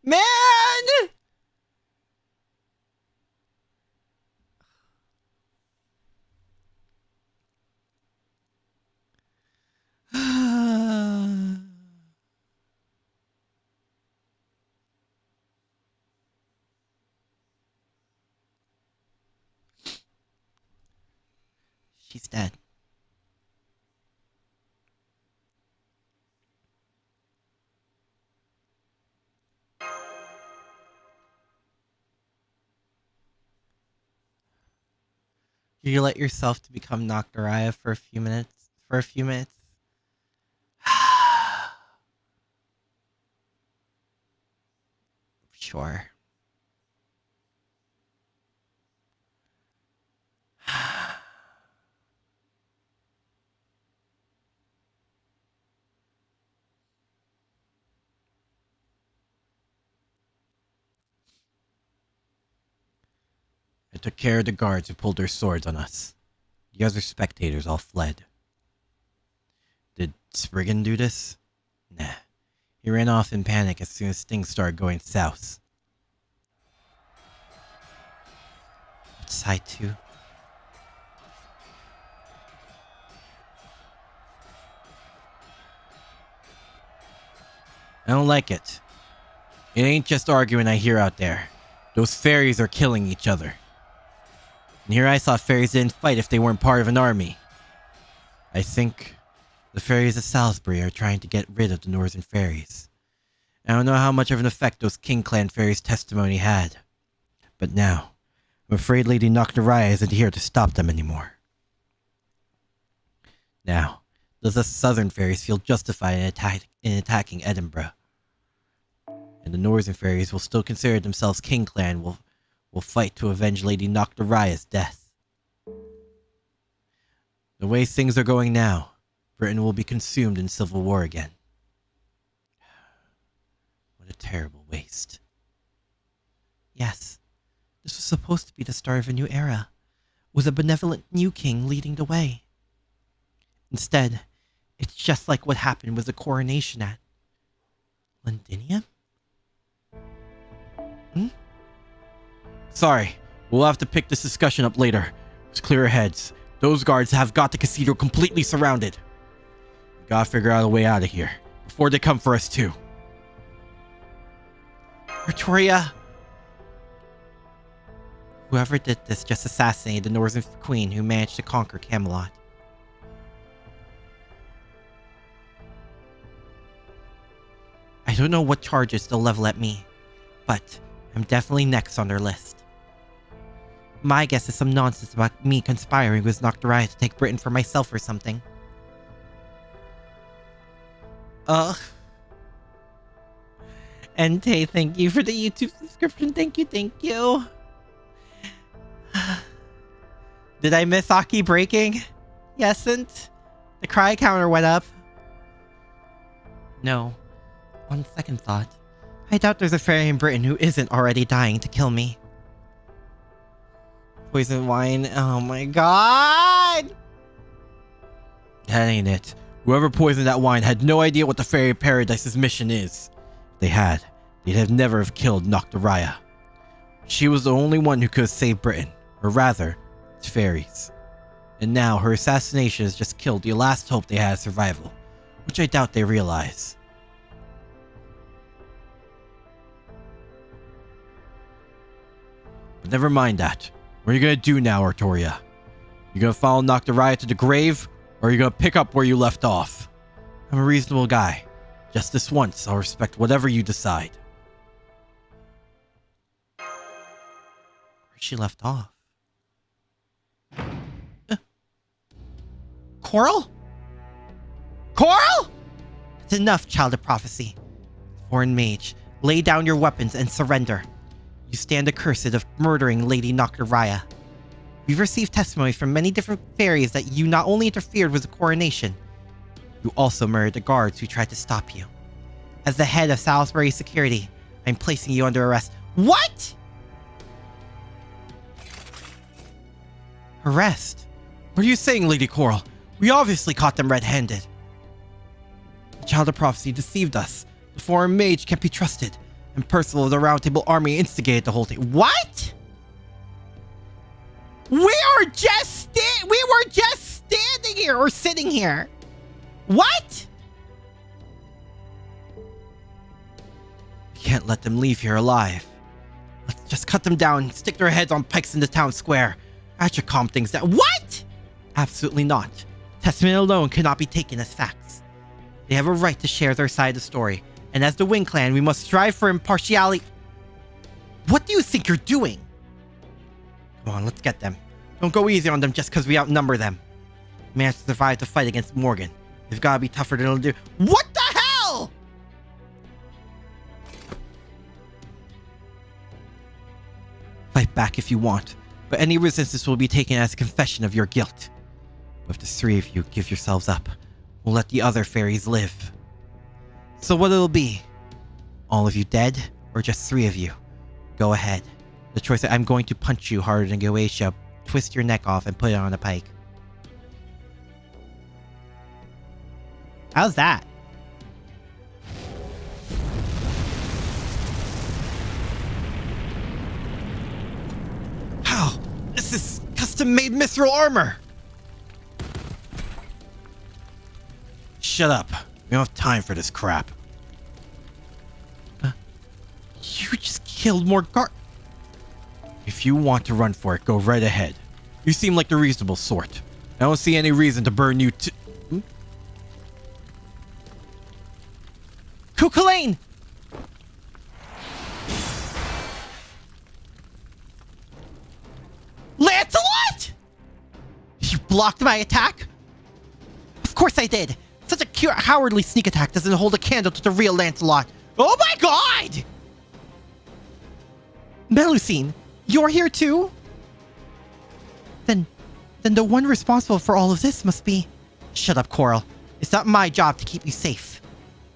Man! She's dead. You let yourself to become Nocturaya for a few minutes? Sure. I took care of the guards who pulled their swords on us. The other spectators all fled. Did Spriggan do this? Nah. He ran off in panic as soon as things started going south. Side 2. I don't like it. It ain't just arguing I hear out there. Those fairies are killing each other. And here I saw fairies didn't fight if they weren't part of an army. I think the fairies of Salisbury are trying to get rid of the northern fairies. I don't know how much of an effect those King Clan fairies' testimony had. But now, I'm afraid Lady Nocturaya isn't here to stop them anymore. Now, does the southern fairies feel justified in attacking Edinburgh? And the northern fairies will still consider themselves King Clan will fight to avenge Lady Nocturaya's death. The way things are going now, Britain will be consumed in civil war again. What a terrible waste. Yes, this was supposed to be the start of a new era, with a benevolent new king leading the way. Instead, it's just like what happened with the coronation at Londinium? Sorry, we'll have to pick this discussion up later. Let's clear our heads. Those guards have got the cathedral completely surrounded. We gotta figure out a way out of here, before they come for us too. Victoria! Whoever did this just assassinated the Northern Queen who managed to conquer Camelot. I don't know what charges they'll level at me, but I'm definitely next on their list. My guess is some nonsense about me conspiring with Nocturaya to take Britain for myself or something. And hey, thank you for the YouTube subscription. Thank you. Did I miss Aki breaking? Yes, and the cry counter went up. No. On second thought, I doubt there's a fairy in Britain who isn't already dying to kill me. Poison wine. Oh my god! That ain't it. Whoever poisoned that wine had no idea what the Fairy Paradise's mission is. If they had, they'd have never have killed Nocturaya. She was the only one who could have saved Britain, or rather, its fairies. And now her assassination has just killed the last hope they had of survival, which I doubt they realize. But never mind that. What are you gonna do now, Artoria? You gonna follow Nocturaya to the grave, or are you gonna pick up where you left off? I'm a reasonable guy. Just this once, I'll respect whatever you decide. Where she left off. Coral? Coral? It's enough, child of prophecy. Foreign mage, lay down your weapons and surrender. You stand accursed of murdering Lady Nocturaya. We've received testimony from many different fairies that you not only interfered with the coronation, you also murdered the guards who tried to stop you. As the head of Salisbury Security, I'm placing you under arrest. What? Arrest? What are you saying, Lady Coral? We obviously caught them red-handed. The child of prophecy deceived us. The foreign mage can't be trusted. And Percival of the Round Table Army instigated the whole thing. What? We were just standing here or sitting here. What? We can't let them leave here alive. Let's just cut them down and stick their heads on pikes in the town square. That should calm things down. What? Absolutely not. Testament alone cannot be taken as facts. They have a right to share their side of the story. And as the Wing Clan, we must strive for impartiality. What do you think you're doing? Come on, let's get them. Don't go easy on them just because we outnumber them. We managed to survive the fight against Morgan. They've got to be tougher than it'll do. What the hell? Fight back if you want, but any resistance will be taken as a confession of your guilt. But if the three of you give yourselves up, we'll let the other fairies live. So what it'll be? All of you dead, or just three of you? Go ahead. The choice is I'm going to punch you harder than Goetia, twist your neck off, and put it on a pike. How's that? How? This is custom-made mithril armor! Shut up. We don't have time for this crap. You just killed more guard. If you want to run for it, go right ahead. You seem like the reasonable sort. I don't see any reason to burn you to... Cuchulainn! Lancelot! You blocked my attack? Of course I did. Such a cowardly sneak attack doesn't hold a candle to the real Lancelot. Oh my god! Melusine, you're here too? Then the one responsible for all of this must be... Shut up, Coral. It's not my job to keep you safe.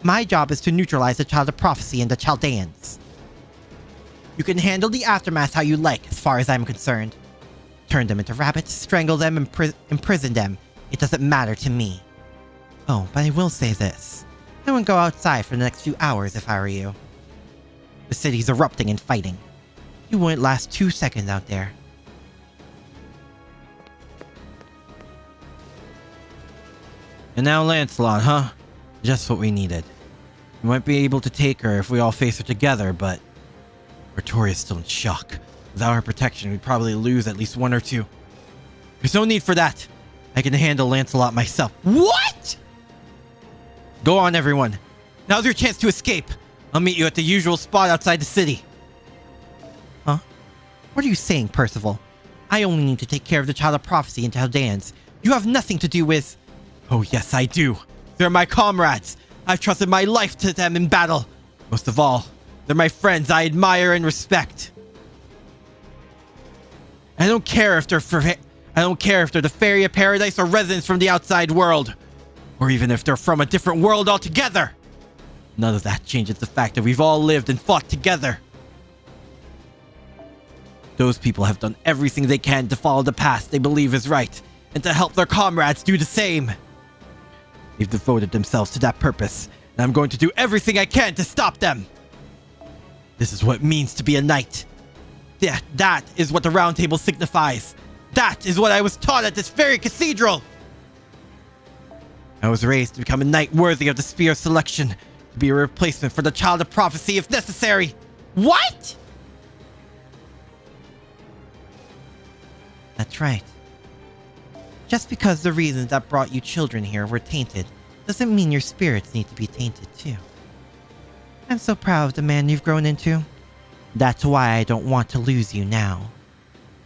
My job is to neutralize the Child of Prophecy and the Chaldeans. You can handle the aftermath how you like, as far as I'm concerned. Turn them into rabbits, strangle them, imprison them. It doesn't matter to me. Oh, but I will say this. I wouldn't go outside for the next few hours if I were you. The city's erupting and fighting. You wouldn't last 2 seconds out there. And now Lancelot, huh? Just what we needed. We might be able to take her if we all face her together, but... Artoria's still in shock. Without her protection, we'd probably lose at least one or two. There's no need for that. I can handle Lancelot myself. What? Go on, everyone. Now's your chance to escape. I'll meet you at the usual spot outside the city. Huh? What are you saying, Percival? I only need to take care of the Child of Prophecy and Chaldeans. You have nothing to do with... Oh, yes, I do. They're my comrades. I've trusted my life to them in battle. Most of all, they're my friends I admire and respect. I don't care if they're I don't care if they're the Faerie of Paradise or residents from the outside world. Or even if they're from a different world altogether. None of that changes the fact that we've all lived and fought together. Those people have done everything they can to follow the path they believe is right, and to help their comrades do the same. They've devoted themselves to that purpose, and I'm going to do everything I can to stop them. This is what it means to be a knight. That is what the round table signifies. That is what I was taught at this very cathedral. I was raised to become a knight worthy of the Spear of Selection, to be a replacement for the Child of Prophecy if necessary. What? That's right. Just because the reasons that brought you children here were tainted, doesn't mean your spirits need to be tainted too. I'm so proud of the man you've grown into. That's why I don't want to lose you now.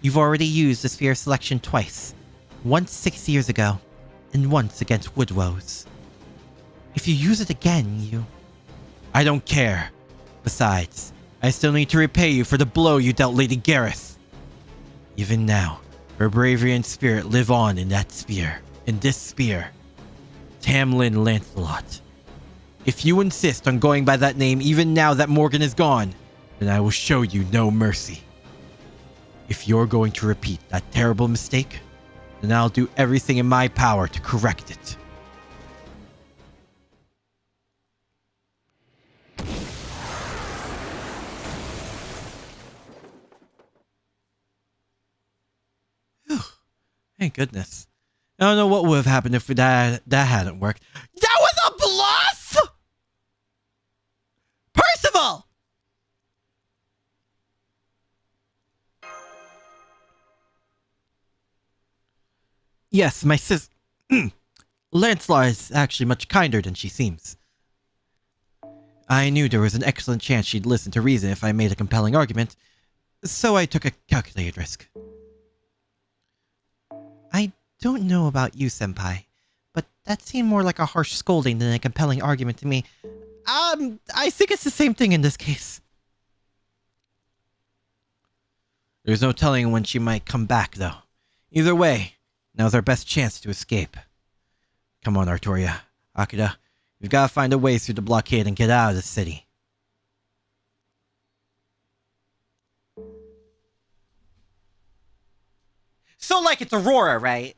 You've already used the Sphere of Selection twice. Once 6 years ago, and once against Woodwoes. If you use it again, you... I don't care. Besides, I still need to repay you for the blow you dealt Lady Gareth. Even now, her bravery and spirit live on in that spear. In this spear. Tamlin Lancelot. If you insist on going by that name even now that Morgan is gone, then I will show you no mercy. If you're going to repeat that terrible mistake, then I'll do everything in my power to correct it. Thank goodness. I don't know what would have happened if that hadn't worked. That was a bluff! Percival! Yes, my sis... Lancelot is actually much kinder than she seems. I knew there was an excellent chance she'd listen to reason if I made a compelling argument, so I took a calculated risk. I don't know about you, Senpai, but that seemed more like a harsh scolding than a compelling argument to me. I think it's the same thing in this case. There's no telling when she might come back, though. Either way, now's our best chance to escape. Come on, Artoria. Akira, we've got to find a way through the blockade and get out of the city. So, like, it's Aurora, right?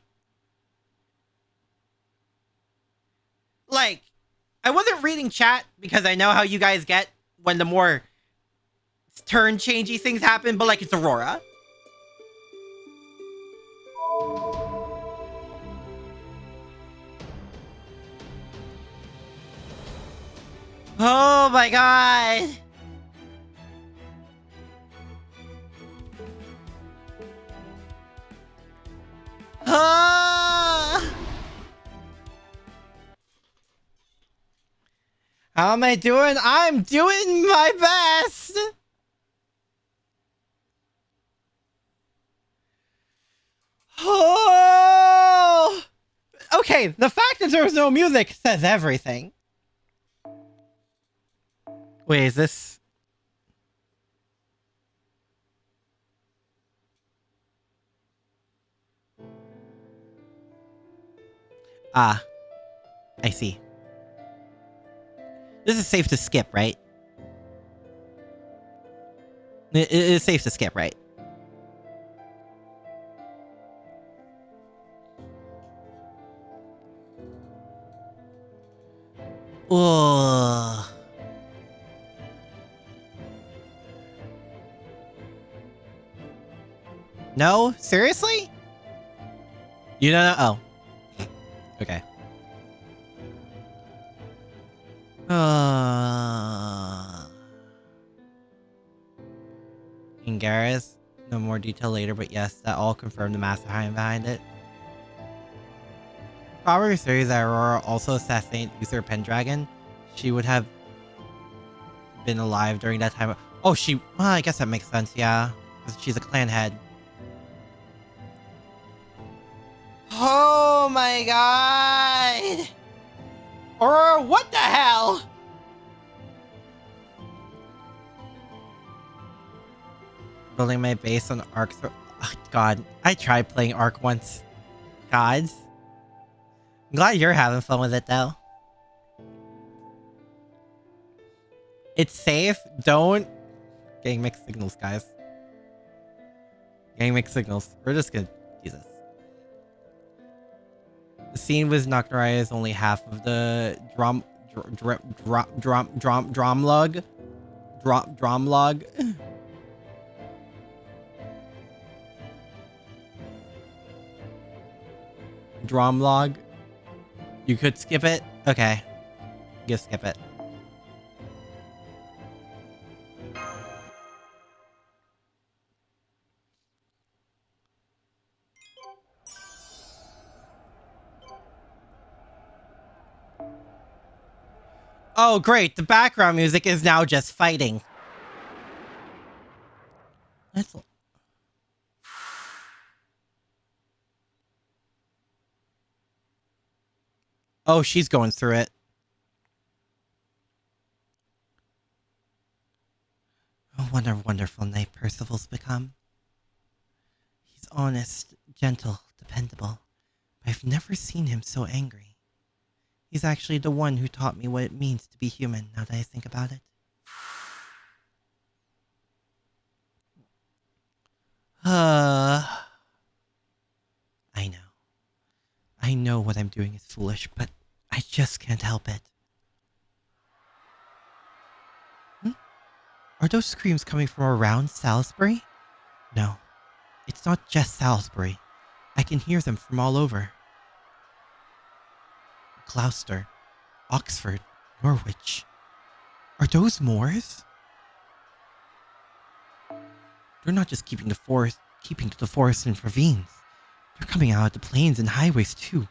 Like, I wasn't reading chat because I know how you guys get when the more turn-changey things happen, but, like, it's Aurora. Oh my god! Ah! How am I doing? I'm doing my best! Oh! Okay, the fact that there was no music says everything. Wait, is this... Ah. I see. This is safe to skip, right? It is safe to skip, right? Ugh. No? Seriously? You don't know? Oh. Okay. In Gareth, no more detail later, but yes, that all confirmed the mastermind behind it. Probably theory that Aurora also assassinated Uther Pendragon. She would have been alive during that time. Oh, well, I guess that makes sense, yeah. Because she's a clan head. Oh my god! Or what the hell? Building my base on arcs. God, I tried playing Ark once. God. I'm glad you're having fun with it, though. It's safe. Don't... Getting mixed signals, guys. Getting mixed signals. We're just gonna... Jesus. The scene with Nocturaya is only half of the drumlog. Drumlog. You could skip it? Okay. You skip it. Oh, great. The background music is now just fighting. That's... Oh, she's going through it. Oh, what a wonderful knight Percival's become. He's honest, gentle, dependable. But I've never seen him so angry. He's actually the one who taught me what it means to be human, now that I think about it. I know. I know what I'm doing is foolish, but I just can't help it. Are those screams coming from around Salisbury? No, it's not just Salisbury. I can hear them from all over. Gloucester, Oxford, Norwich. Are those Moors? They're not just keeping to the forest and ravines. They're coming out of the plains and highways too.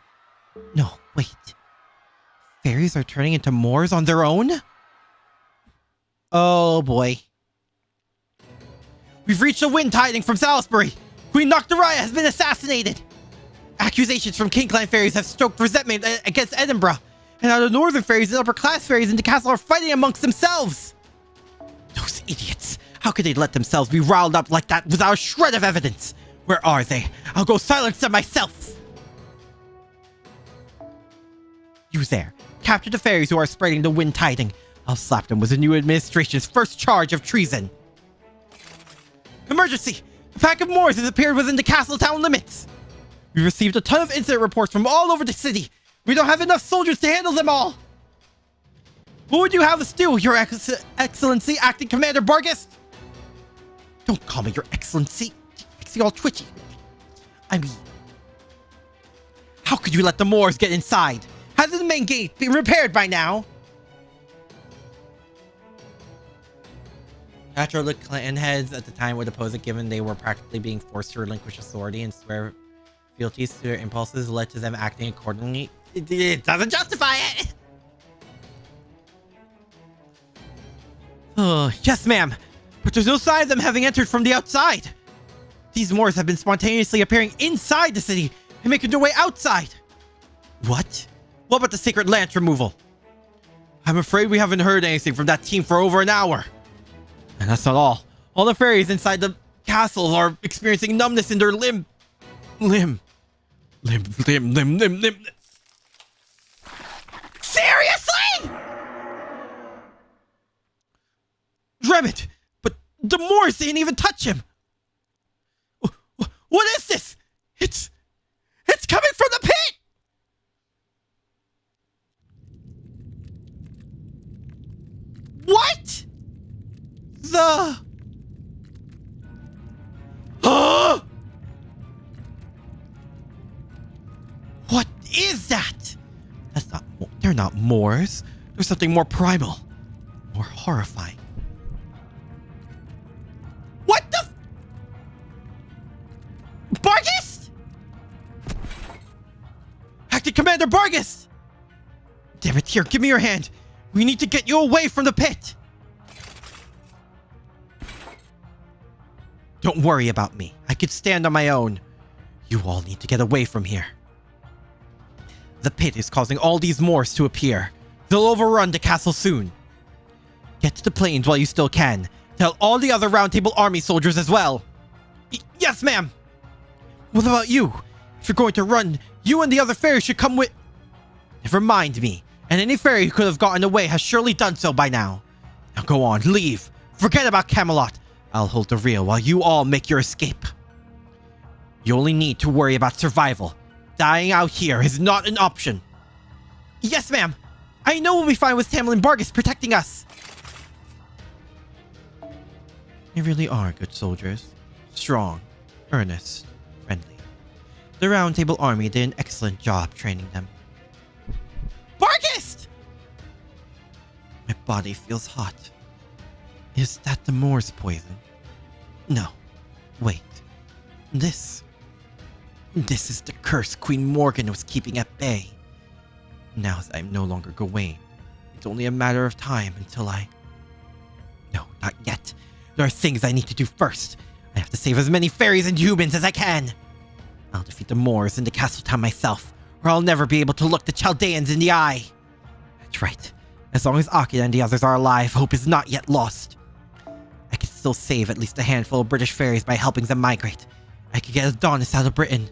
No, wait. Fairies are turning into Moors on their own? Oh boy. We've reached a wind tiding from Salisbury. Queen Nocturaya has been assassinated. Accusations from King Clan fairies have stoked resentment against Edinburgh. And now the northern fairies and upper class fairies in the castle are fighting amongst themselves. Those idiots. How could they let themselves be riled up like that without a shred of evidence? Where are they? I'll go silence them myself. You there. Capture the fairies who are spreading the wind tiding. I'll slap them with the new administration's first charge of treason. Emergency! A pack of Moors has appeared within the castle town limits. We received a ton of incident reports from all over the city. We don't have enough soldiers to handle them all. What would you have us do, Your Excellency, Acting Commander Vargas? Don't call me Your Excellency. Makes you all twitchy. I mean, how could you let the Moors get inside? Hasn't the main gate been repaired by now? Natural clan heads at the time would oppose it, given they were practically being forced to relinquish authority and swear fealties to their impulses led to them acting accordingly. It doesn't justify it! Oh, yes, ma'am. But there's no sign of them having entered from the outside. These Moors have been spontaneously appearing inside the city and making their way outside. What? What about the sacred lance removal? I'm afraid we haven't heard anything from that team for over an hour. And that's not all. All the fairies inside the castle are experiencing numbness in their limb. Seriously? Dremet! But the Moors didn't even touch him! What is this? It's coming from the pit! What? What is that? They're not Moors. There's something more primal, more horrifying. What the? Vargas? Acting Commander Vargas! Damn it, here, give me your hand. We need to get you away from the pit. Don't worry about me. I could stand on my own. You all need to get away from here. The pit is causing all these Moors to appear. They'll overrun the castle soon. Get to the plains while you still can. Tell all the other Round Table Army soldiers as well. Yes, ma'am. What about you? If you're going to run, you and the other fairies should come with... Never mind me. And any fairy who could have gotten away has surely done so by now. Now go on, leave. Forget about Camelot. I'll hold the rear while you all make your escape. You only need to worry about survival. Dying out here is not an option. Yes, ma'am. I know we'll be fine with Tamlin Vargas protecting us. They really are good soldiers. Strong, earnest, friendly. The Round Table Army did an excellent job training them. Vargas! My body feels hot. Is that the Moor's poison? No. Wait. This is the curse Queen Morgan was keeping at bay. Now that I'm no longer Gawain, it's only a matter of time until No, not yet. There are things I need to do first. I have to save as many fairies and humans as I can. I'll defeat the Moors in the castle town myself, or I'll never be able to look the Chaldeans in the eye. That's right. As long as Akira and the others are alive, hope is not yet lost. I can still save at least a handful of British fairies by helping them migrate. I could get Adonis out of Britain.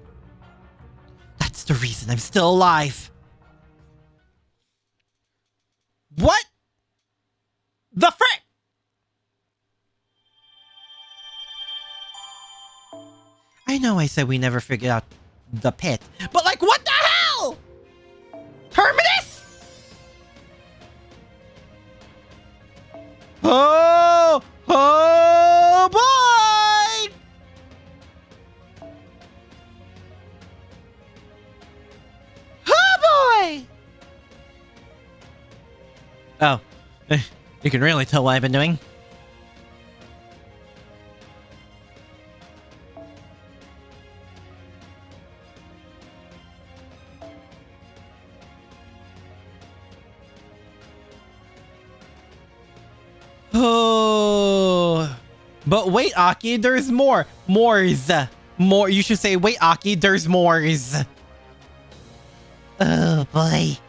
That's the reason I'm still alive. What the frick? I know I said we never figured out the pit, But like, what the hell? Terminus? Oh boy! Oh boy! Oh, you can really tell what I've been doing. Oh, but wait, Aki, there's more. More. You should say, wait, Aki, there's more. Oh boy.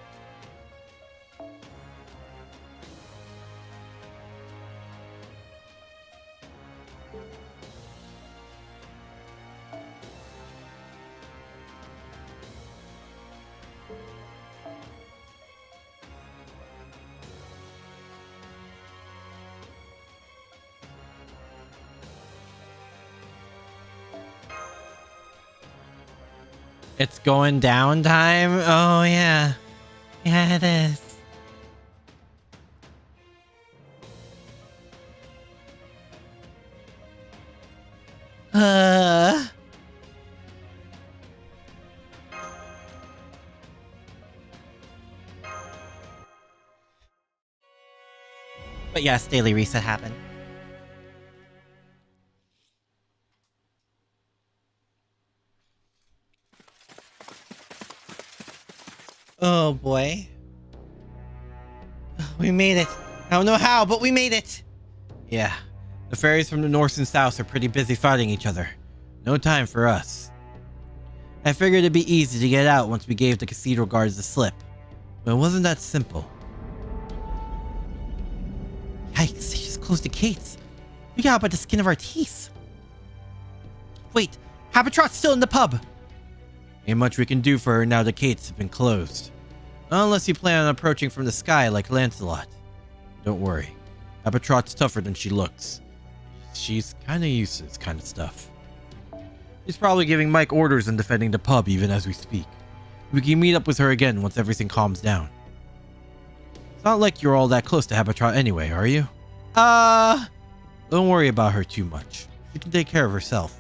It's going down time? Oh, yeah. Yeah, it is. But yes, daily reset happened. Oh boy. We made it. I don't know how, but we made it. Yeah. The fairies from the north and south are pretty busy fighting each other. No time for us. I figured it'd be easy to get out once we gave the cathedral guards the slip. But it wasn't that simple. Yikes, they just closed the gates. We got out by the skin of our teeth. Wait, Habitrot's still in the pub. Ain't much we can do for her now the gates have been closed. Unless you plan on approaching from the sky like Lancelot. Don't worry. Habitrot's tougher than she looks. She's kinda used to this kind of stuff. She's probably giving Mike orders and defending the pub even as we speak. We can meet up with her again once everything calms down. It's not like you're all that close to Habitrot anyway, are you? Don't worry about her too much. She can take care of herself.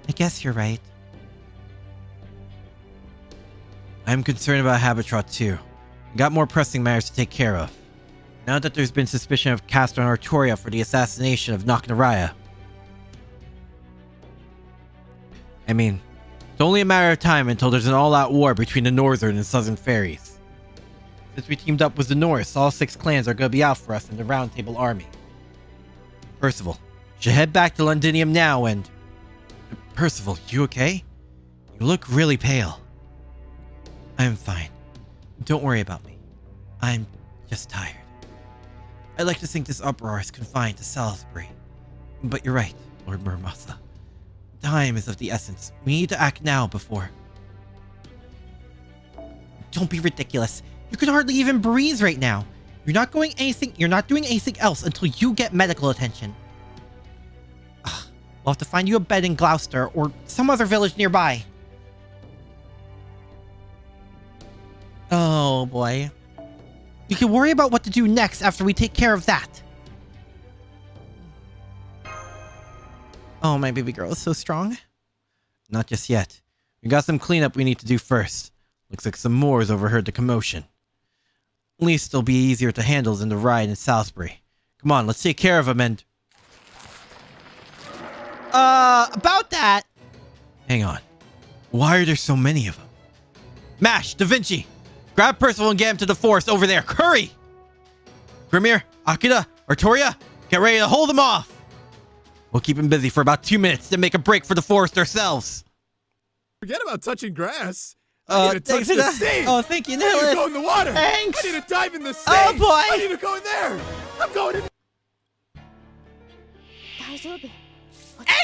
I guess you're right. I'm concerned about Habitrot too. I got more pressing matters to take care of. Now that there's been suspicion of Castor and Artoria for the assassination of Naknaraya. I mean, it's only a matter of time until there's an all-out war between the northern and southern fairies. Since we teamed up with the Norse, all 6 clans are gonna be out for us in the Round Table Army. Percival, you should head back to Londinium now and... Percival, you okay? You look really pale. I'm fine. Don't worry about me. I'm just tired. I'd like to think this uproar is confined to Salisbury. But you're right, Lord Muramasa. Time is of the essence. We need to act now before... Don't be ridiculous. You can hardly even breathe right now. You're not doing anything else until you get medical attention. Ugh, we'll have to find you a bed in Gloucester or some other village nearby. Oh boy. We can worry about what to do next after we take care of that. Oh, my baby girl is so strong. Not just yet. We got some cleanup we need to do first. Looks like some Moors overheard the commotion. At least it'll be easier to handle than the riot in Salisbury. Come on, let's take care of them and... About that. Hang on. Why are there so many of them? Mash, Da Vinci! Grab Percival and get him to the forest over there. Hurry! Grimir, Akira, Artoria, get ready to hold them off! We'll keep him busy for about 2 minutes, then make a break for the forest ourselves. Forget about touching grass. I need to touch thanks for the that. sea. Oh, thank you, I need to Nicholas. go in the water. Thanks. I need to dive in the sea. Oh, boy. I need to go in there. I'm going in.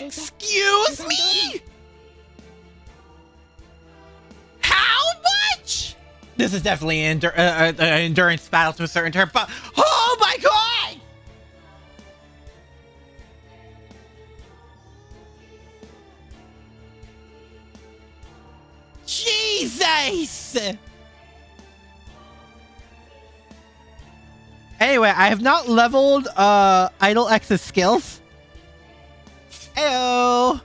Excuse me? How much? This is definitely an endurance battle to a certain term, but oh my god! Jesus! Anyway, I have not leveled Idol X's skills. Heyo!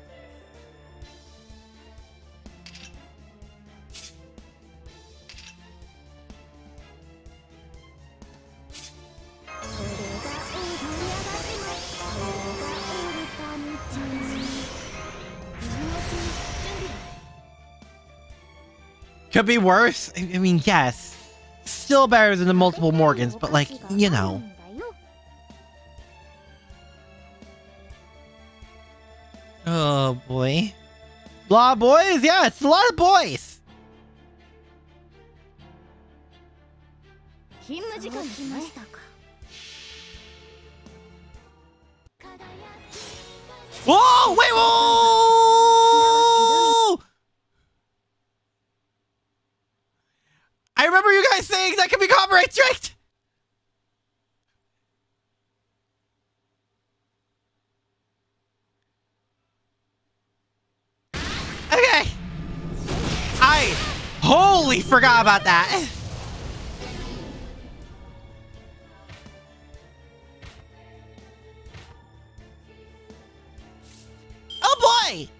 Could be worse. I mean, yes. Still better than the multiple Morgans, but like, you know. Oh boy. A lot of boys? Yeah, it's a lot of boys. Whoa! Wait! Whoa! I remember you guys saying that could be copyright striked. Okay. I wholly forgot about that. Oh boy!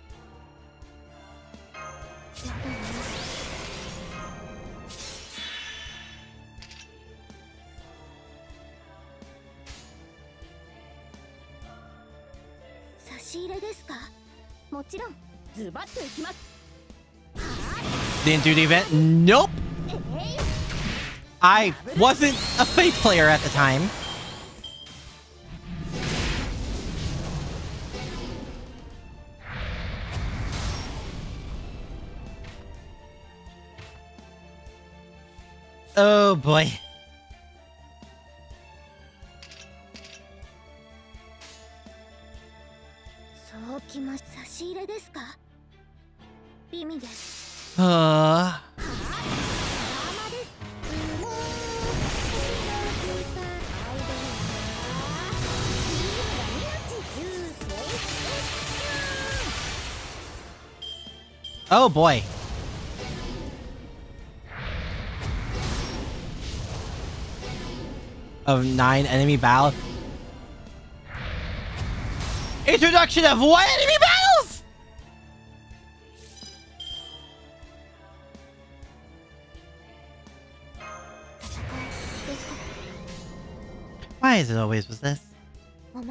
Didn't do the event? Nope. I wasn't a Faith player at the time. Oh boy. Oh boy. Of 9 enemy battles. Introduction of what enemy battles? Why is it always with this? Oh,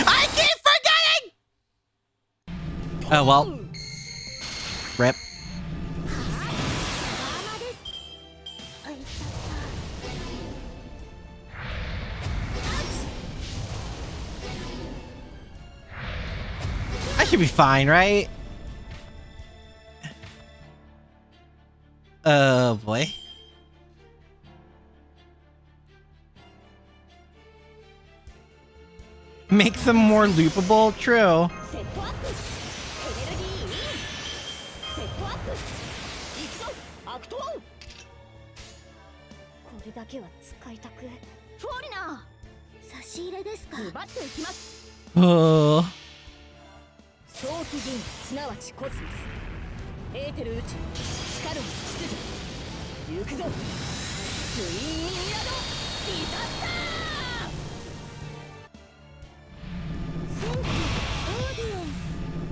I keep forgetting! Oh, well. Rip. should be fine, right? Oh boy. Make them more loopable? True. Oh.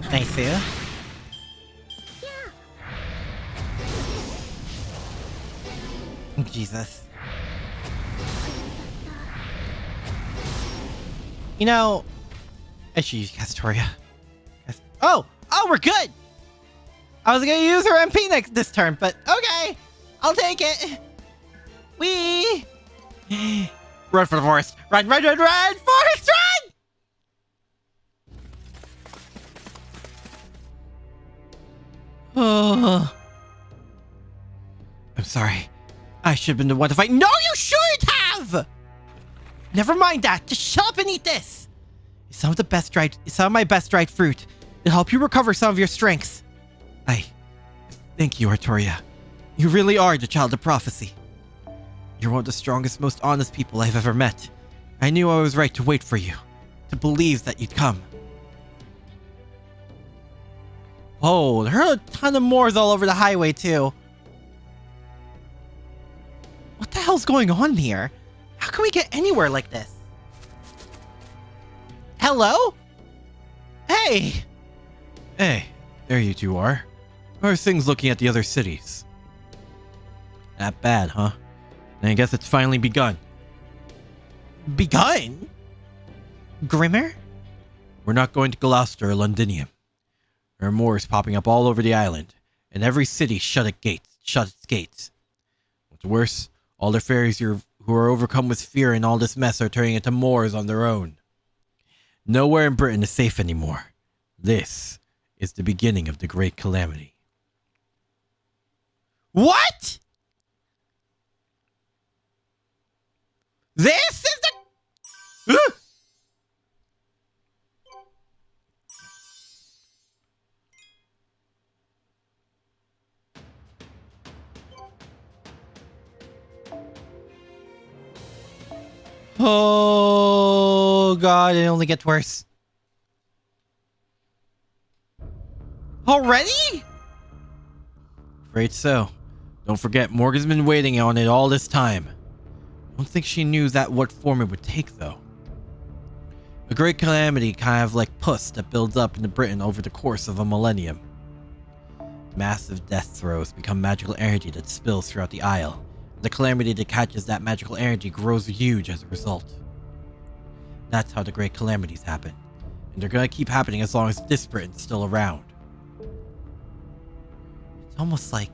Nice, you. Jesus. You know, I should use Castoria. Oh, we're good. I was gonna use her MP this turn, but okay, I'll take it. Wee. Run for the forest. Run, forest, run! Oh. I'm sorry. I should have been the one to fight. No, you shouldn't have! Never mind that. Just shut up and eat this. Some of my best dried fruit. It'll help you recover some of your strengths. Thank you, Artoria. You really are the child of prophecy. You're one of the strongest, most honest people I've ever met. I knew I was right to wait for you, to believe that you'd come. Oh, there are a ton of Moors all over the highway, too. What the hell's going on here? How can we get anywhere like this? Hello? Hey! Hey, there you two are. How are things looking at the other cities? Not bad, huh? I guess it's finally begun. Begun? Grimmer? We're not going to Gloucester or Londinium. There are Moors popping up all over the island, and every city shut its gates. What's worse, all the fairies who are overcome with fear and all this mess are turning into Moors on their own. Nowhere in Britain is safe anymore. This is the beginning of the Great Calamity. What? This is the... Oh god, it only gets worse. Already? Afraid so. Don't forget, Morgan's been waiting on it all this time. Don't think she knew what form it would take, though. A great calamity, kind of like pus that builds up into Britain over the course of a millennium. Massive death throes become magical energy that spills throughout the Isle. The calamity that catches that magical energy grows huge as a result. That's how the great calamities happen. And they're gonna keep happening as long as this Britain's still around. It's almost like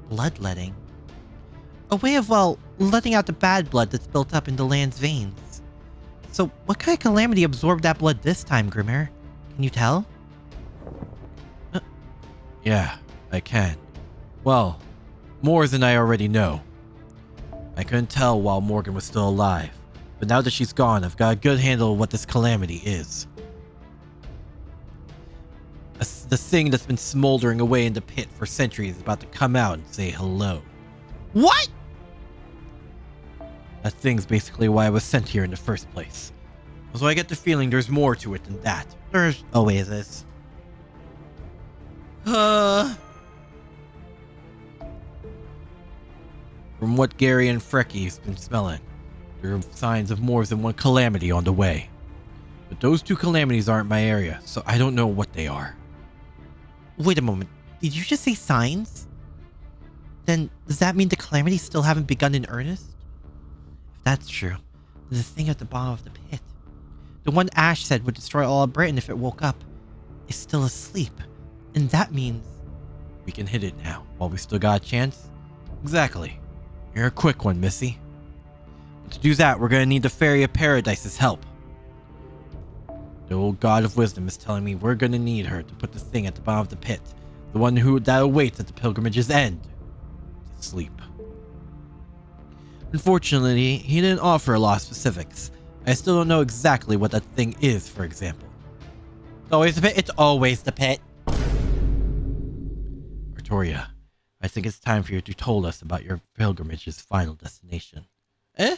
bloodletting. A way of, well, letting out the bad blood that's built up in the land's veins. So, what kind of calamity absorbed that blood this time, Grimmer? Can you tell? Yeah, I can. Well, more than I already know. I couldn't tell while Morgan was still alive, but now that she's gone, I've got a good handle of what this calamity is. The thing that's been smoldering away in the pit for centuries is about to come out and say hello. What? That thing's basically why I was sent here in the first place. So I get the feeling there's more to it than that. There's always this. From what Gary and Frecky's been smelling, there are signs of more than one calamity on the way. But those two calamities aren't my area, so I don't know what they are. Wait a moment. Did you just say signs? Then does that mean the calamities still haven't begun in earnest? If that's true, then the thing at the bottom of the pit, the one Ash said would destroy all of Britain if it woke up, is still asleep. And that means... We can hit it now, while we still got a chance? Exactly. You're a quick one, Missy. But to do that, we're gonna need the Fairy of Paradise's help. The old god of wisdom is telling me we're gonna need her to put the thing at the bottom of the pit. The one that awaits at the pilgrimage's end. To sleep. Unfortunately, he didn't offer a lot of specifics. I still don't know exactly what that thing is, for example. It's always the pit. It's always the pit. Artoria, I think it's time for you to tell us about your pilgrimage's final destination. Eh?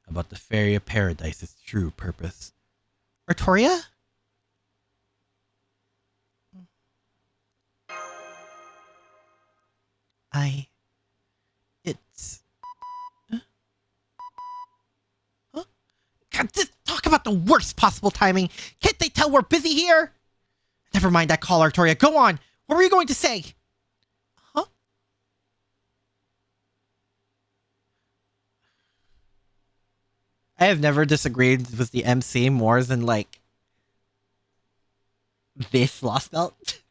About the Faerie of Paradise's true purpose. Artoria? It's... Huh? God, just talk about the worst possible timing. Can't they tell we're busy here? Never mind that call, Artoria. Go on. What were you going to say? Huh? I have never disagreed with the MC more than, like, this lost belt.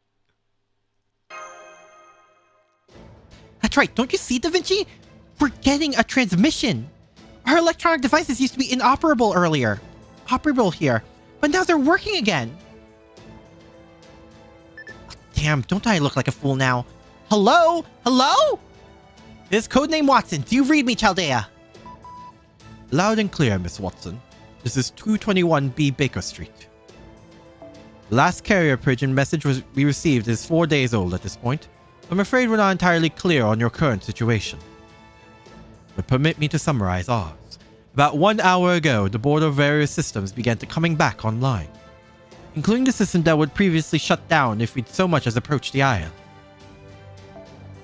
That's right. Don't you see, Da Vinci? We're getting a transmission. Our electronic devices used to be inoperable earlier. Operable here. But now they're working again. Oh, damn, don't I look like a fool now? Hello? Hello? This is Codename Watson. Do you read me, Chaldea? Loud and clear, Miss Watson. This is 221B Baker Street. The last carrier pigeon message we received is 4 days old at this point. I'm afraid we're not entirely clear on your current situation. But permit me to summarize ours. About 1 hour ago, the board of various systems began to coming back online, including the system that would previously shut down if we'd so much as approached the isle.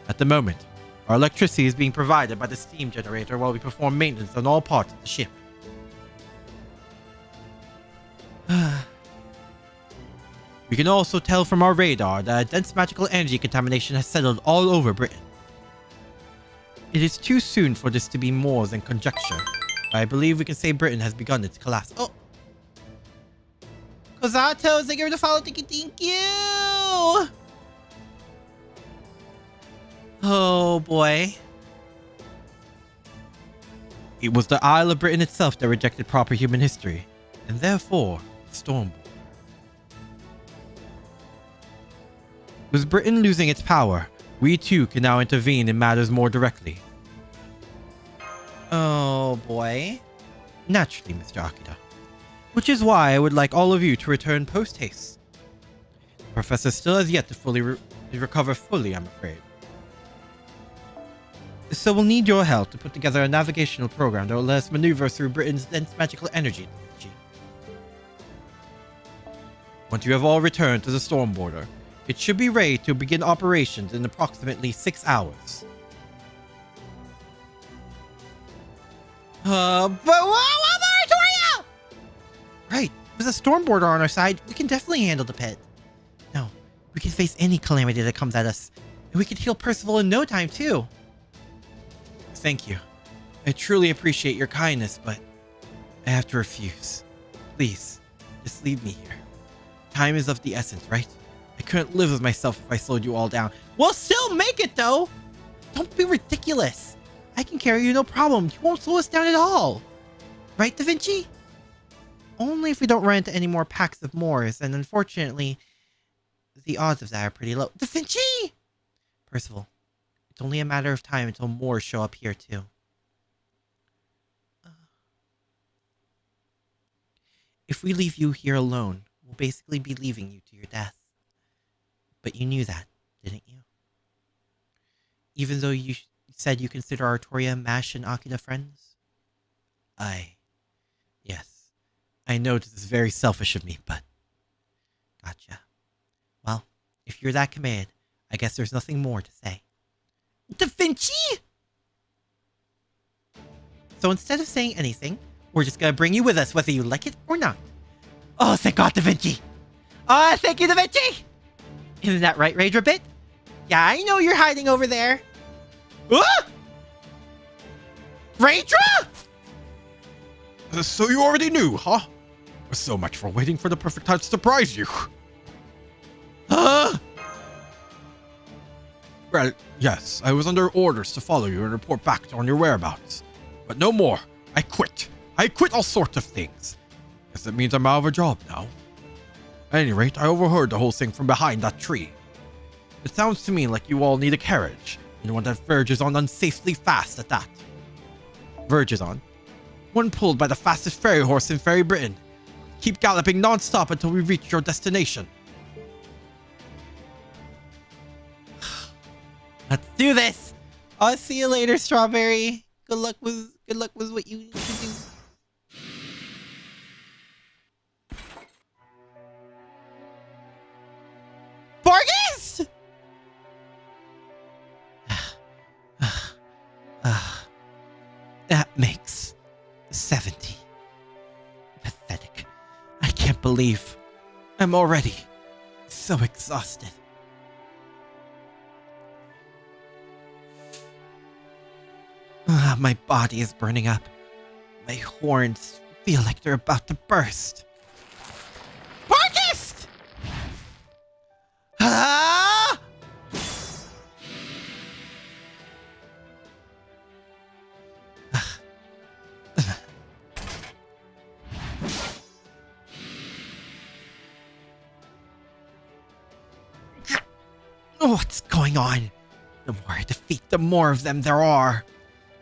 At the moment, our electricity is being provided by the steam generator while we perform maintenance on all parts of the ship. We can also tell from our radar that a dense magical energy contamination has settled all over Britain. It is too soon for this to be more than conjecture, but I believe we can say Britain has begun its collapse. Oh. Kozato, thank you for the follow. Thank you. Oh, boy. It was the Isle of Britain itself that rejected proper human history, and therefore, Stormborn. With Britain losing its power, we too can now intervene in matters more directly. Oh, boy. Naturally, Mr. Akira. Which is why I would like all of you to return post-haste. The Professor still has yet to fully recover fully, I'm afraid. So we'll need your help to put together a navigational program that will let us maneuver through Britain's dense magical energy. Once you have all returned to the storm border, it should be ready to begin operations in approximately 6 hours. But whoa, Artoria! Right, with a storm border on our side, we can definitely handle the pit. No, we can face any calamity that comes at us. And we can heal Percival in no time, too. Thank you. I truly appreciate your kindness, but I have to refuse. Please, just leave me here. Time is of the essence, right? I couldn't live with myself if I slowed you all down. We'll still make it, though. Don't be ridiculous. I can carry you no problem. You won't slow us down at all. Right, Da Vinci? Only if we don't run into any more packs of Moors, and unfortunately, the odds of that are pretty low. Da Vinci! Percival, it's only a matter of time until Moors show up here, too. If we leave you here alone, we'll basically be leaving you to your death. But you knew that, didn't you? Even though you said you consider Artoria, Mash, and Akina friends? Yes. I know this is very selfish of me, but... Gotcha. Well, if you're that committed, I guess there's nothing more to say. Da Vinci! So instead of saying anything, we're just gonna bring you with us, whether you like it or not. Oh, thank God, Da Vinci! Oh, thank you, Da Vinci! Isn't that right, Rage Rabbit? Yeah, I know you're hiding over there. Ah! Raidra! So you already knew, huh? So much for waiting for the perfect time to surprise you. Well, yes, I was under orders to follow you and report back on your whereabouts. But no more. I quit. I quit all sorts of things. Guess that means I'm out of a job now. At any rate, I overheard the whole thing from behind that tree. It sounds to me like you all need a carriage, and one that verges on unsafely fast at that. Verges on? One pulled by the fastest fairy horse in Fairy Britain. Keep galloping non-stop until we reach your destination. Let's do this. I'll see you later, Strawberry. Good luck with what you need to do. Vargas! That makes 70. Pathetic. I can't believe I'm already so exhausted. My body is burning up. My horns feel like they're about to burst. Vargas! Ah! What's going on? The more I defeat, the more of them there are.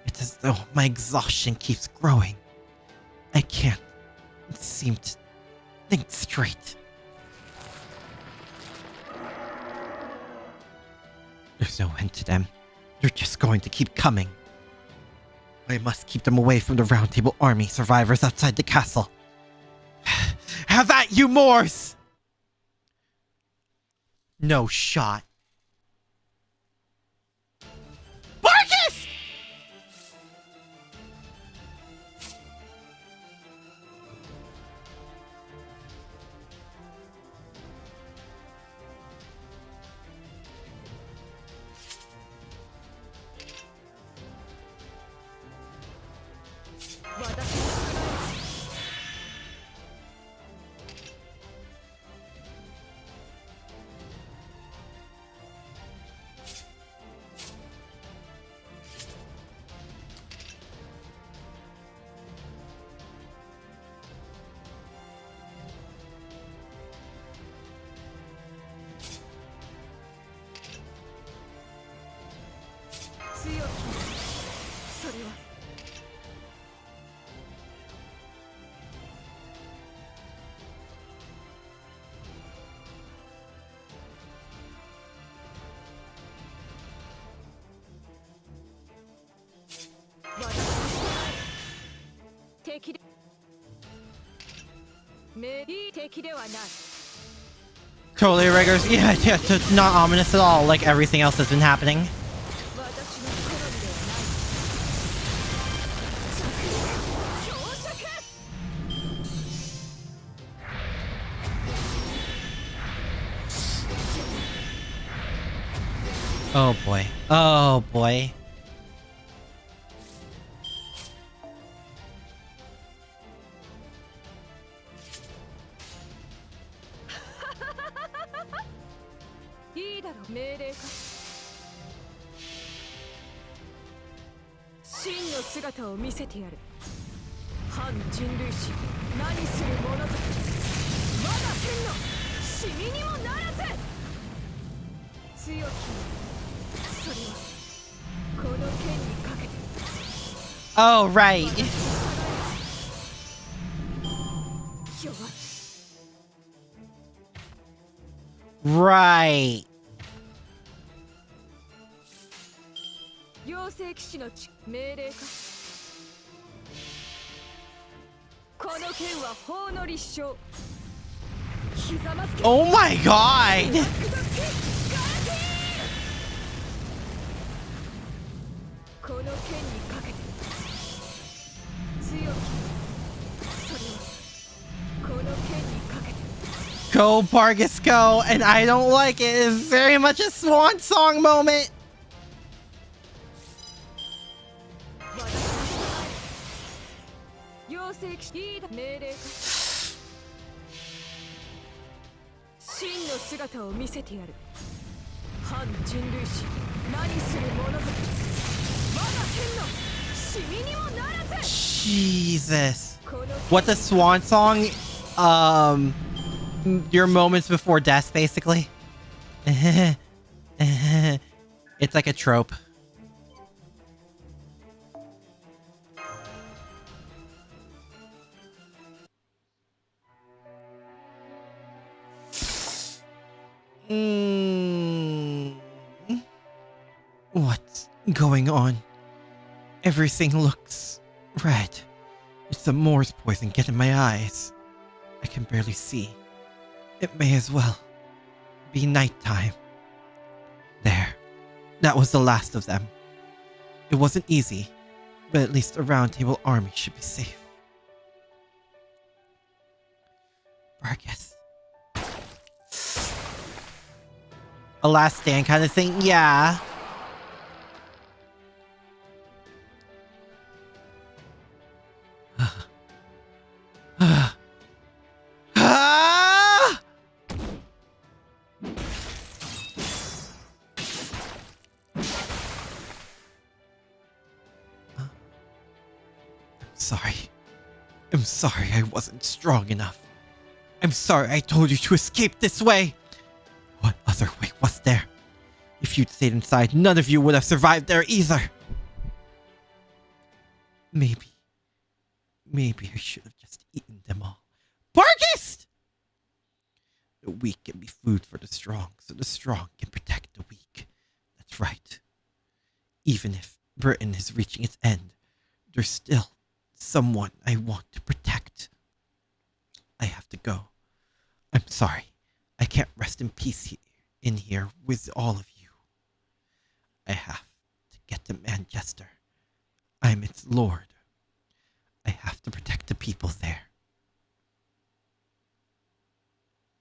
It's as though my exhaustion keeps growing. I can't seem to think straight. There's no end to them. They're just going to keep coming. I must keep them away from the Round Table Army survivors outside the castle. Have at you, Moors! No shot. Vargas! Totally rigorous. Yeah, it's not ominous at all, like everything else that's been happening. Oh boy. Oh boy. Oh, right. Right. Oh my god! Go, Vargas, go! And I don't like it. It's very much a swan song moment. Jesus. What the swan song your moments before death, basically. It's like a trope. What's going on? Everything looks red. It's the Moor's poison getting my eyes. I can barely see. It may as well be nighttime. There. That was the last of them. It wasn't easy, but at least the Round Table army should be safe. Vargas. A last stand kind of thing? Yeah. I'm sorry I wasn't strong enough. I'm sorry I told you to escape this way. What other way was there? If you'd stayed inside, none of you would have survived there either. Maybe I should have just eaten them all. Vargas! The weak can be food for the strong, so the strong can protect the weak. That's right. Even if Britain is reaching its end, there's still someone I want to protect. I have to go. I'm sorry. I can't rest in peace in here with all of you. I have to get to Manchester. I'm its lord. I have to protect the people there.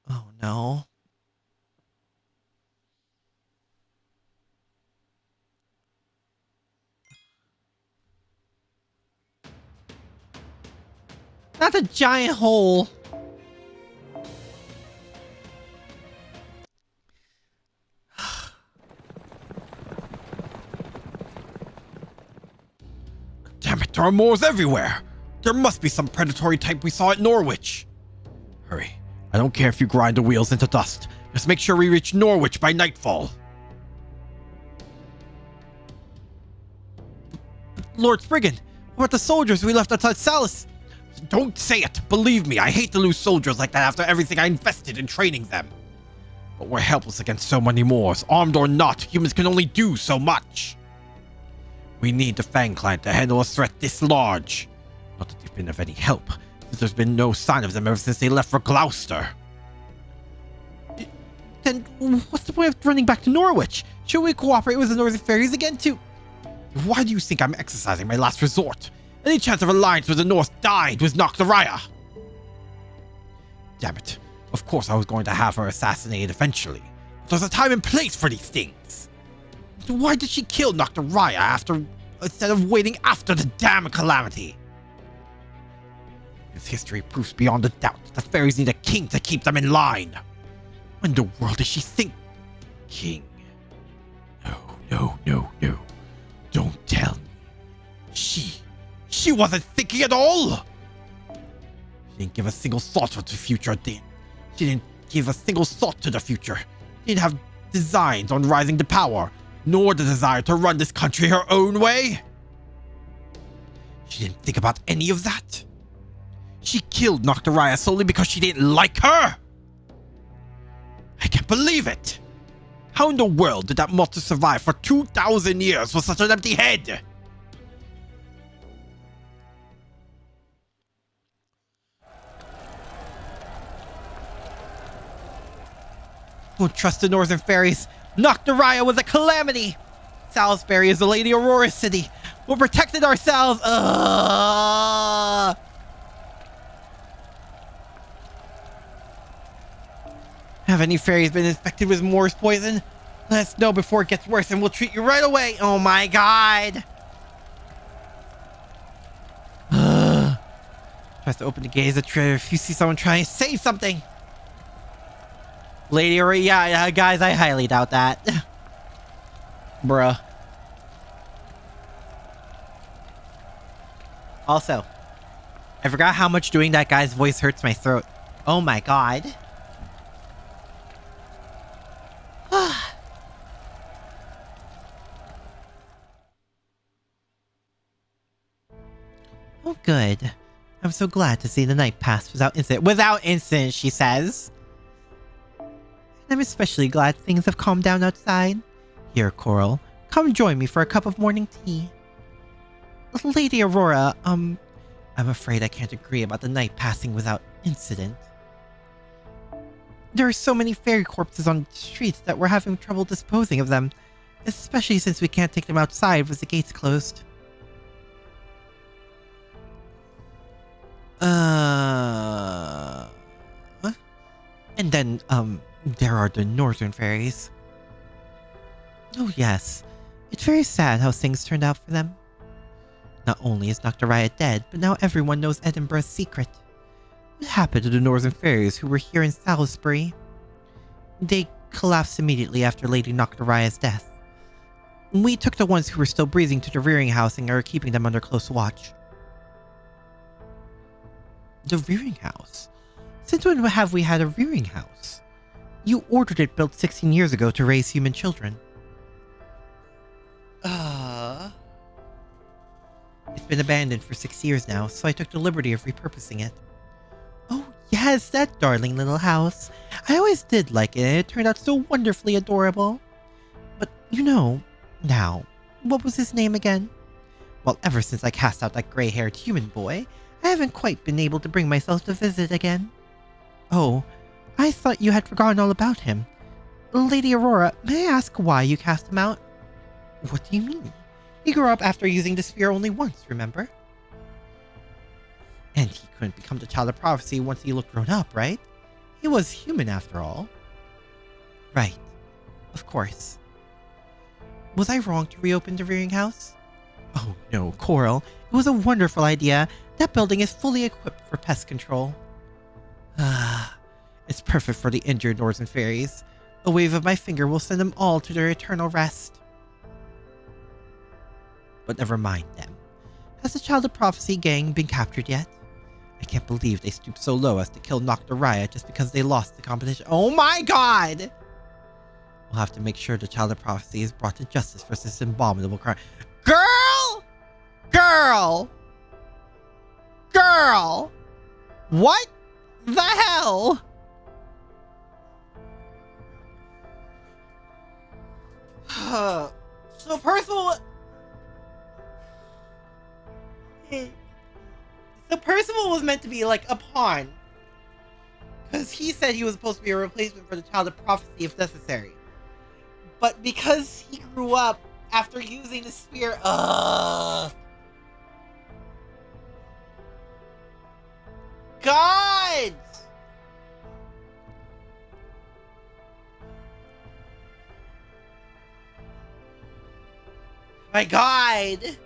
Oh no. That's a giant hole. Damn it, there are Moors everywhere. There must be some predatory type we saw at Norwich. Hurry. I don't care if you grind the wheels into dust. Just make sure we reach Norwich by nightfall. Lord Spriggan, what about the soldiers we left outside Salis? Don't say it. Believe me, I hate to lose soldiers like that after everything I invested in training them. But we're helpless against so many Moors. Armed or not, humans can only do so much. We need the Fang clan to handle a threat this large. Not that they've been of any help, since there's been no sign of them ever since they left for Gloucester. Then what's the point of running back to Norwich? Should we cooperate with the Northern Fairies again too? Why do you think I'm exercising my last resort? Any chance of alliance with the North died with Nocturaya. Damn it. Of course I was going to have her assassinated eventually. But there's a time and place for these things. Why did she kill Nocturaya instead of waiting after the damn calamity? This history proves beyond a doubt that the fairies need a king to keep them in line. What in the world does she think? King? No. Don't tell me. She wasn't thinking at all! She didn't give a single thought to the future, She didn't give a single thought to the future. She didn't have designs on rising to power, nor the desire to run this country her own way. She didn't think about any of that. She killed Nocturaya solely because she didn't like her! I can't believe it! How in the world did that monster survive for 2,000 years with such an empty head? Don't trust the Northern Fairies. Nocturaya was a calamity. Salisbury is the Lady Aurora's city. We protected ourselves. Have any fairies been infected with Moor's poison? Let us know before it gets worse and we'll treat you right away. Oh my god. Tries to open the gate as a traitor. If you see someone trying to say something. Lady Aurora, yeah, guys, I highly doubt that. Bruh. Also, I forgot how much doing that guy's voice hurts my throat. Oh my god. Oh, good. I'm so glad to see the night pass without incident. Without incident, she says. And I'm especially glad things have calmed down outside. Here, Coral, come join me for a cup of morning tea. Lady Aurora, I'm afraid I can't agree about the night passing without incident. There are so many fairy corpses on the streets that we're having trouble disposing of them, especially since we can't take them outside with the gates closed. And then, there are the northern fairies. Oh yes, it's very sad how things turned out for them. Not only is Dr. Riot dead, but now everyone knows Edinburgh's secret. What happened to the northern fairies who were here in Salisbury? They collapsed immediately after Lady Noctaria's death. We took the ones who were still breathing to the rearing house and are keeping them under close watch. The rearing house? Since when have we had a rearing house? You ordered it built 16 years ago to raise human children. It's been abandoned for 6 years now, so I took the liberty of repurposing it. Oh yes, that darling little house. I always did like it, and it turned out so wonderfully adorable. But you know, now, what was his name again? Well, ever since I cast out that gray-haired human boy, I haven't quite been able to bring myself to visit again. Oh, I thought you had forgotten all about him. Lady Aurora, may I ask why you cast him out? What do you mean? He grew up after using the sphere only once, remember? And he couldn't become the child of prophecy once he looked grown up, right? He was human after all. Right. Of course. Was I wrong to reopen the rearing house? Oh no, Coral. It was a wonderful idea. That building is fully equipped for pest control. It's perfect for the injured northern fairies. A wave of my finger will send them all to their eternal rest. But never mind them. Has the Child of Prophecy gang been captured yet? I can't believe they stooped so low as to kill Noctaria just because they lost the competition. Oh my god! We'll have to make sure the Child of Prophecy is brought to justice for this abominable crime. Girl! Girl! Girl! What the hell? So Percival... So Percival was meant to be like a pawn. Because he said he was supposed to be a replacement for the Child of Prophecy if necessary. But because he grew up after using the spear, God! My god!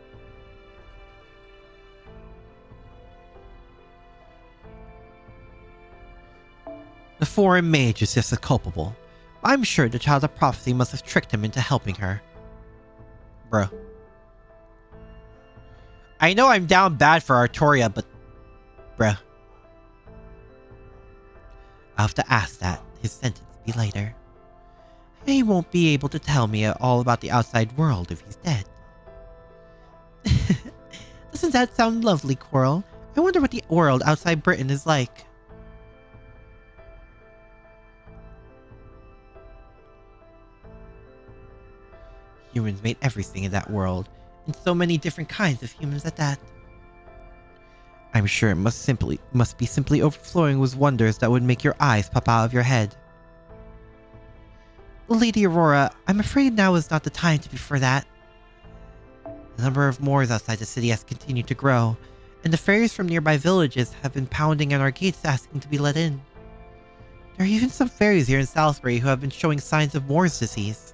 The foreign mage is just as culpable. I'm sure the Child of Prophecy must have tricked him into helping her. Bro. I know I'm down bad for Artoria, but... Bruh. I'll have to ask that his sentence be lighter. He won't be able to tell me all about the outside world if he's dead. Doesn't that sound lovely, Coral? I wonder what the world outside Britain is like. Humans made everything in that world, and so many different kinds of humans at that. I'm sure it must be simply overflowing with wonders that would make your eyes pop out of your head. Lady Aurora, I'm afraid now is not the time to be for that. The number of Moors outside the city has continued to grow, and the fairies from nearby villages have been pounding on our gates asking to be let in. There are even some fairies here in Salisbury who have been showing signs of Moor's disease.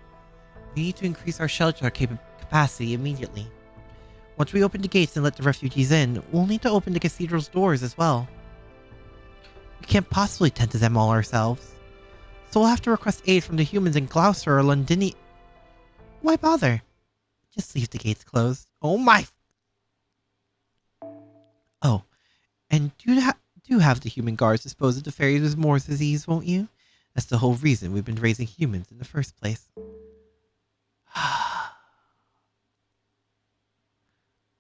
We need to increase our shelter capacity immediately. Once we open the gates and let the refugees in, we'll need to open the cathedral's doors as well. We can't possibly tend to them all ourselves, so we'll have to request aid from the humans in Gloucester or Londini. Why bother? Just leave the gates closed. Oh my... Oh, and do have the human guards dispose of the fairies with Moor's disease, won't you? That's the whole reason we've been raising humans in the first place.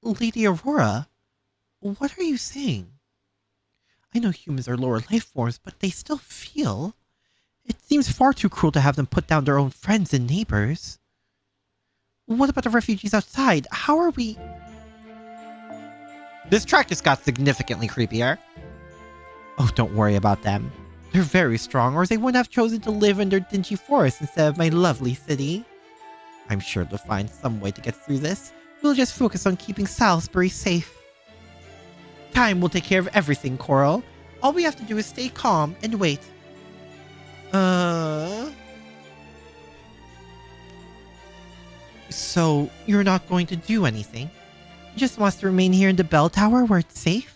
Lady Aurora? What are you saying? I know humans are lower life forms, but they still feel. It seems far too cruel to have them put down their own friends and neighbors. What about the refugees outside? How are we... This track just got significantly creepier. Oh, don't worry about them. They're very strong, or they wouldn't have chosen to live in their dingy forest instead of my lovely city. I'm sure they'll find some way to get through this. We'll just focus on keeping Salisbury safe. Time will take care of everything, Coral. All we have to do is stay calm and wait. So, you're not going to do anything? You just want us to remain here in the bell tower where it's safe?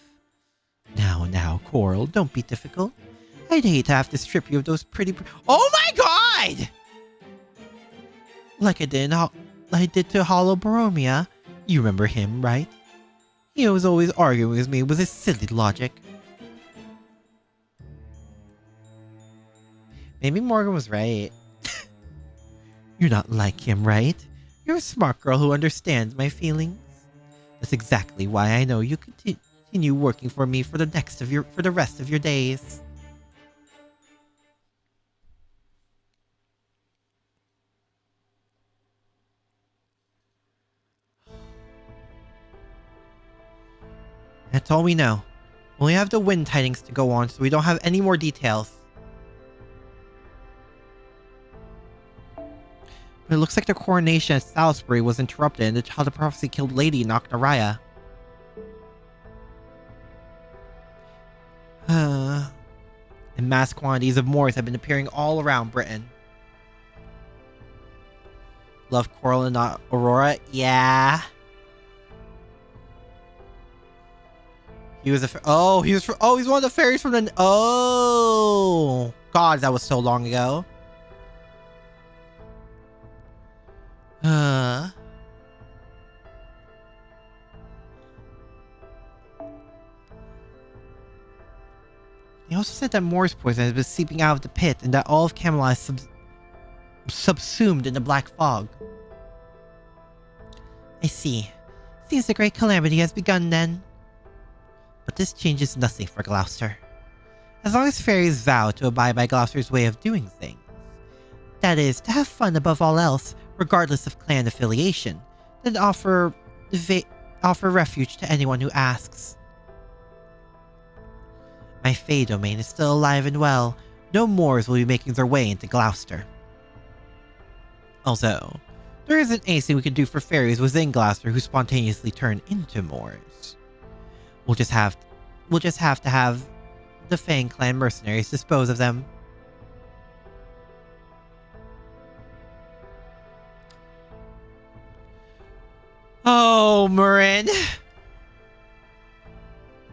Now, Coral, don't be difficult. I'd hate to have to strip you of those pretty... Oh my god! Like I did to Hollow Boromia. You remember him, right? He was always arguing with me with his silly logic. Maybe Morgan was right. You're not like him, right? You're a smart girl who understands my feelings. That's exactly why I know you continue working for me for the rest of your days. That's all we know. We only have the wind tidings to go on, so we don't have any more details. But it looks like the coronation at Salisbury was interrupted and how the prophecy killed Lady Noctaraya. And mass quantities of Moors have been appearing all around Britain. Love Coral and not Aurora? Yeah. He was he's one of the fairies from the... Oh! God, that was so long ago. They also said that Moor's poison has been seeping out of the pit and that all of Camelot is subsumed in the black fog. I see. Seems the great calamity has begun then. But this changes nothing for Gloucester. As long as fairies vow to abide by Gloucester's way of doing things. That is, to have fun above all else, regardless of clan affiliation, then offer refuge to anyone who asks. My Fae domain is still alive and well. No Moors will be making their way into Gloucester. Also, there isn't anything we can do for fairies within Gloucester who spontaneously turn into Moors. We'll just have to have the Fang clan mercenaries dispose of them. Oh, Murian.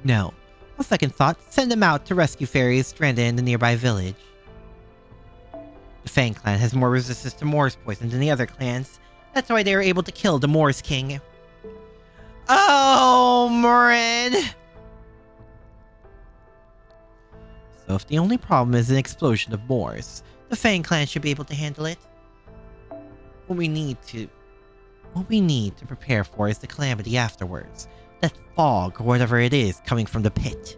No. On second thought, send them out to rescue fairies stranded in the nearby village. The Fang clan has more resistance to Moor's poison than the other clans. That's why they were able to kill the Moor's king. Oh, Murian! So if the only problem is an explosion of Moors, the Fang clan should be able to handle it. What we need to prepare for is the calamity afterwards. That fog, or whatever it is, coming from the pit.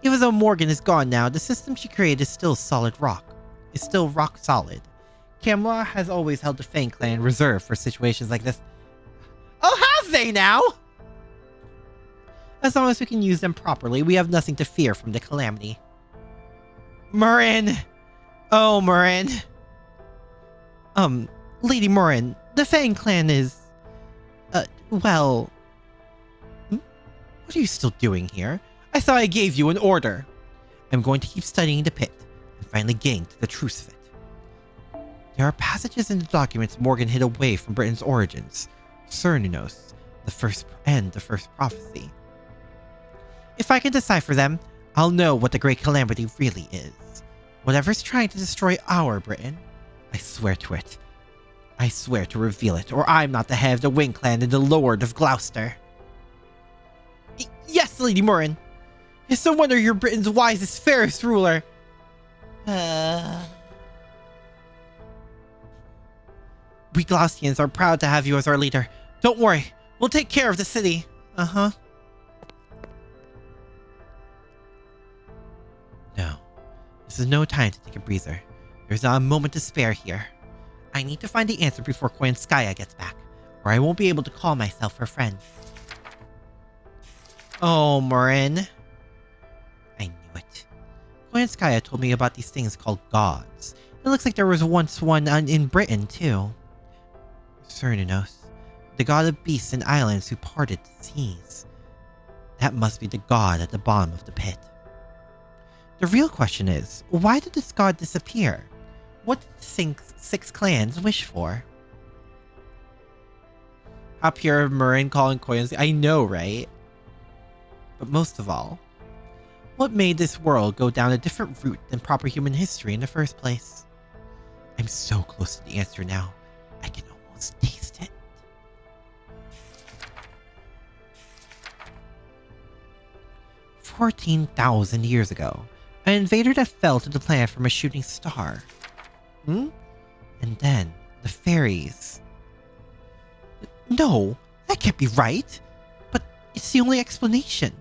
Even though Morgan is gone now, the system she created is still rock solid. Camelot has always held the Fang clan reserved for situations like this. Oh, have they now? As long as we can use them properly, we have nothing to fear from the calamity. Murian! Oh, Murian. Lady Murian, the Fang clan is... well... What are you still doing here? I thought I gave you an order. I'm going to keep studying the pit and finally getting to the truth of it. There are passages in the documents Morgan hid away from Britain's origins. Cerninos, the first prophecy. If I can decipher them, I'll know what the Great Calamity really is. Whatever's trying to destroy our Britain, I swear to it. I swear to reveal it, or I'm not the head of the Wing Clan and the Lord of Gloucester. Yes, Lady Murian. It's no wonder you're Britain's wisest, fairest ruler. We Gloucestians are proud to have you as our leader. Don't worry, we'll take care of the city. Uh-huh. This is no time to take a breather. There's not a moment to spare here. I need to find the answer before Koyanskaya gets back, or I won't be able to call myself her friend. Oh, Murian. I knew it. Koyanskaya told me about these things called gods. It looks like there was once one in Britain, too. Cerninos, the god of beasts and islands who parted the seas. That must be the god at the bottom of the pit. The real question is, why did this god disappear? What did the six clans wish for? How pure of Murian calling Koyanskaya. I know, right? But most of all, what made this world go down a different route than proper human history in the first place? I'm so close to the answer now. I can almost taste it. "14,000 years ago, an invader that fell to the planet from a shooting star. And then, the fairies. No, that can't be right. But it's the only explanation.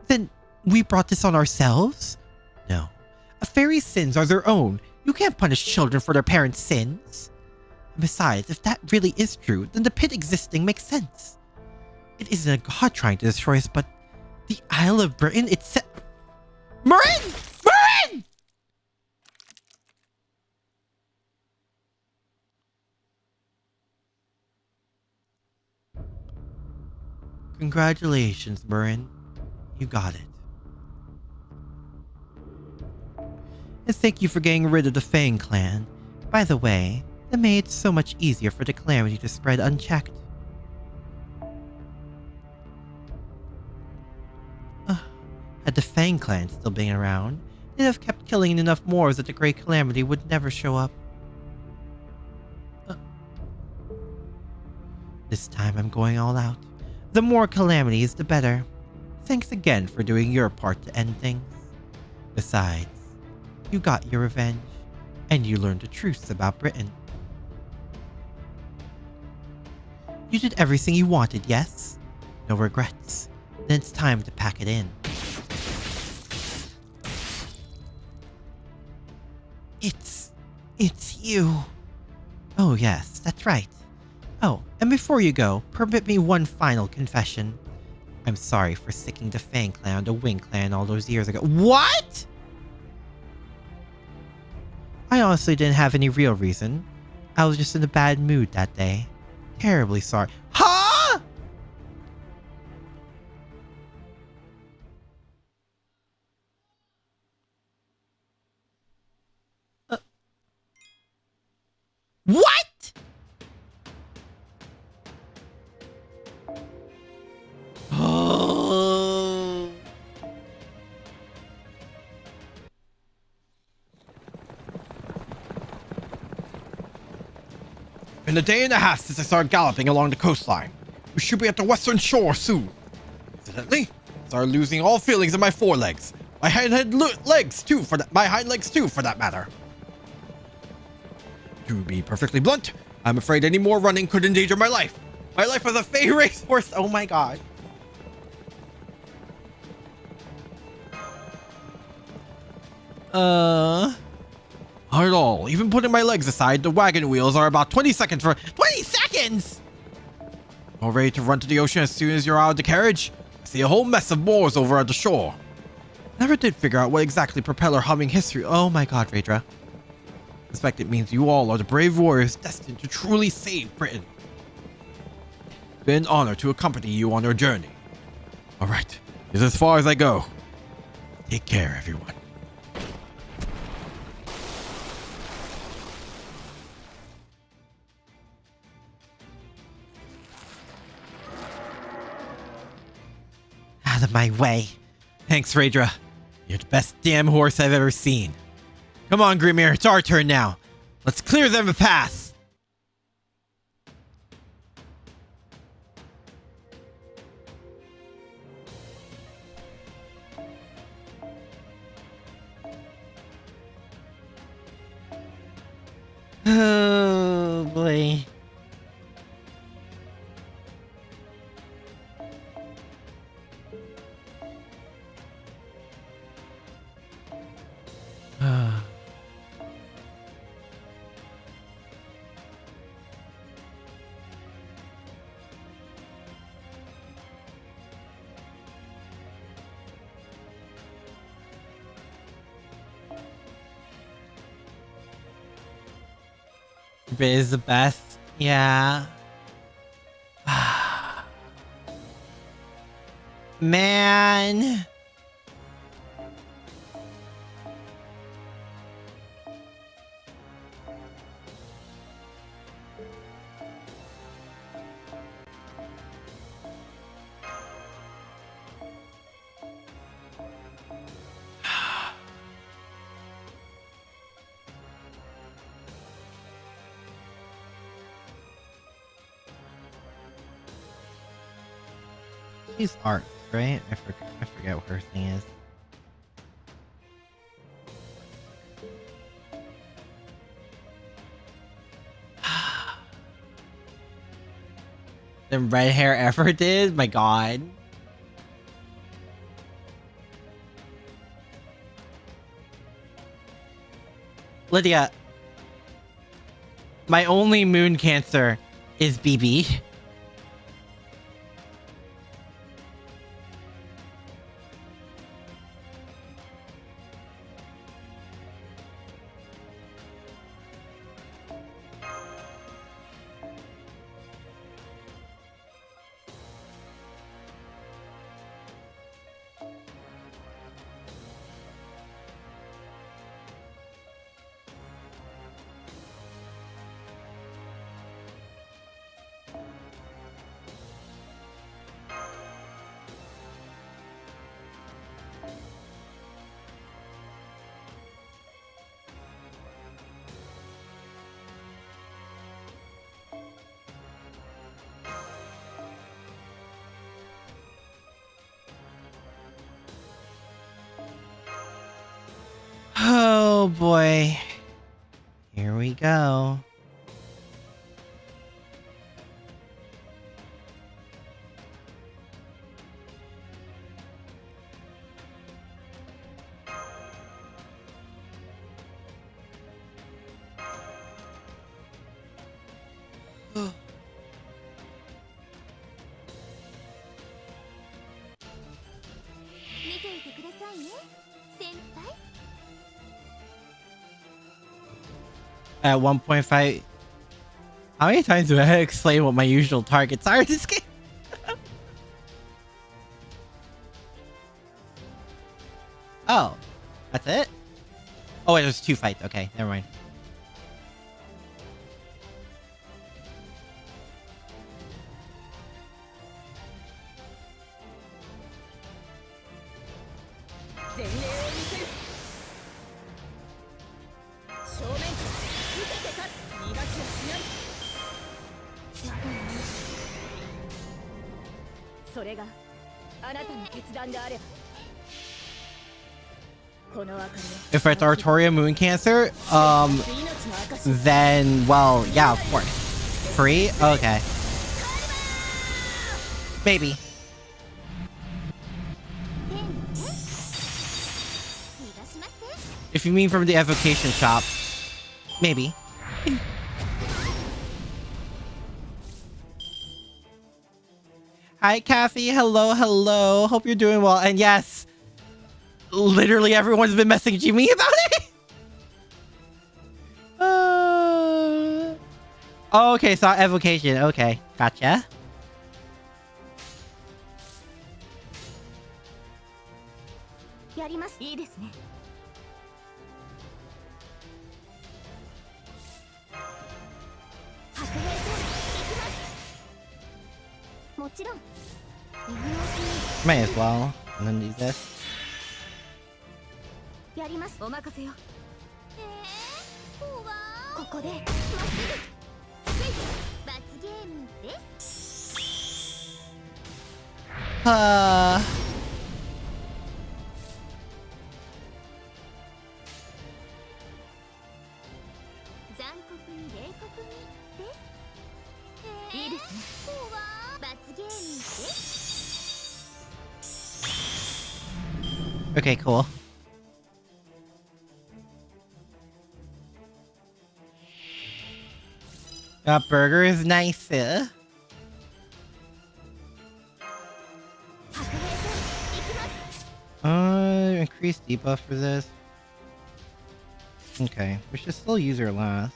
Then, we brought this on ourselves? No. A fairy's sins are their own. You can't punish children for their parents' sins. And besides, if that really is true, then the pit existing makes sense. It isn't a god trying to destroy us, but the Isle of Britain itself. Murian! Murian! Congratulations, Murian. You got it. And thank you for getting rid of the Fang clan. By the way, that made it so much easier for the calamity to spread unchecked. Had the Fang clan still been around, they'd have kept killing enough more that the Great Calamity would never show up. This time I'm going all out. The more calamities, the better. Thanks again for doing your part to end things. Besides, you got your revenge, and you learned the truths about Britain. You did everything you wanted, yes? No regrets. Then it's time to pack it in. It's you. Oh yes, that's right. Oh, and before you go, permit me one final confession. I'm sorry for sticking the Fang clan to Wing clan all those years ago. What?! I honestly didn't have any real reason. I was just in a bad mood that day. Terribly sorry. Huh?! What?! Oh. In a day and a half since I started galloping along the coastline. We should be at the western shore soon. Incidentally, I started losing all feelings in my forelegs. My hind legs too, for that matter. To be perfectly blunt, I'm afraid any more running could endanger my life. My life as a Faerie racehorse. Oh my god. Not at all. Even putting my legs aside, the wagon wheels are about 20 seconds for 20 seconds! All ready to run to the ocean as soon as you're out of the carriage? I see a whole mess of Moors over at the shore. Never did figure out what exactly propeller humming history. Oh my god, Raedra. I suspect it means you all are the brave warriors destined to truly save Britain. It's been an honor to accompany you on your journey. All right, this is as far as I go. Take care, everyone. Out of my way. Thanks, Raedra. You're the best damn horse I've ever seen. Come on, Grimir, it's our turn now. Let's clear them a path. Oh, boy. Bit is the best. Yeah. Man. She's art, right? I forget what her thing is. The red hair ever did? My god. Lydia. My only moon cancer is BB. Oh boy. Here we go. At 1.5. How many times do I explain what my usual targets are in this game? Oh, that's it? Oh, wait, there's 2 fights. Okay, never mind. If it's Artoria Moon Cancer, then, well, yeah, of course. Free? Okay. Maybe. If you mean from the evocation shop, maybe. Hi, Kathy. Hello, hello. Hope you're doing well. And yes, literally everyone's been messaging me about it. Oh, okay, so evocation. Okay, gotcha. May as well. And then do this. Okay, cool. Got burgers, nice. Increase debuff for this. Okay, we should still use her last.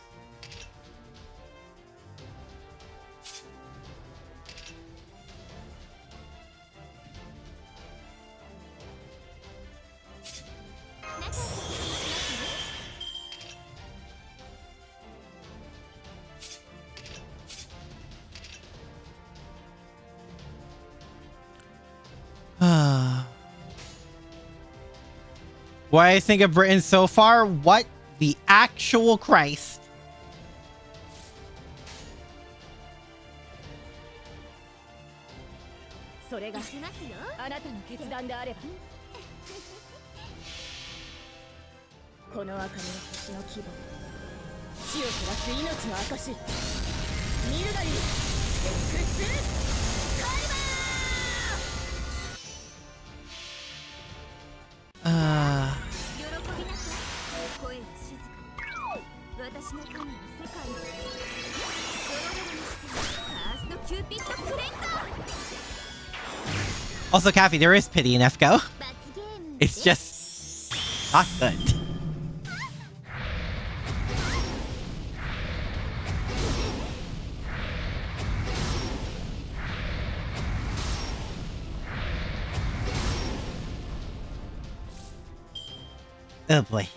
What I think of Britain so far? What the actual Christ? それがしますよ。あなたの決断であれば。この明かりは星の希望。死を照らす命の証。見るがいい。Xカイバー。喜びなさい。声は静かに。私の神は世界を。ドロドロにしてファーストキューピッドクレンザー。 Also, Kathy, there is pity in EFCO. It's just not good. Oh boy.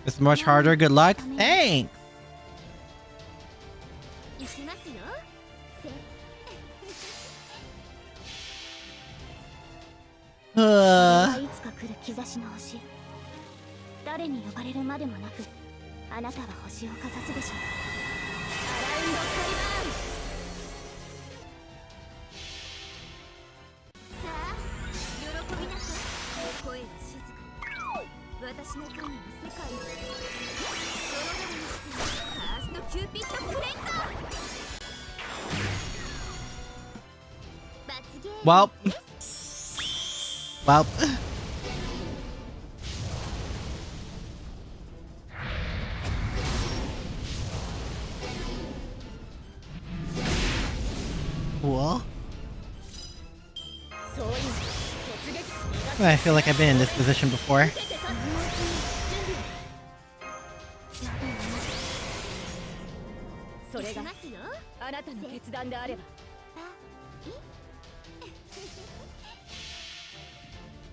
It's much harder. Good luck. Thanks. Well. Cool. I feel like I've been in this position before.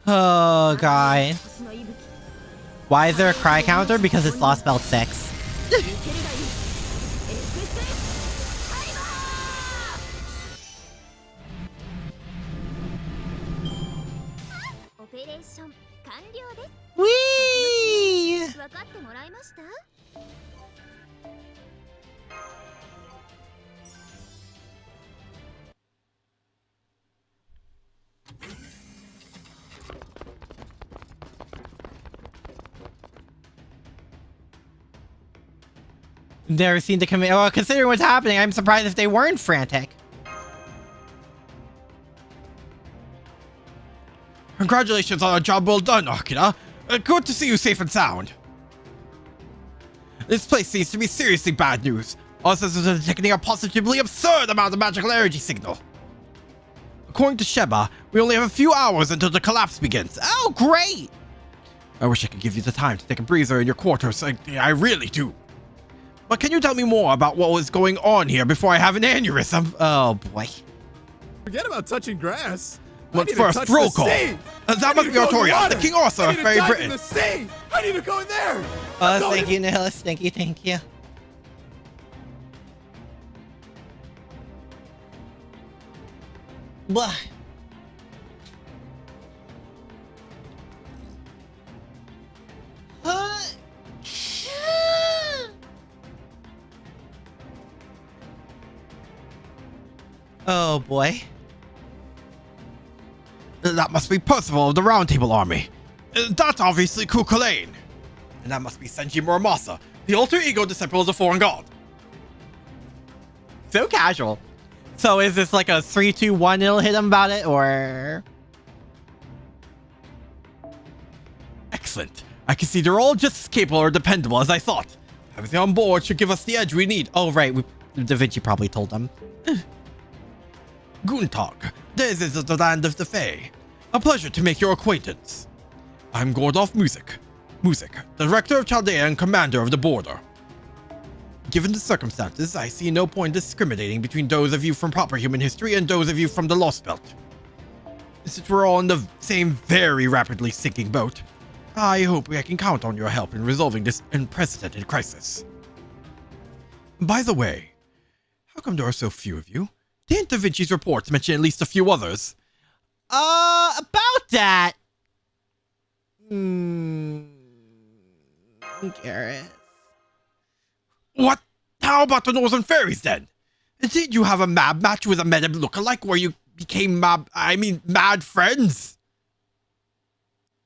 Oh god. Why is there a cry counter? Because it's lostbelt 6. Whee! Never seen the command. Well, considering what's happening, I'm surprised if they weren't frantic. Congratulations on a job well done, Akira. Good to see you safe and sound. This place seems to be seriously bad news. Our systems are detecting a positively absurd amount of magical energy signal. According to Sheba, we only have a few hours until the collapse begins. Oh, great! I wish I could give you the time to take a breather in your quarters. I really do. But can you tell me more about what was going on here before I have an aneurysm? Oh boy. Forget about touching grass. But first, roll call. That must be Artoria, the King Arthur of Faerie Britain. I need to go in there. Thank you, Nihilus. Thank you. Blah. Oh boy. That must be Percival of the Round Table Army. That's obviously Cuchulainn. And that must be Senji Muramasa, the alter ego disciple of the foreign god. So casual. So is this like a 3-2-1 it'll hit him about it, or? Excellent. I can see they're all just as capable or dependable as I thought. Everything on board should give us the edge we need. Oh right, Da Vinci probably told them. Guntag, this is the land of the Fae. A pleasure to make your acquaintance. I'm Gordolf Music, Director of Chaldea and Commander of the Border. Given the circumstances, I see no point discriminating between those of you from proper human history and those of you from the Lostbelt. Since we're all in the same very rapidly sinking boat, I hope I can count on your help in resolving this unprecedented crisis. By the way, how come there are so few of you? Didn't Da Vinci's reports mention at least a few others? About that. Gareth. What? How about the Northern Fairies then? Did you have a mad match with a Medib lookalike where you became mad friends?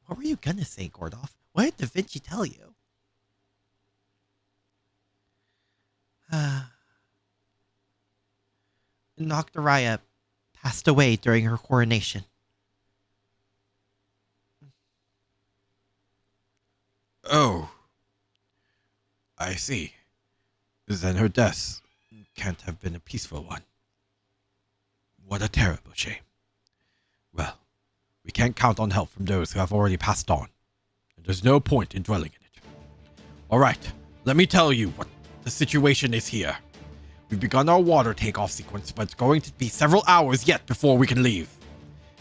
What were you gonna say, Gordolf? What did Da Vinci tell you? Nocturaya passed away during her coronation. Oh. I see. Then her death can't have been a peaceful one. What a terrible shame. Well, we can't count on help from those who have already passed on. And there's no point in dwelling in it. Alright, let me tell you what the situation is here. We've begun our water takeoff sequence, but it's going to be several hours yet before we can leave.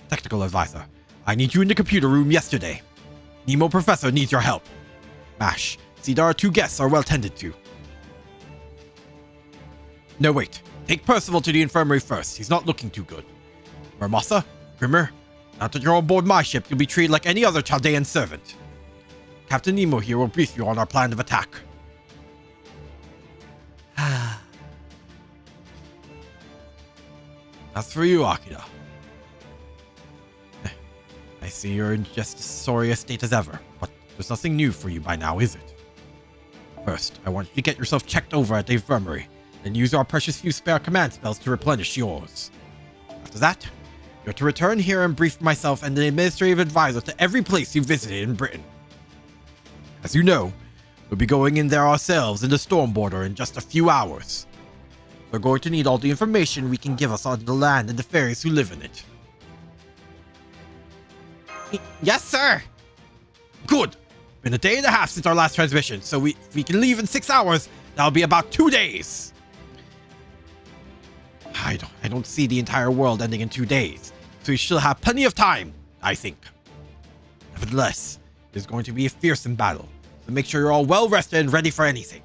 Technical advisor, I need you in the computer room yesterday. Nemo Professor needs your help. Mash, see that our 2 guests are well tended to. No, wait. Take Percival to the infirmary first. He's not looking too good. Ramasa, Grimmer, now that you're on board my ship, you'll be treated like any other Chaldean servant. Captain Nemo here will brief you on our plan of attack. As for you, Akira. I see you're in just as sorry a state as ever, but there's nothing new for you by now, is it? First, I want you to get yourself checked over at the infirmary, and use our precious few spare command spells to replenish yours. After that, you're to return here and brief myself and the administrative advisor to every place you visited in Britain. As you know, we'll be going in there ourselves in the storm border in just a few hours. We're going to need all the information we can give us on the land and the fairies who live in it. Yes, sir. Good. Been a day and a half since our last transmission, so if we can leave in 6 hours, that'll be about 2 days. I don't see the entire world ending in 2 days, so we still have plenty of time, I think. Nevertheless, there's going to be a fearsome battle, so make sure you're all well rested and ready for anything.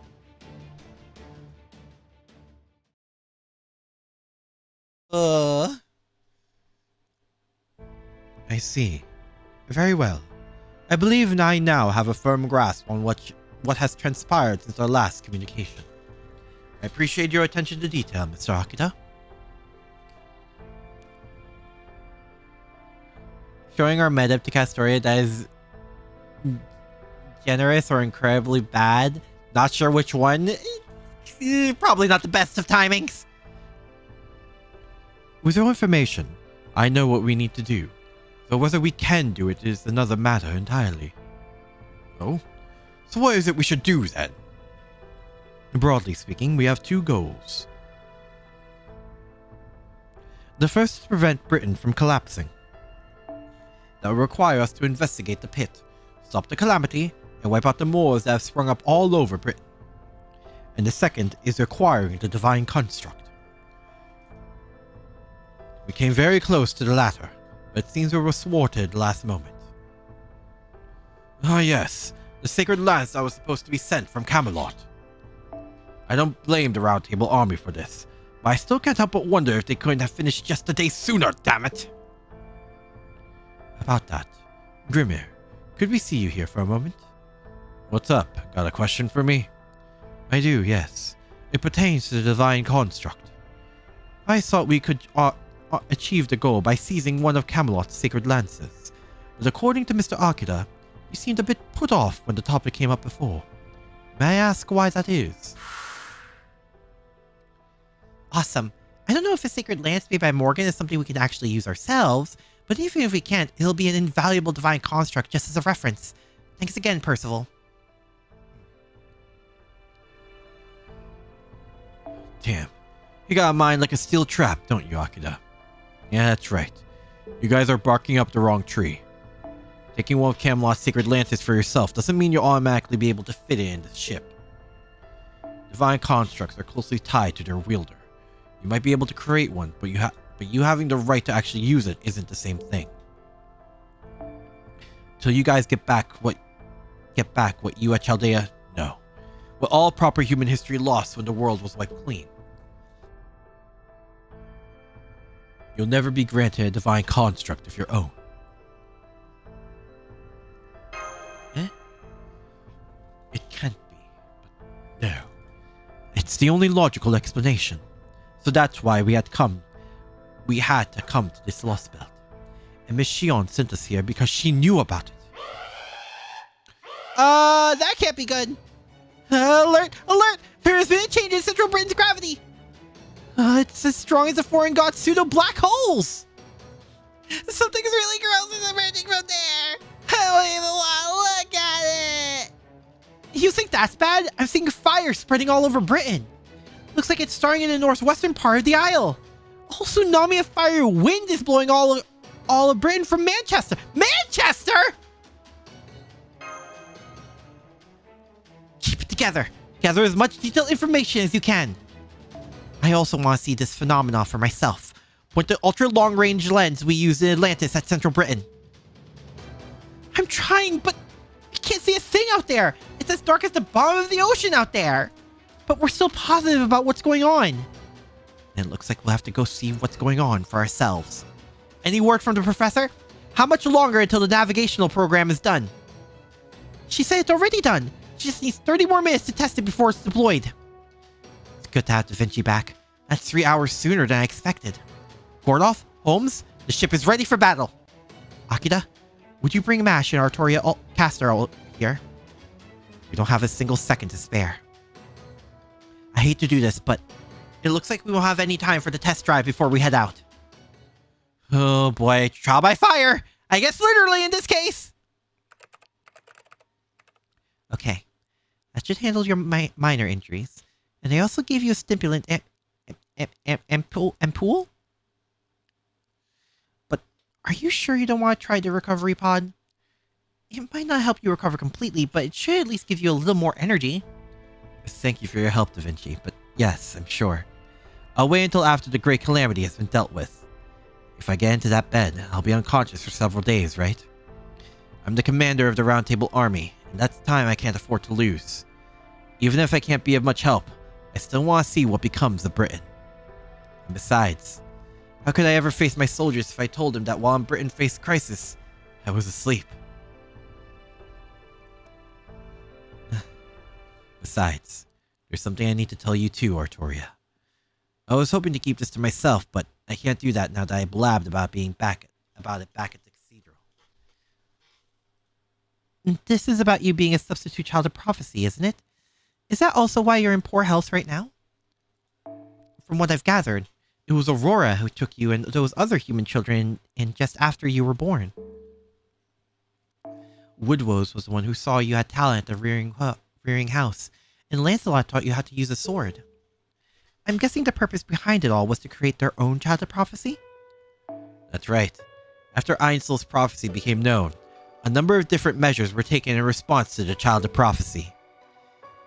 I see. Very well. I believe I now have a firm grasp on what has transpired since our last communication. I appreciate your attention to detail, Mr. Akita. Showing our medip to Castoria that is generous or incredibly bad. Not sure which one. Probably not the best of timings. With your information, I know what we need to do. So whether we can do it is another matter entirely. Oh? So what is it we should do then? Broadly speaking, we have 2 goals. The first is to prevent Britain from collapsing. That will require us to investigate the pit, stop the calamity, and wipe out the Moors that have sprung up all over Britain. And the second is acquiring the divine construct. We came very close to the latter, but it seems we were thwarted at the last moment. Ah yes, the sacred lance that was supposed to be sent from Camelot. I don't blame the Round Table Army for this, but I still can't help but wonder if they couldn't have finished just a day sooner, damn it! About that, Grimir, could we see you here for a moment? What's up? Got a question for me? I do, yes. It pertains to the divine construct. I thought we could achieve the goal by seizing one of Camelot's sacred lances, but according to Mr. Akita, you seemed a bit put off when the topic came up before. May I ask why that is? Awesome. I don't know if a sacred lance made by Morgan is something we can actually use ourselves, but even if we can't, it'll be an invaluable divine construct just as a reference. Thanks again, Percival. Damn. You got a mind like a steel trap, don't you, Akita? Yeah, that's right. You guys are barking up the wrong tree. Taking one of Camelot's sacred lances for yourself doesn't mean you'll automatically be able to fit it in the ship. Divine constructs are closely tied to their wielder. You might be able to create one, but you having the right to actually use it isn't the same thing. Till you guys get back what you at Chaldea know. With all proper human history lost when the world was wiped clean. You'll never be granted a divine construct of your own. It can't be, but no. It's the only logical explanation. So that's why we had to come to this lostbelt. And Miss Shion sent us here because she knew about it. That can't be good. Alert! Alert! There has been a change in Central Britain's gravity. It's as strong as the foreign god's pseudo black holes. Something's really gross is emerging from there. I don't even want to look at it. You think that's bad? I'm seeing fire spreading all over Britain. Looks like it's starting in the northwestern part of the Isle. A whole tsunami of fire wind is blowing all of Britain from Manchester. Manchester! Keep it together. Gather as much detailed information as you can. I also want to see this phenomenon for myself. Point the ultra-long-range lens we used in Atlantis at Central Britain. I'm trying, but I can't see a thing out there. It's as dark as the bottom of the ocean out there. But we're still positive about what's going on. And it looks like we'll have to go see what's going on for ourselves. Any word from the professor? How much longer until the navigational program is done? She said it's already done. She just needs 30 more minutes to test it before it's deployed. It's good to have Da Vinci back. That's 3 hours sooner than I expected. Gordoff, Holmes, the ship is ready for battle. Akira, would you bring Mash and Artoria Caster here? We don't have a single second to spare. I hate to do this, but it looks like we won't have any time for the test drive before we head out. Oh boy, trial by fire! I guess literally in this case! Okay, that should handle your minor injuries. And they also gave you a stimulant ampoule? But are you sure you don't want to try the recovery pod? It might not help you recover completely, but it should at least give you a little more energy. Thank you for your help, Da Vinci, but yes, I'm sure. I'll wait until after the Great Calamity has been dealt with. If I get into that bed, I'll be unconscious for several days, right? I'm the commander of the Round Table Army, and that's time I can't afford to lose. Even if I can't be of much help, I still want to see what becomes of Britain. And besides, how could I ever face my soldiers if I told them that while Britain faced crisis, I was asleep? Besides, there's something I need to tell you too, Artoria. I was hoping to keep this to myself, but I can't do that now that I blabbed about it back at the cathedral. This is about you being a substitute child of prophecy, isn't it? Is that also why you're in poor health right now? From what I've gathered, it was Aurora who took you and those other human children in just after you were born. Woodrose was the one who saw you had talent at the rearing house, and Lancelot taught you how to use a sword. I'm guessing the purpose behind it all was to create their own child of prophecy? That's right. After Einzel's prophecy became known, a number of different measures were taken in response to the child of prophecy.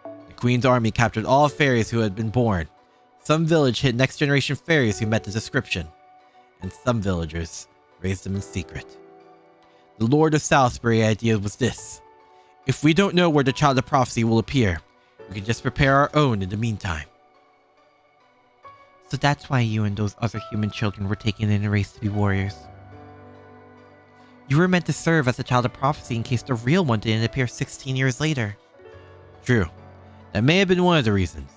The Queen's army captured all fairies who had been born. Some village hid next-generation fairies who met the description, and some villagers raised them in secret. The Lord of Salisbury's idea was this. If we don't know where the child of prophecy will appear, we can just prepare our own in the meantime. So that's why you and those other human children were taken in a race to be warriors. You were meant to serve as a child of prophecy in case the real one didn't appear 16 years later. True. That may have been one of the reasons.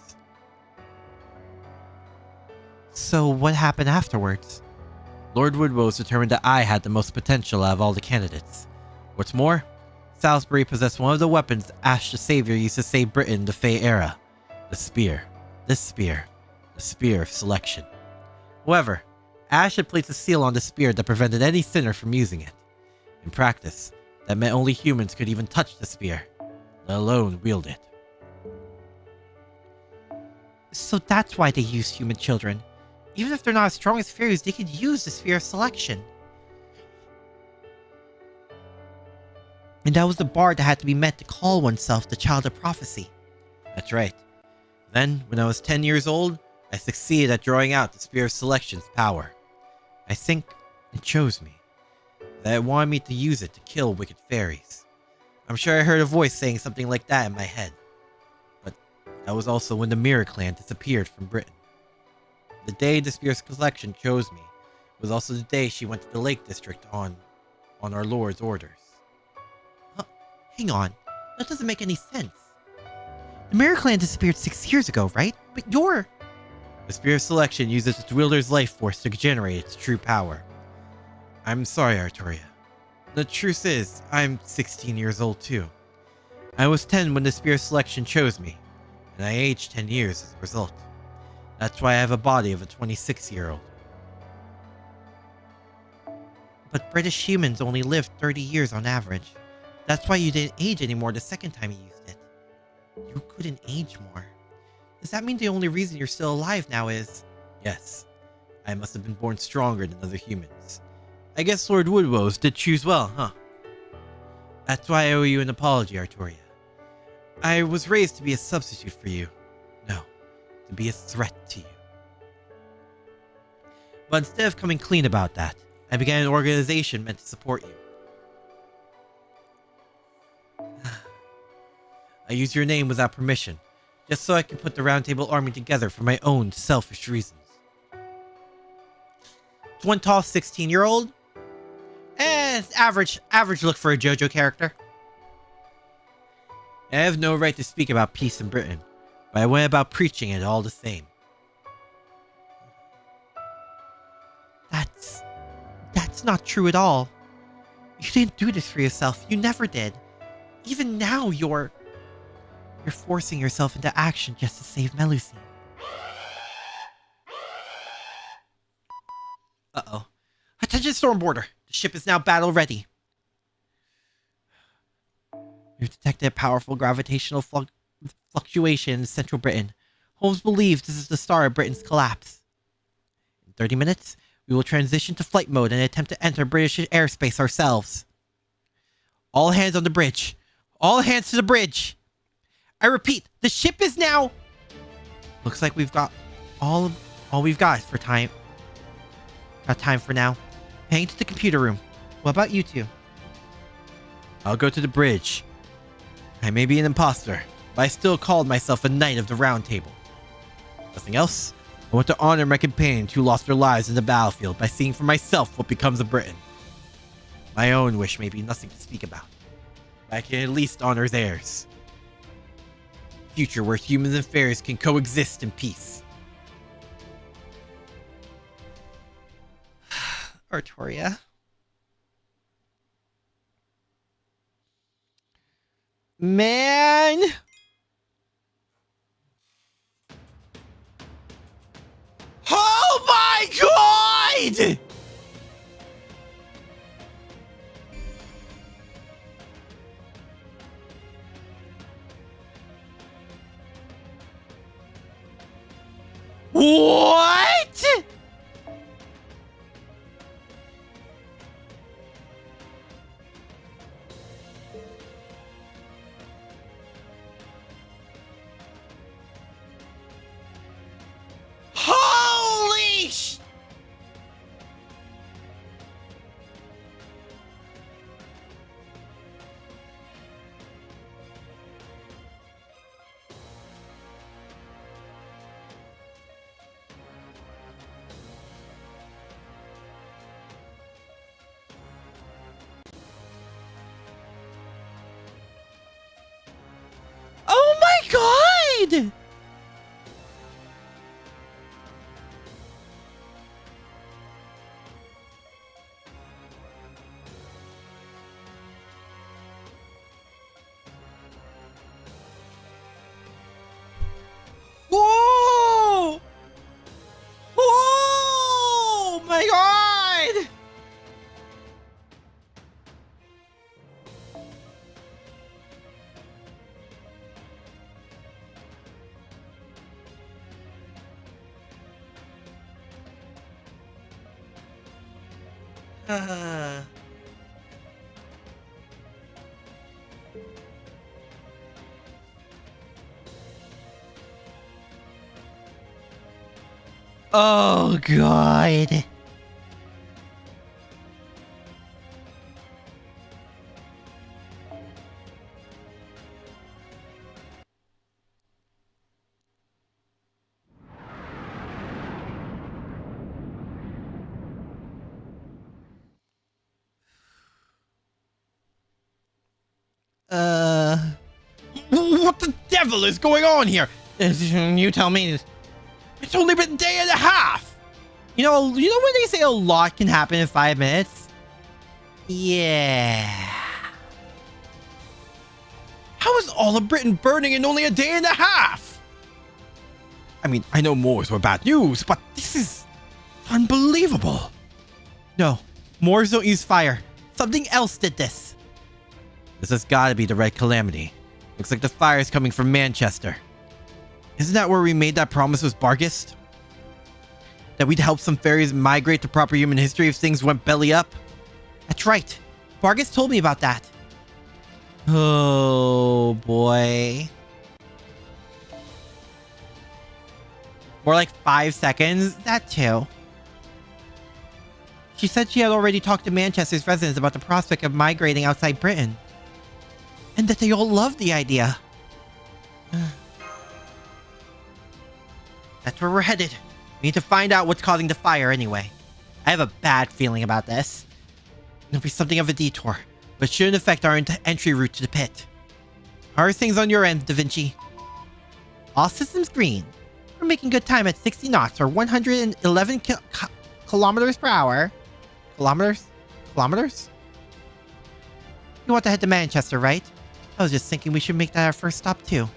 So what happened afterwards? Lord Woodrose determined that I had the most potential out of all the candidates. What's more, Salisbury possessed one of the weapons Ash the Savior used to save Britain in the Fae era. The spear. This spear. The spear of selection. However, Ash had placed a seal on the spear that prevented any sinner from using it. In practice, that meant only humans could even touch the spear, let alone wield it. So that's why they use human children. Even if they're not as strong as fairies, they could use the spear of selection. And that was the bard that had to be met to call oneself the child of prophecy. That's right. Then, when I was 10 years old, I succeeded at drawing out the Spear of Selection's power. I think it chose me. That it wanted me to use it to kill wicked fairies. I'm sure I heard a voice saying something like that in my head. But that was also when the Mirror Clan disappeared from Britain. The day the Spear of Selection chose me was also the day she went to the Lake District on our Lord's orders. Hang on, that doesn't make any sense. The Mirror Clan disappeared 6 years ago, right? But you're... The Spear of Selection uses its wielder's life force to generate its true power. I'm sorry, Arturia. The truth is, I'm 16 years old too. I was 10 when the Spear of Selection chose me, and I aged 10 years as a result. That's why I have a body of a 26-year-old. But British humans only live 30 years on average. That's why you didn't age anymore the second time you used it. You couldn't age more. Does that mean the only reason you're still alive now is... Yes. I must have been born stronger than other humans. I guess Lord Woodrose did choose well, huh? That's why I owe you an apology, Arturia. I was raised to be a substitute for you. No, to be a threat to you. But instead of coming clean about that, I began an organization meant to support you. I used your name without permission, just so I could put the Round Table Army together for my own selfish reasons. It's one tall 16-year-old. It's average look for a JoJo character. I have no right to speak about peace in Britain, but I went about preaching it all the same. That's not true at all. You didn't do this for yourself. You never did. Even now, you're forcing yourself into action just to save Melusine. Uh-oh. Attention Stormboarder! The ship is now battle ready. We've detected a powerful gravitational fluctuation in central Britain. Holmes believes this is the start of Britain's collapse. In 30 minutes, we will transition to flight mode and attempt to enter British airspace ourselves. All hands on the bridge. All hands to the bridge. I repeat, the ship is now... Looks like we've got all we've got for time. Got time for now. Heading to the computer room. What about you two? I'll go to the bridge. I may be an imposter, but I still called myself a knight of the Round Table. Nothing else? I want to honor my companions who lost their lives in the battlefield by seeing for myself what becomes of Britain. My own wish may be nothing to speak about, but I can at least honor theirs. Future where humans and fairies can coexist in peace. Arturia. Man! Oh my god! What? Holy sh... Oh my god! Whoa! Oh my god! Oh, God. What the devil is going on here? You tell me. It's only been a day and a half. You know when they say a lot can happen in 5 minutes? Yeah. How is all of Britain burning in only a day and a half? I mean, I know Moors were bad news, but this is unbelievable. No, Moors don't use fire. Something else did this. This has got to be the Red Calamity. Looks like the fire is coming from Manchester. Isn't that where we made that promise with Vargas? That we'd help some fairies migrate to proper human history if things went belly up? That's right. Vargas told me about that. Oh, boy. More like 5 seconds? That too. She said she had already talked to Manchester's residents about the prospect of migrating outside Britain. And that they all loved the idea. That's where we're headed. We need to find out what's causing the fire anyway. I have a bad feeling about this. It'll be something of a detour, but shouldn't affect our entry route to the pit. How are things on your end, Da Vinci? All systems green. We're making good time at 60 knots or 111 kilometers per hour. Kilometers? Kilometers? You want to head to Manchester, right? I was just thinking we should make that our first stop too.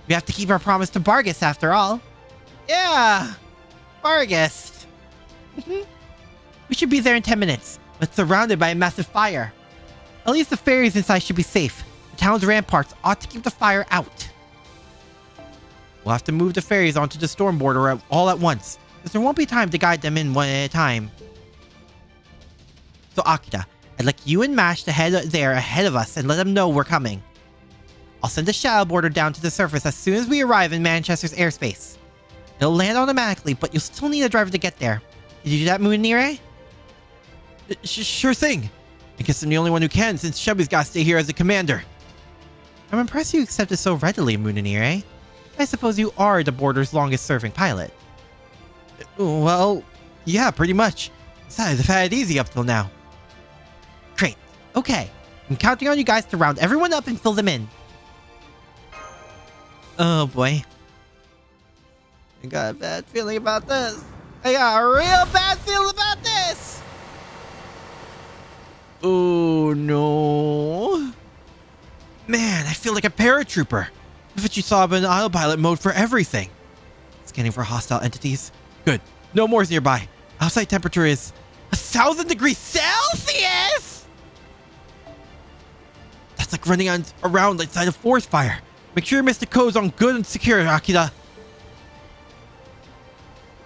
We have to keep our promise to Vargas after all. Yeah, Vargas. We should be there in 10 minutes, but surrounded by a massive fire. At least the fairies inside should be safe. The town's ramparts ought to keep the fire out. We'll have to move the fairies onto the storm border all at once, because there won't be time to guide them in one at a time. So Akira, I'd like you and Mash to head there ahead of us and let them know we're coming. I'll send a shadow border down to the surface as soon as we arrive in Manchester's airspace. It'll land automatically, but you'll still need a driver to get there. Did you do that, Munire? Sure thing. I guess I'm the only one who can, since Shelby's got to stay here as the commander. I'm impressed you accepted so readily, Munire. I suppose you are the border's longest-serving pilot. Well, yeah, pretty much. Besides, I've had it easy up till now. Great. Okay. I'm counting on you guys to round everyone up and fill them in. Oh, boy. I got a bad feeling about this. I got a real bad feeling about this. Oh, no. Man, I feel like a paratrooper. If you saw I'm in autopilot mode for everything. Scanning for hostile entities. Good. No more's nearby. Outside temperature is 1,000 degrees Celsius! That's like running around inside a forest fire. Make sure you miss the codes on good and secure, Akira.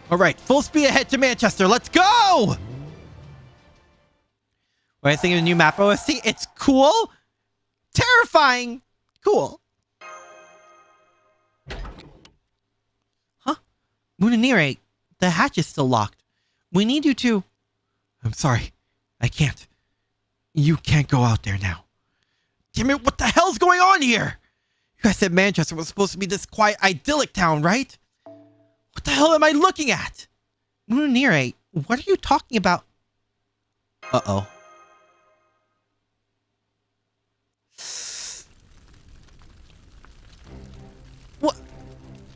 Alright, full speed ahead to Manchester. Let's go! What do you think of the new map OST? It's cool. Terrifying. Cool. Huh? Munire, the hatch is still locked. We need you to... I'm sorry. I can't. You can't go out there now. Damn it, what the hell's going on here? You guys said Manchester was supposed to be this quiet, idyllic town, right? What the hell am I looking at? Munire, what are you talking about? Uh-oh. What?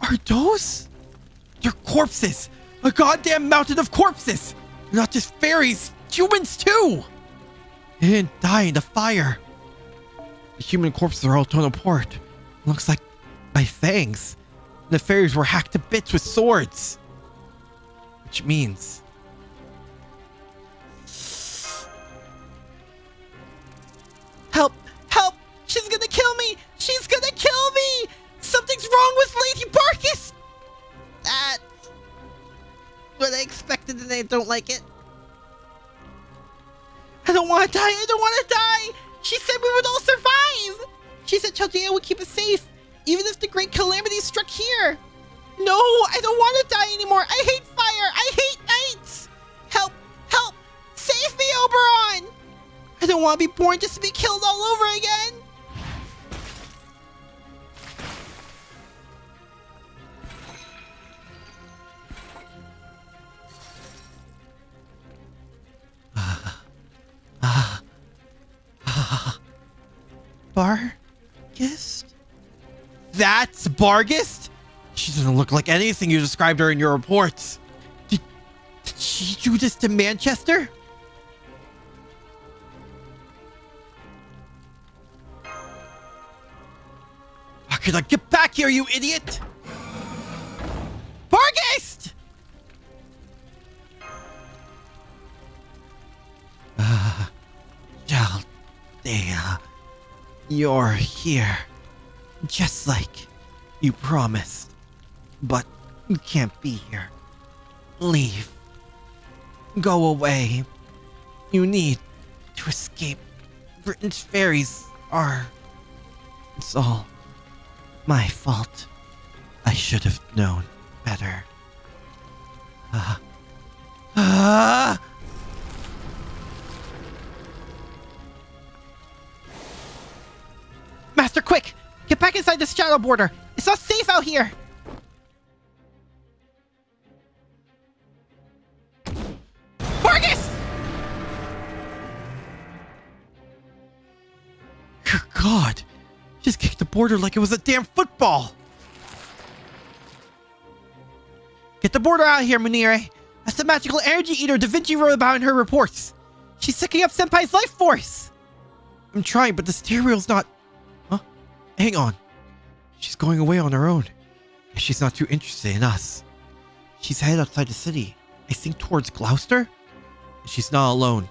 Are those? They're corpses! A goddamn mountain of corpses! Not just fairies, humans too! They didn't die in the fire. The human corpses are all torn apart. Looks like by fangs. And the fairies were hacked to bits with swords. Which means... Help! Help! She's gonna kill me! She's gonna kill me! Something's wrong with Lady Vargas! That's what I expected and I don't like it. I don't want to die! I don't want to die! She said we would all survive! She said Chaldea would keep us safe, even if the great calamity struck here. No, I don't want to die anymore. I hate don't want to be born just to be killed all over again. Vargas? That's Vargas? She doesn't look like anything you described her in your reports. Did she do this to Manchester? Akira, get back here, you idiot! Vargas! Chaldea, you're here. Just like you promised. But you can't be here. Leave. Go away. You need to escape. Britain's fairies are... It's all my fault. I should have known better. Master, quick! Get back inside this shadow border! It's not safe out here! Vargas! Good God! Just kicked the border like it was a damn football! Get the border out of here, Munire! That's the magical energy eater Da Vinci wrote about in her reports! She's sucking up Senpai's life force! I'm trying, but the steer wheel's not... Huh? Hang on. She's going away on her own. She's not too interested in us. She's headed outside the city. I think towards Gloucester? She's not alone.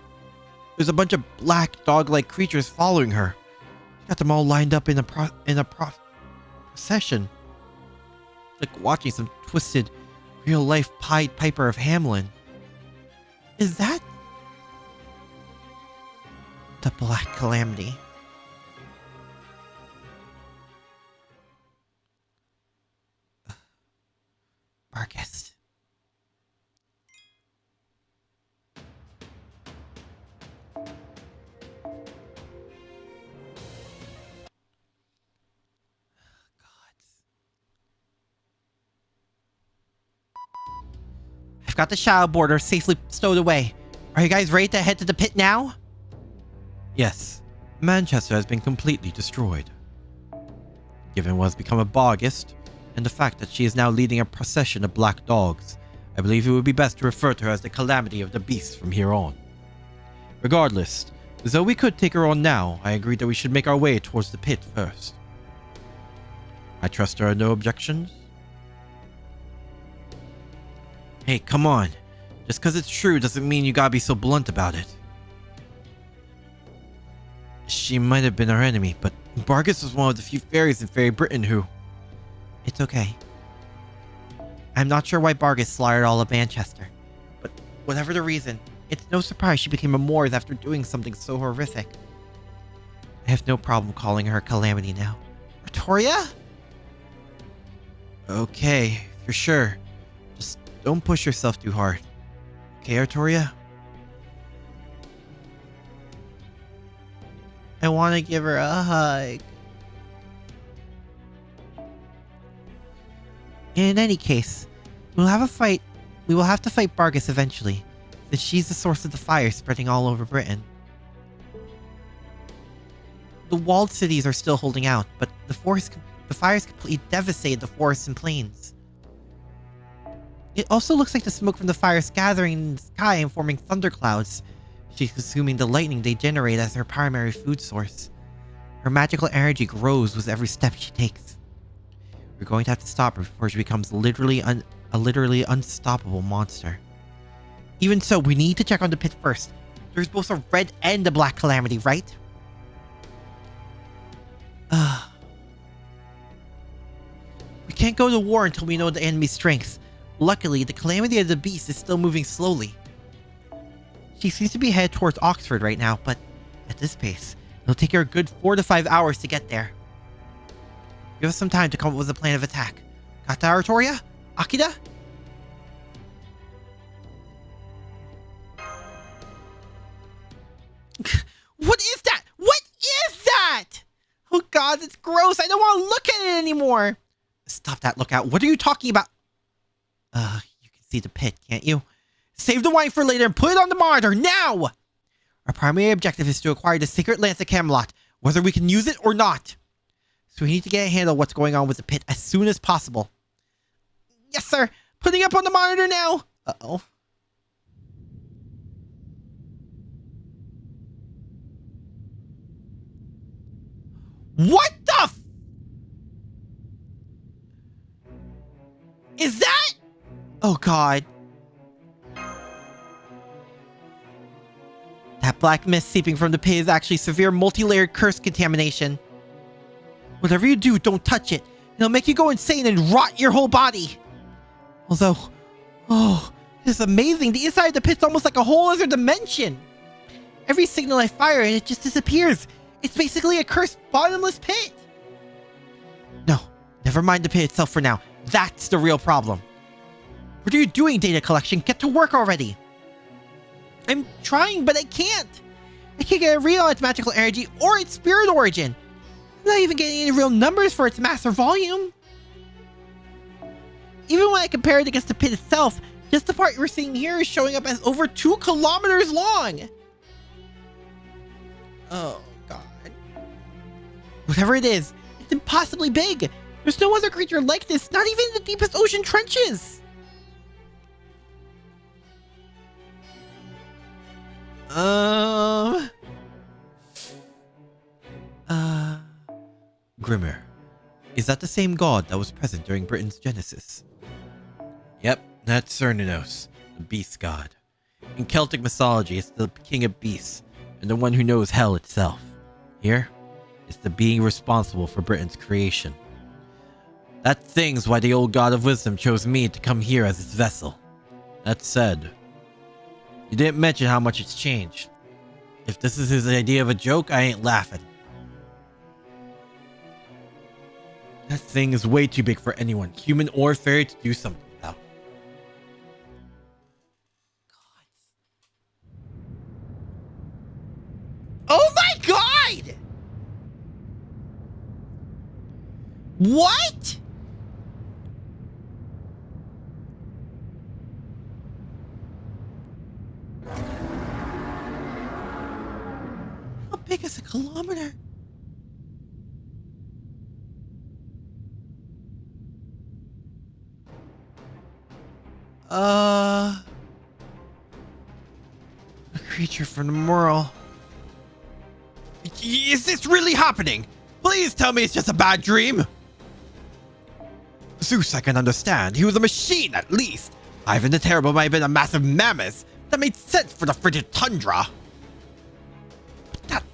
There's a bunch of black dog-like creatures following her. She got them all lined up in a procession. Like watching some twisted, real-life Pied Piper of Hamelin. Is that the Black Calamity? Vargas. I've got the shadow border safely stowed away. Are you guys ready to head to the pit now? Yes. Manchester has been completely destroyed. Given what has become of Vargas, and the fact that she is now leading a procession of black dogs, I believe it would be best to refer to her as the Calamity of the Beasts from here on. Regardless, though we could take her on now, I agreed that we should make our way towards the pit first. I trust there are no objections? Hey, come on. Just because it's true doesn't mean you gotta be so blunt about it. She might have been our enemy, but Vargas was one of the few fairies in Fairy Britain who... It's okay. I'm not sure why Vargas slaughtered all of Manchester, but whatever the reason, it's no surprise she became a Moors after doing something so horrific. I have no problem calling her Calamity now. Artoria? Okay, if you're sure. Just don't push yourself too hard. Okay, Artoria? I want to give her a hug. In any case, we'll have a fight. We will have to fight Vargas eventually, since she's the source of the fire spreading all over Britain. The walled cities are still holding out, but the fires completely devastated the forests and plains. It also looks like the smoke from the fire is gathering in the sky and forming thunderclouds. She's consuming the lightning they generate as her primary food source. Her magical energy grows with every step she takes. We're going to have to stop her before she becomes a literally unstoppable monster. Even so, we need to check on the pit first. There's both a red and a black calamity, right? We can't go to war until we know the enemy's strength. Luckily, the calamity of the beast is still moving slowly. She seems to be headed towards Oxford right now, but at this pace, it'll take her a good 4 to 5 hours to get there. Give us some time to come up with a plan of attack. Got that, Artoria? Akira? What gross. I don't want to look at it anymore. Stop that lookout. What are you talking about? You can see the pit, can't you? Save the wine for later and put it on the monitor now! Our primary objective is to acquire the secret lance at Camelot, whether we can use it or not. So we need to get a handle on what's going on with the pit as soon as possible. Yes, sir. Putting up on the monitor now. Uh-oh. What the f... Is that... Oh, God. That black mist seeping from the pit is actually severe multi-layered curse contamination. Whatever you do, don't touch it. It'll make you go insane and rot your whole body. Although, oh, this is amazing. The inside of the pit's almost like a whole other dimension. Every signal I fire, it just disappears. It's basically a cursed bottomless pit. No, never mind the pit itself for now. That's the real problem. What are you doing, data collection? Get to work already. I'm trying, but I can't. I can't get a read on its magical energy or its spirit origin. I'm not even getting any real numbers for its mass or volume. Even when I compare it against the pit itself, just the part we're seeing here is showing up as over 2 kilometers long. Oh, God. Whatever it is, it's impossibly big. There's no other creature like this, not even in the deepest ocean trenches. Grimmer. Is that the same god that was present during Britain's genesis? Yep, that's Cerninos, the beast god. In Celtic mythology, it's the king of beasts, and the one who knows hell itself. Here, it's the being responsible for Britain's creation. That thing's why the old god of wisdom chose me to come here as its vessel. That said, you didn't mention how much it's changed. If this is his idea of a joke, I ain't laughing. That thing is way too big for anyone, human or fairy, to do something about. God. Oh my God! What? How big is a kilometer? A creature from the moral. Is this really happening? Please tell me it's just a bad dream. Zeus, I can understand. He was a machine, at least. Ivan the Terrible might have been a massive mammoth. That made sense for the frigid tundra. But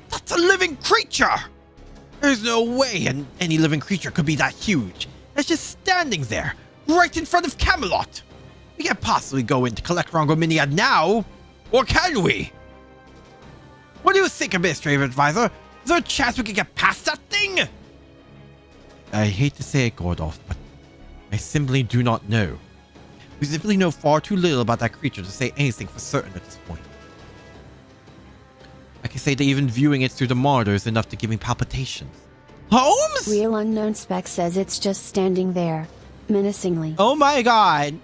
that's a living creature. There's no way any living creature could be that huge. It's just standing there, right in front of Camelot. We can't possibly go in to collect Rongominiad now. Or can we? What do you think, Administrative Advisor? Is there a chance we can get past that thing? I hate to say it, Gordolf, but I simply do not know. We simply know far too little about that creature to say anything for certain at this point. I can say that even viewing it through the monitor is enough to give me palpitations. Holmes? Real unknown spec says it's just standing there, menacingly. Oh my God.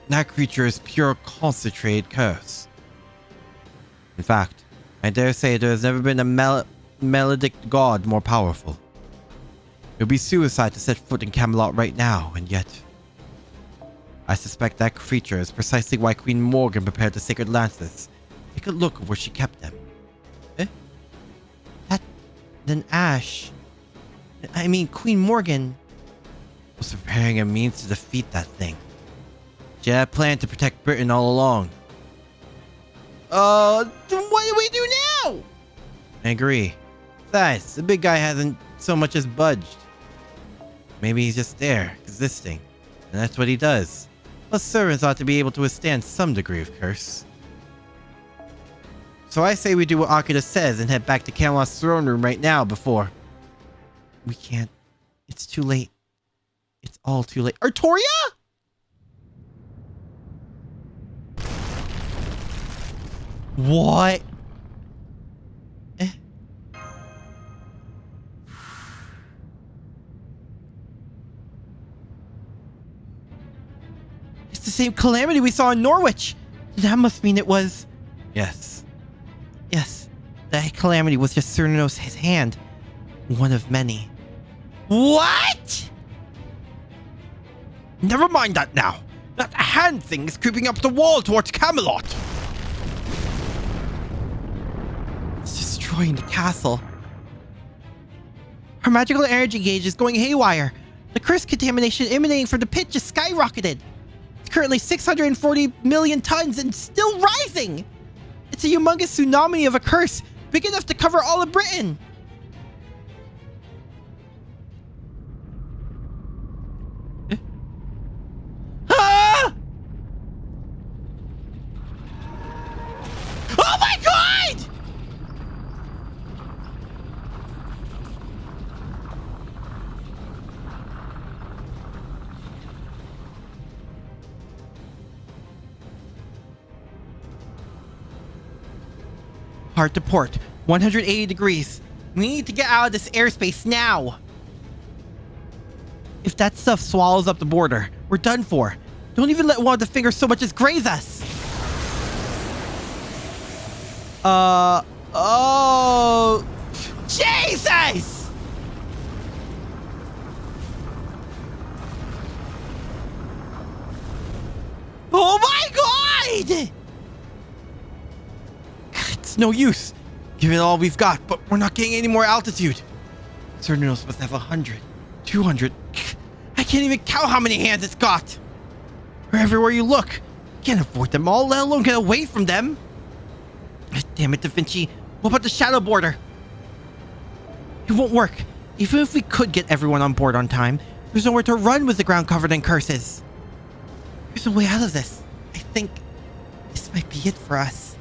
That creature is pure concentrated curse. In fact, I dare say there has never been a maledict god more powerful. It would be suicide to set foot in Camelot right now, and yet I suspect that creature is precisely why Queen Morgan prepared the sacred lances. Take a look at where she kept them. Then Ash, I mean Queen Morgan, was preparing a means to defeat that thing. She had a plan to protect Britain all along. Then what do we do now? I agree. Besides, the big guy hasn't so much as budged. Maybe he's just there, existing, and that's what he does. Us servants ought to be able to withstand some degree of curse. So I say we do what Akira says and head back to Camelot's throne room right now before... We can't. It's too late. It's all too late. Artoria? What? Eh? It's the same calamity we saw in Norwich. That must mean it was... Yes. Yes. That calamity was just Cerninos' his hand. One of many. What? Never mind that now. That hand thing is creeping up the wall towards Camelot. It's destroying the castle. Our magical energy gauge is going haywire. The curse contamination emanating from the pit just skyrocketed. It's currently 640 million tons and still rising. It's a humongous tsunami of a curse, big enough to cover all of Britain. Ah! Oh my god! Hard to port. 180 degrees. We need to get out of this airspace now. If that stuff swallows up the border, we're done for. Don't even let one of the fingers so much as graze us. Oh. Jesus! Oh my god! It's no use. Give it all we've got, but we're not getting any more altitude. Cerninos must have 100, 200. I can't even count how many hands it's got. Everywhere you look, can't afford them all, let alone get away from them. Damn it, Da Vinci. What about the shadow border? It won't work. Even if we could get everyone on board on time, there's nowhere to run with the ground covered in curses. There's no way out of this. I think this might be it for us.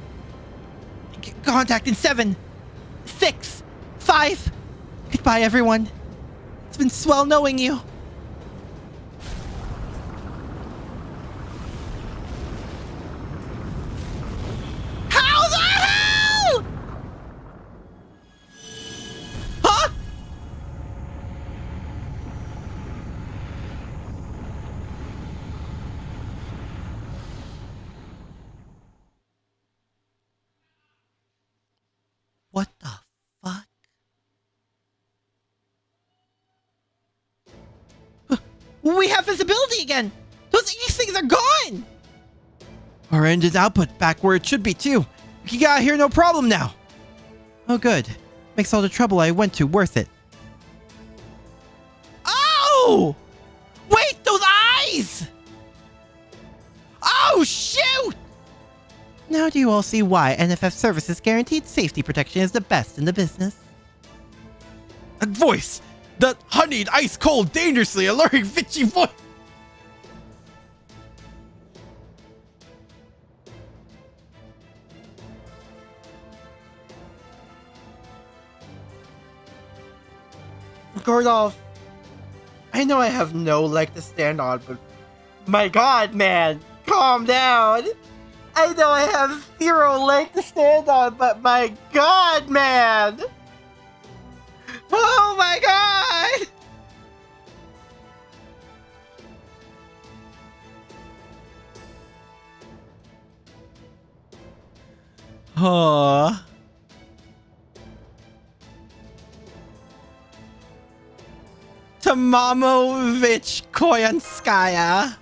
Contact in 7, 6, 5. Goodbye, everyone. It's been swell knowing you. How the hell? Huh? What the fuck? We have visibility again! Those E things are gone! Our engine's output back where it should be too. We can get out of here no problem now. Oh good. Makes all the trouble I went to worth it. Oh! Wait, those eyes! Oh shoot! Now do you all see why NFF Services guaranteed safety protection is the best in the business? That voice! That honeyed, ice-cold, dangerously alluring Vinci voice! Gordolf, I know I have no leg to stand on, but my god, man, calm down. I know I have 0 leg to stand on, but my god, man. Oh my god. Oh. Tamamovich Koyanskaya.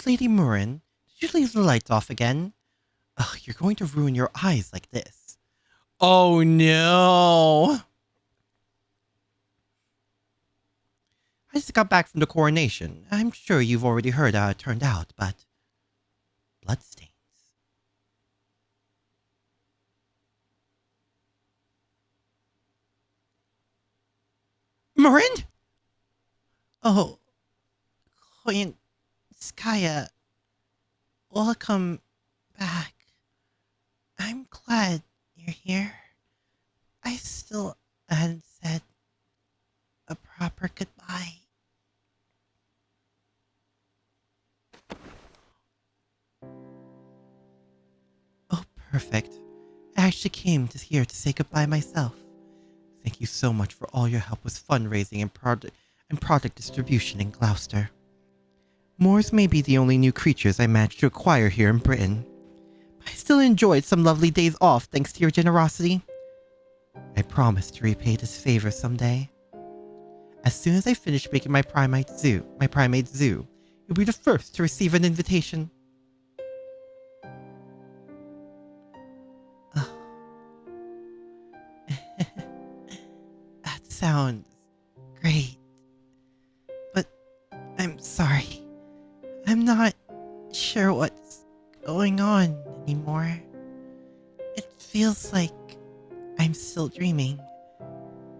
Lady Murian, did you leave the lights off again? Ugh, you're going to ruin your eyes like this. Oh no. I just got back from the coronation. I'm sure you've already heard how it turned out, but... bloodstains. Murian? Oh, Koyanskaya, welcome back. I'm glad you're here. I still hadn't said a proper goodbye. Oh, perfect. I actually came here to say goodbye myself. Thank you so much for all your help with fundraising and product distribution in Gloucester. Moors may be the only new creatures I managed to acquire here in Britain. I still enjoyed some lovely days off thanks to your generosity. I promise to repay this favor someday. As soon as I finish making my primate zoo, you'll be the first to receive an invitation. That sounds great. But I'm sorry. I'm not sure what's going on anymore. It feels like I'm still dreaming.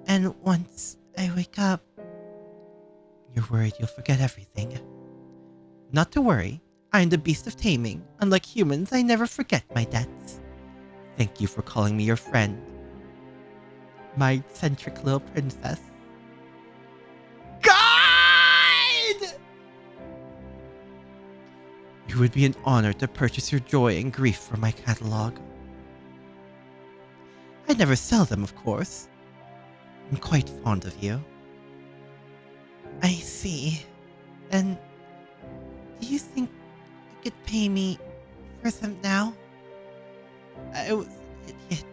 And once I wake up, you're worried you'll forget everything. Not to worry, I'm the beast of taming. Unlike humans, I never forget my debts. Thank you for calling me your friend. My eccentric little princess. God! It would be an honor to purchase your joy and grief from my catalog. I'd never sell them, of course. I'm quite fond of you. I see. Then, do you think you could pay me for them now? I was an idiot.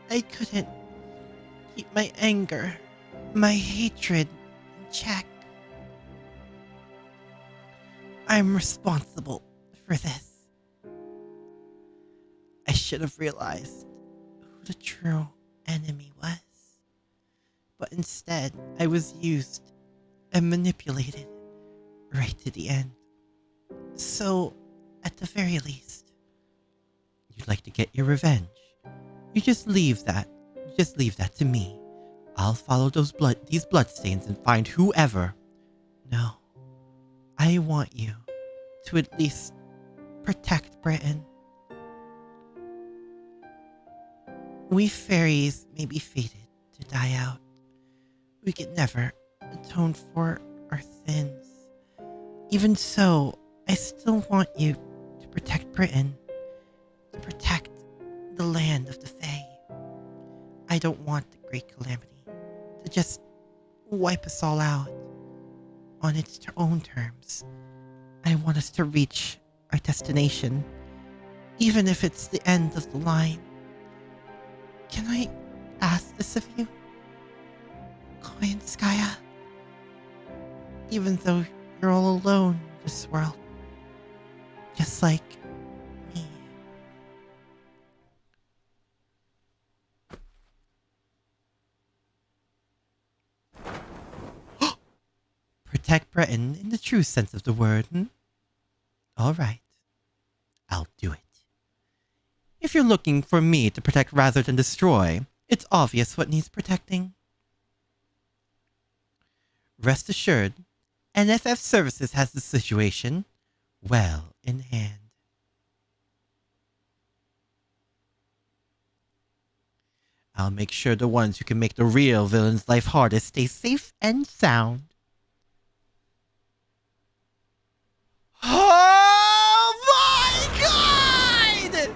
I couldn't keep my anger, my hatred in check. I'm responsible for this. I should have realized who the true enemy was. But instead, I was used and manipulated right to the end. So, at the very least, you'd like to get your revenge. You just leave that to me. I'll follow these bloodstains and find whoever. No. I want you to at least protect Britain. We fairies may be fated to die out. We can never atone for our sins. Even so, I still want you to protect Britain. To protect the land of the Fae. I don't want the Great Calamity to just wipe us all out on its own terms. I want us to reach our destination, even if it's the end of the line. Can I ask this of you, Koyanskaya? Even though you're all alone in this world, just like me. Protect Britain in the true sense of the word, All right. I'll do it. If you're looking for me to protect rather than destroy, it's obvious what needs protecting. Rest assured, NFF Services has the situation well in hand. I'll make sure the ones who can make the real villain's life hardest stay safe and sound. Oh my god!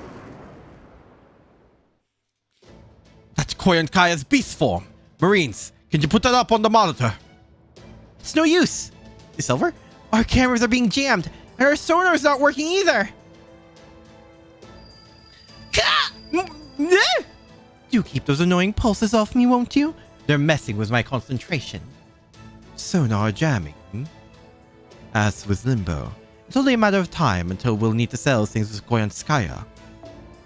That's Koyankaya's beast form. Marines, can you put that up on the monitor? It's no use. It's over. Our cameras are being jammed, and our sonar's not working either. Do keep those annoying pulses off me, won't you? They're messing with my concentration. Sonar jamming. As with Limbo, it's only a matter of time until we'll need to settle things with Koyanskaya.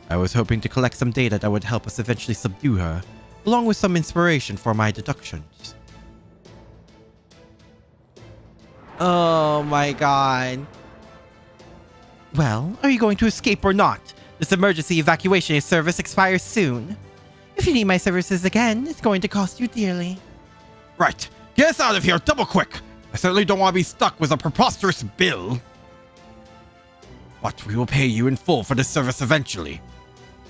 I was hoping to collect some data that would help us eventually subdue her, along with some inspiration for my deductions. Oh my god. Well, are you going to escape or not? This emergency evacuation service expires soon. If you need my services again, it's going to cost you dearly. Right. Get us out of here, double quick. I certainly don't want to be stuck with a preposterous bill. But we will pay you in full for this service eventually.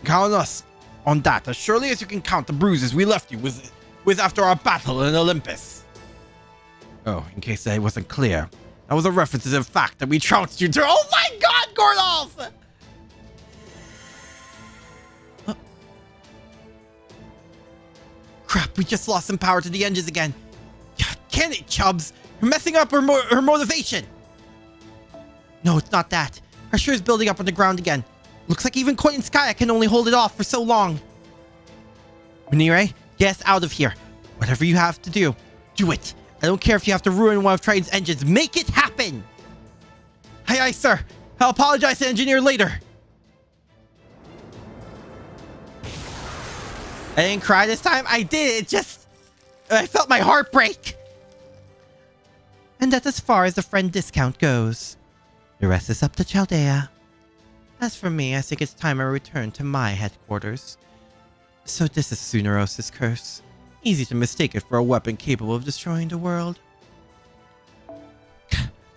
Count us on that as surely as you can count the bruises we left you with after our battle in Olympus. Oh, in case that wasn't clear, that was a reference to the fact that we trounced you to— Oh my god, Gordolf! Crap, we just lost some power to the engines again. Can it, Chubbs? You're messing up her motivation. No, it's not that. Pressure is building up on the ground again. Looks like even Coin and Skya can only hold it off for so long. Munire, get us out of here. Whatever you have to do, do it. I don't care if you have to ruin one of Triton's engines. Make it happen! Aye, aye, sir. I'll apologize to the engineer later. I didn't cry this time. I did. It just— I felt my heart break. And that's as far as the friend discount goes. The rest is up to Chaldea. As for me, I think it's time I return to my headquarters. So this is Cerninos' curse. Easy to mistake it for a weapon capable of destroying the world.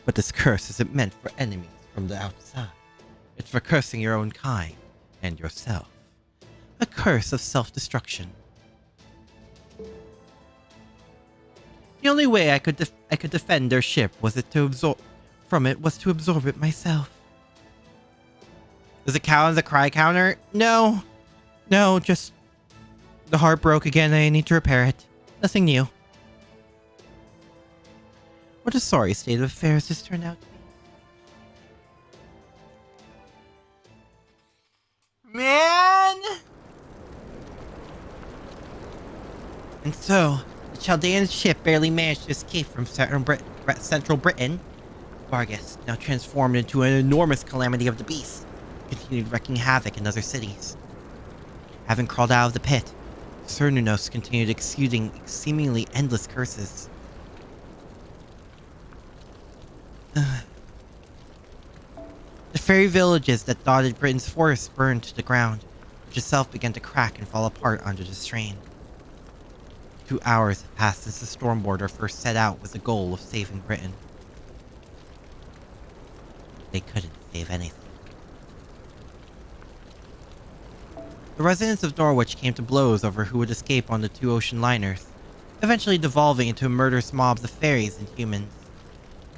But this curse isn't meant for enemies from the outside. It's for cursing your own kind and yourself. A curse of self-destruction. The only way I could defend their ship was to absorb it myself. Does it count as a cry counter? No, just the heart broke again. I need to repair it. Nothing new. What a sorry state of affairs this turned out to be. Man! And so, the Chaldean ship barely managed to escape from central Britain. Vargas, now transformed into an enormous calamity of the beast, continued wreaking havoc in other cities. Having crawled out of the pit, Cerninos continued exuding seemingly endless curses. The fairy villages that dotted Britain's forests burned to the ground, which itself began to crack and fall apart under the strain. 2 hours had passed since the storm border first set out with the goal of saving Britain. They couldn't save anything. The residents of Norwich came to blows over who would escape on the 2 ocean liners, eventually devolving into murderous mobs of fairies and humans.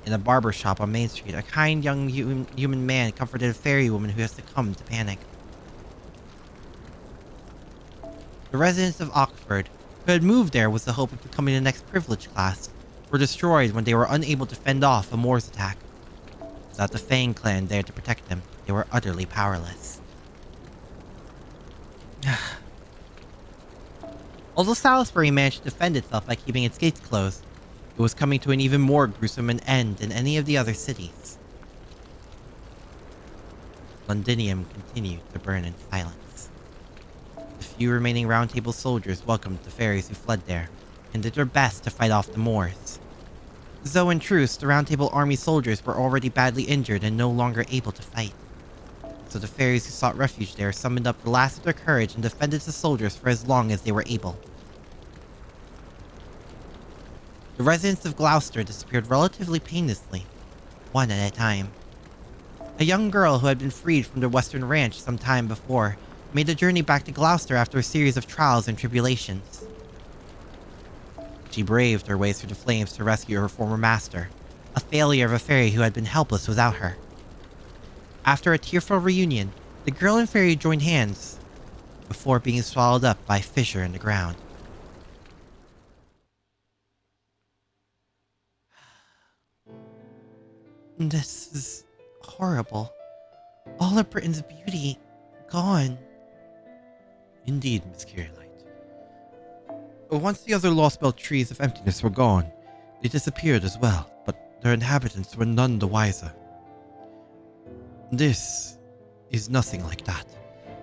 In a barber shop on Main Street, a kind young human man comforted a fairy woman who had succumbed to panic. The residents of Oxford, who had moved there with the hope of becoming the next privileged class, were destroyed when they were unable to fend off a Moor's attack. Without the Fang clan there to protect them, they were utterly powerless. Although Salisbury managed to defend itself by keeping its gates closed, it was coming to an even more gruesome end than any of the other cities. Londinium continued to burn in silence. The few remaining Round Table soldiers welcomed the fairies who fled there, and did their best to fight off the Moors. Though in truth, the Round Table army soldiers were already badly injured and no longer able to fight. So the fairies who sought refuge there summoned up the last of their courage and defended the soldiers for as long as they were able. The residents of Gloucester disappeared relatively painlessly, one at a time. A young girl who had been freed from the Western Ranch some time before made the journey back to Gloucester after a series of trials and tribulations. She braved her way through the flames to rescue her former master, a failure of a fairy who had been helpless without her. After a tearful reunion, the girl and fairy joined hands, before being swallowed up by a fissure in the ground. This is horrible. All of Britain's beauty gone. Indeed, Miss Curelight. Once the other lostbelt trees of emptiness were gone, they disappeared as well, but their inhabitants were none the wiser. This is nothing like that.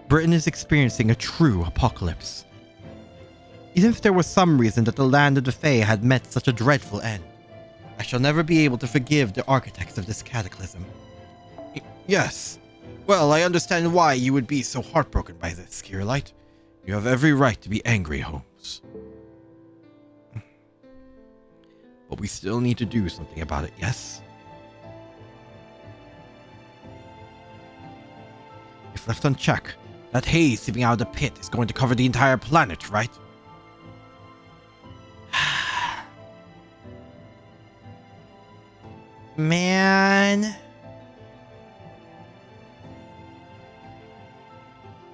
Britain is experiencing a true apocalypse. Even if there was some reason that the land of the Fae had met such a dreadful end, I shall never be able to forgive the architects of this cataclysm. Yes. Well, I understand why you would be so heartbroken by this, Curelight. You have every right to be angry, Holmes. But we still need to do something about it, yes? If left unchecked, that haze seeping out of the pit is going to cover the entire planet, right? Man.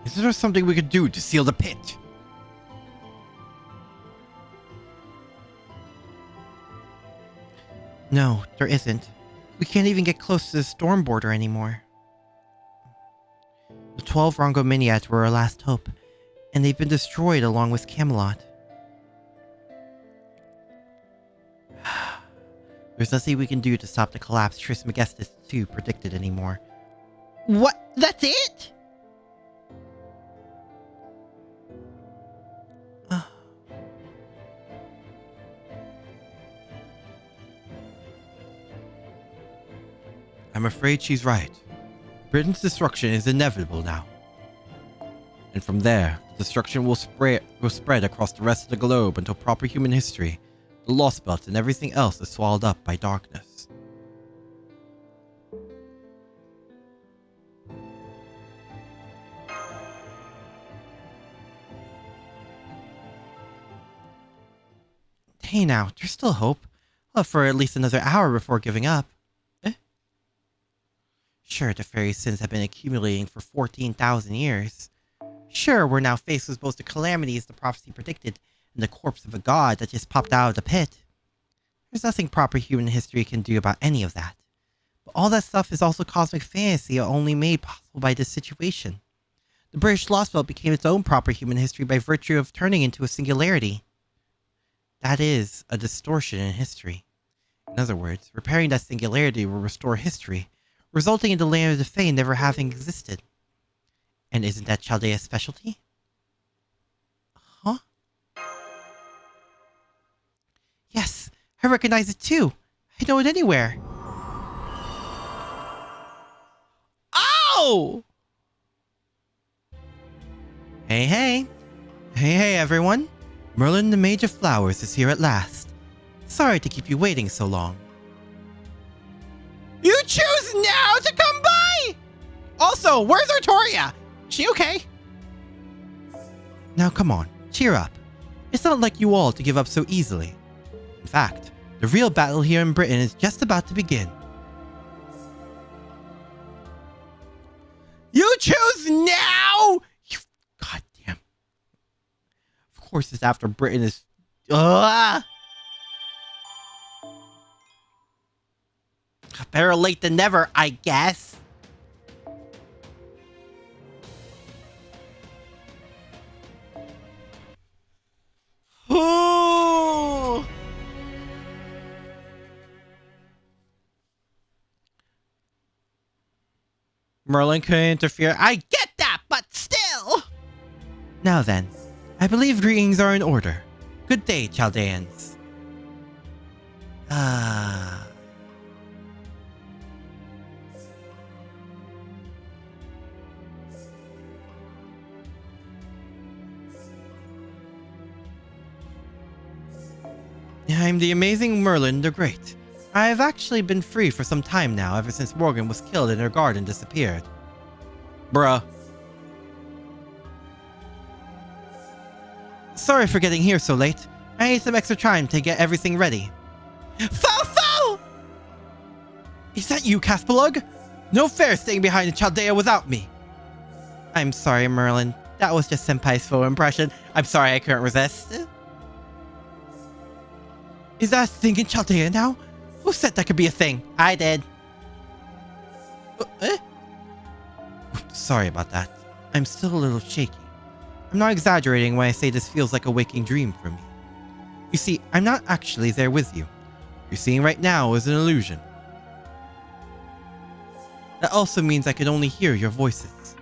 Is there something we could do to seal the pit? No, there isn't. We can't even get close to the storm border anymore. The 12 Rongominiads were our last hope, and they've been destroyed along with Camelot. There's nothing we can do to stop the collapse Trismegistus 2 predicted anymore. What? That's it? I'm afraid she's right. Britain's destruction is inevitable now. And from there, destruction will spread across the rest of the globe until proper human history, the lostbelt, and everything else is swallowed up by darkness. Hey now, there's still hope. Well, for at least another hour before giving up. Sure, the fairy sins have been accumulating for 14,000 years. Sure, we're now faced with both the calamities the prophecy predicted and the corpse of a god that just popped out of the pit. There's nothing proper human history can do about any of that. But all that stuff is also cosmic fantasy only made possible by this situation. The British Lost Belt became its own proper human history by virtue of turning into a singularity. That is, a distortion in history. In other words, repairing that singularity will restore history, resulting in the land of the Fae never having existed. And isn't that Chaldea's specialty? Huh? Yes, I recognize it too. I know it anywhere. Oh! Hey, hey. Hey, everyone. Merlin the Mage of Flowers is here at last. Sorry to keep you waiting so long. You choose now to come by! Also, where's Artoria? She okay? Now come on, cheer up. It's not like you all to give up so easily. In fact, the real battle here in Britain is just about to begin. You choose now? You goddamn. Of course it's after Britain is... Better late than never, I guess. Ooh. Merlin couldn't interfere. I get that, but still. Now then, I believe greetings are in order. Good day, Chaldeans. I'm the amazing Merlin the Great. I have actually been free for some time now, ever since Morgan was killed and her garden disappeared. Bruh. Sorry for getting here so late. I need some extra time to get everything ready. Fo! Is that you, Caspelug? No fair staying behind in Chaldea without me. I'm sorry, Merlin. That was just Senpai's faux impression. I'm sorry I couldn't resist. Is that a thing in Chaldea now? Who said that could be a thing? I did. Sorry about that. I'm still a little shaky. I'm not exaggerating when I say this feels like a waking dream for me. You see, I'm not actually there with you. What you're seeing right now is an illusion. That also means I can only hear your voices.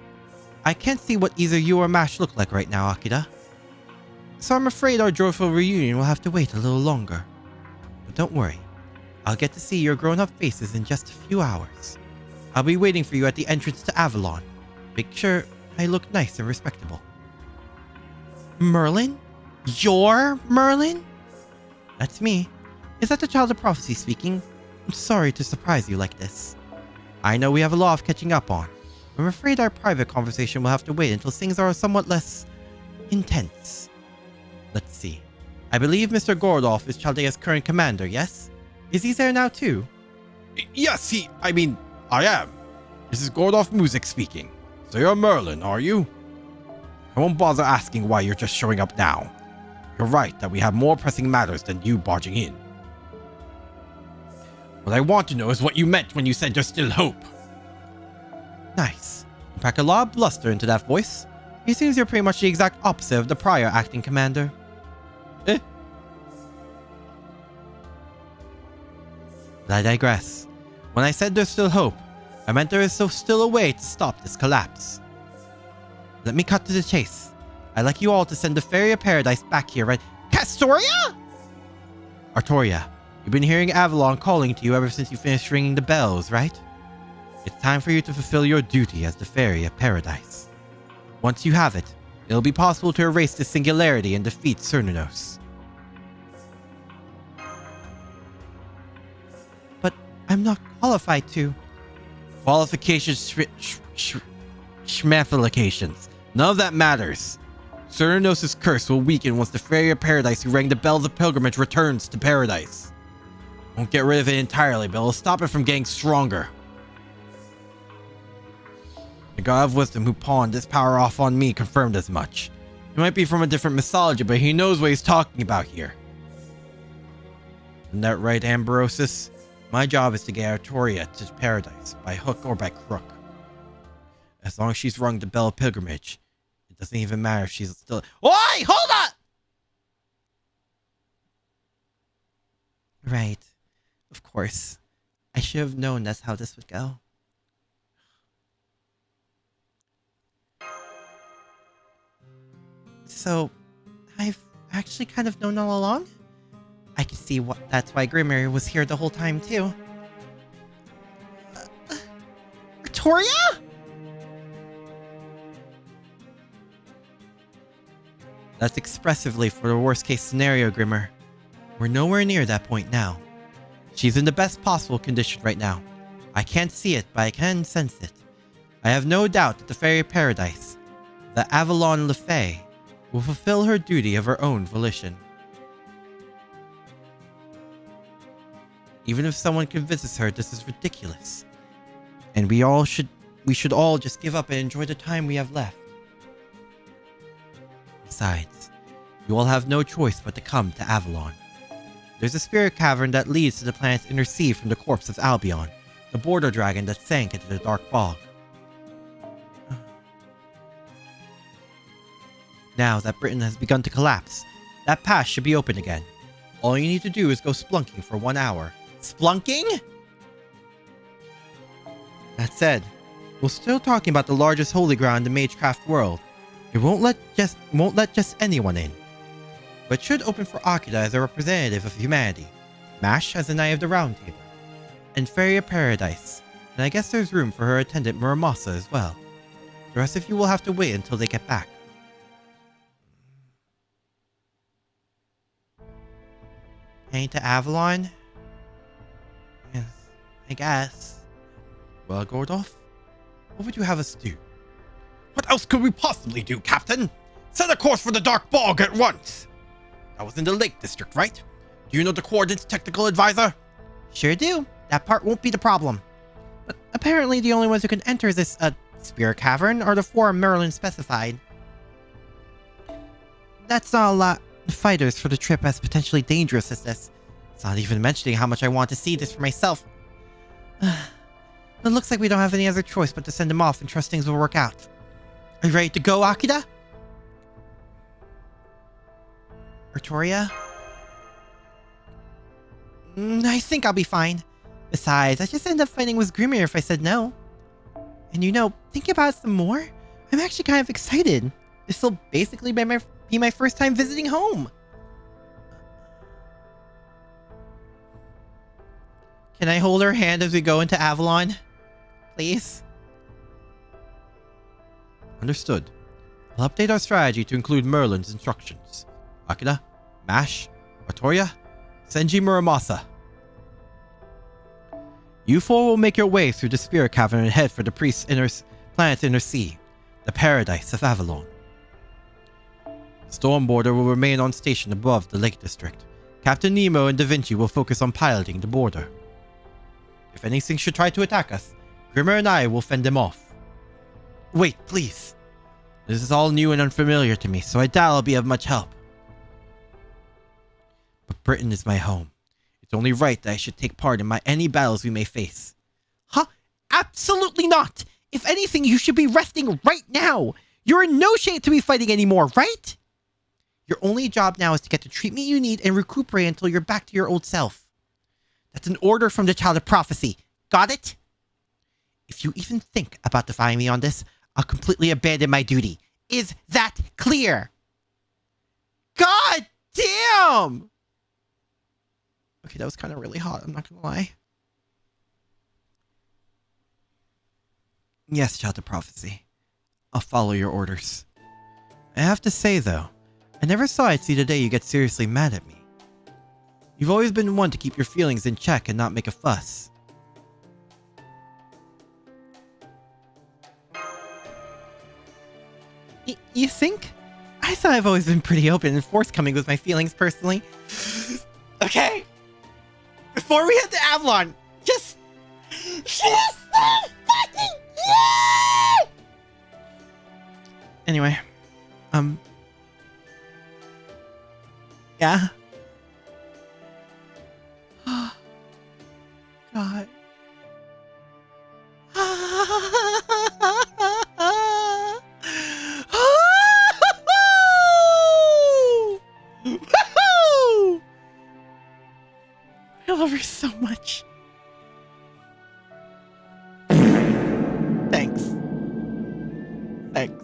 I can't see what either you or Mash look like right now, Akira. So I'm afraid our joyful reunion will have to wait a little longer. But don't worry. I'll get to see your grown-up faces in just a few hours. I'll be waiting for you at the entrance to Avalon. Make sure I look nice and respectable. Merlin? You're Merlin? That's me. Is that the Child of Prophecy speaking? I'm sorry to surprise you like this. I know we have a lot of catching up on. I'm afraid our private conversation will have to wait until things are somewhat less intense. Let's see. I believe Mr. Gordolf is Chaldea's current commander, yes? Is he there now too? Yes, I am. This is Gordolf Music speaking. So you're Merlin, are you? I won't bother asking why you're just showing up now. You're right that we have more pressing matters than you barging in. What I want to know is what you meant when you said there's still hope. Nice. You pack a lot of bluster into that voice. It seems you're pretty much the exact opposite of the prior acting commander. Eh? But I digress. When I said there's still hope, I meant there is still a way to stop this collapse. Let me cut to the chase. I'd like you all to send the Faerie of Paradise back here, right? Castoria? Artoria, you've been hearing Avalon calling to you ever since you finished ringing the bells, right? It's time for you to fulfill your duty as the Faerie of Paradise. Once you have it, it'll be possible to erase the singularity and defeat Cerninos. But I'm not qualified to. Qualifications, schmethalications. None of that matters. Cerninos' curse will weaken once the Faerie of Paradise who rang the bells of pilgrimage returns to paradise. Won't get rid of it entirely, but it'll stop it from getting stronger. The god of wisdom who pawned this power off on me confirmed as much. He might be from a different mythology, but he knows what he's talking about here. Isn't that right, Ambrosis? My job is to get Artoria to paradise, by hook or by crook. As long as she's rung the bell of pilgrimage, it doesn't even matter if she's still— Oi! Hold on! Right. Of course. I should have known that's how this would go. So, I've actually kind of known all along? I can see that's why Grimmer was here the whole time, too. Artoria? That's expressively for the worst case scenario, Grimmer. We're nowhere near that point now. She's in the best possible condition right now. I can't see it, but I can sense it. I have no doubt that the Faerie of Paradise, the Avalon Le Fae, will fulfill her duty of her own volition. Even if someone convinces her this is ridiculous, and we should all just give up and enjoy the time we have left. Besides, you all have no choice but to come to Avalon. There's a spirit cavern that leads to the planet's inner sea from the corpse of Albion, the border dragon that sank into the dark bog. Now that Britain has begun to collapse, that pass should be open again. All you need to do is go splunking for 1 hour. Splunking? That said, we're still talking about the largest holy ground in the magecraft world. It won't let just anyone in. But it should open for Akira as a representative of humanity, Mash as the Knight of the Round Table, and Faerie of Paradise, and I guess there's room for her attendant Muramasa as well. The rest of you will have to wait until they get back. Heading to Avalon? Yes, I guess. Well, Gordolf, what would you have us do? What else could we possibly do, Captain? Set a course for the Dark Bog at once! That was in the Lake District, right? Do you know the coordinates, Technical Advisor? Sure do. That part won't be the problem. But apparently the only ones who can enter this, spirit cavern are the 4 Merlin specified. That's not a lot of fighters for the trip as potentially dangerous as this. It's not even mentioning how much I want to see this for myself. It looks like we don't have any other choice but to send him off and trust things will work out. Are you ready to go, Akira? Artoria? I think I'll be fine. Besides, I just end up fighting with Grimmer if I said no. And thinking about it some more, I'm actually kind of excited. This will basically be my first time visiting home. Can I hold her hand as we go into Avalon? Please? Understood. I'll update our strategy to include Merlin's instructions. Akira, Mash, Artoria, Senji Muramasa. You 4 will make your way through the spirit cavern and head for the planet's inner sea, the paradise of Avalon. Stormboarder will remain on station above the Lake District. Captain Nemo and Da Vinci will focus on piloting the border. If anything should try to attack us, Grimmer and I will fend them off. Wait, please. This is all new and unfamiliar to me, so I doubt I'll be of much help. But Britain is my home. It's only right that I should take part in any battles we may face. Huh? Absolutely not! If anything, you should be resting right now! You're in no shape to be fighting anymore, right? Your only job now is to get the treatment you need and recuperate until you're back to your old self. That's an order from the Child of Prophecy. Got it? If you even think about defying me on this, I'll completely abandon my duty. Is that clear? God damn! Okay, that was kind of really hot, I'm not gonna lie. Yes, Child of Prophecy. I'll follow your orders. I have to say, though, I never thought I'd see the day you get seriously mad at me. You've always been one to keep your feelings in check and not make a fuss. You think? I thought I've always been pretty open and forthcoming with my feelings personally. Okay. Before we head to Avalon, just fucking yeah! Anyway, yeah. God. I love her so much. Thanks. Thanks.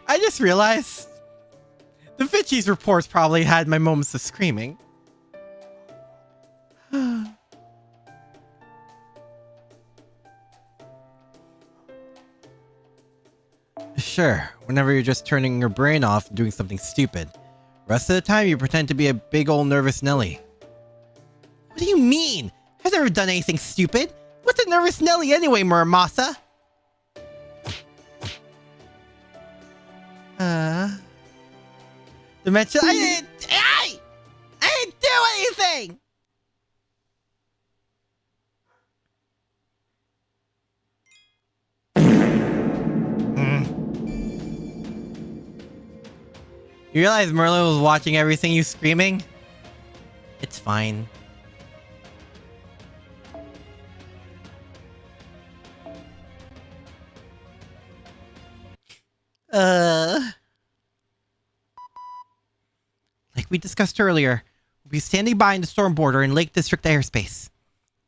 I just realized the Fitchies reports probably had my moments of screaming. Sure, whenever you're just turning your brain off and doing something stupid. Rest of the time you pretend to be a big old nervous Nelly. What do you mean? I've never done anything stupid. What's a nervous Nelly anyway, Muramasa? Dimension. I didn't do anything! You realize Merlin was watching everything you screaming? It's fine. Like we discussed earlier, we'll be standing by in the storm border in Lake District airspace.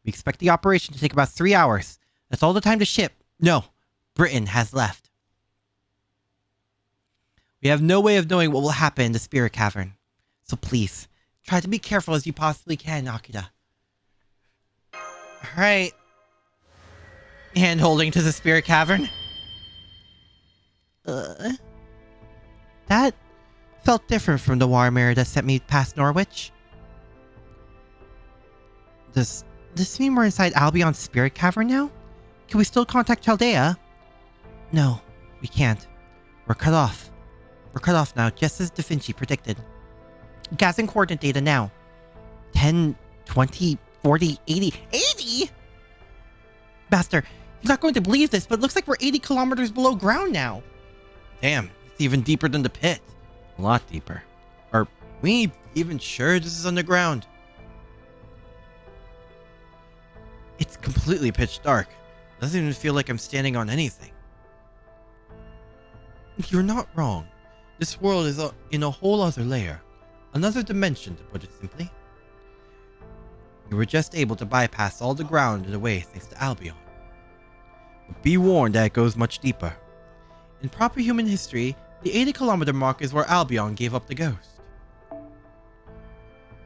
We expect the operation to take about 3 hours. That's all the time the ship, no, Britain has left. We have no way of knowing what will happen in the Spirit Cavern. So please, try to be careful as you possibly can, Akira. Alright. Hand holding to the Spirit Cavern. That felt different from the war mirror that sent me past Norwich. Does this mean we're inside Albion's Spirit Cavern now? Can we still contact Chaldea? No, we can't. We're cut off. We're cut off now, just as Da Vinci predicted. Gathering coordinate data now. 10, 20, 40, 80... 80?! Master, you're not going to believe this, but it looks like we're 80 kilometers below ground now. Damn, it's even deeper than the pit. A lot deeper. Are we even sure this is underground? It's completely pitch dark. It doesn't even feel like I'm standing on anything. You're not wrong. This world is in a whole other layer. Another dimension, to put it simply. You were just able to bypass all the ground in a way thanks to Albion. But be warned that it goes much deeper. In proper human history, the 80-kilometer mark is where Albion gave up the ghost.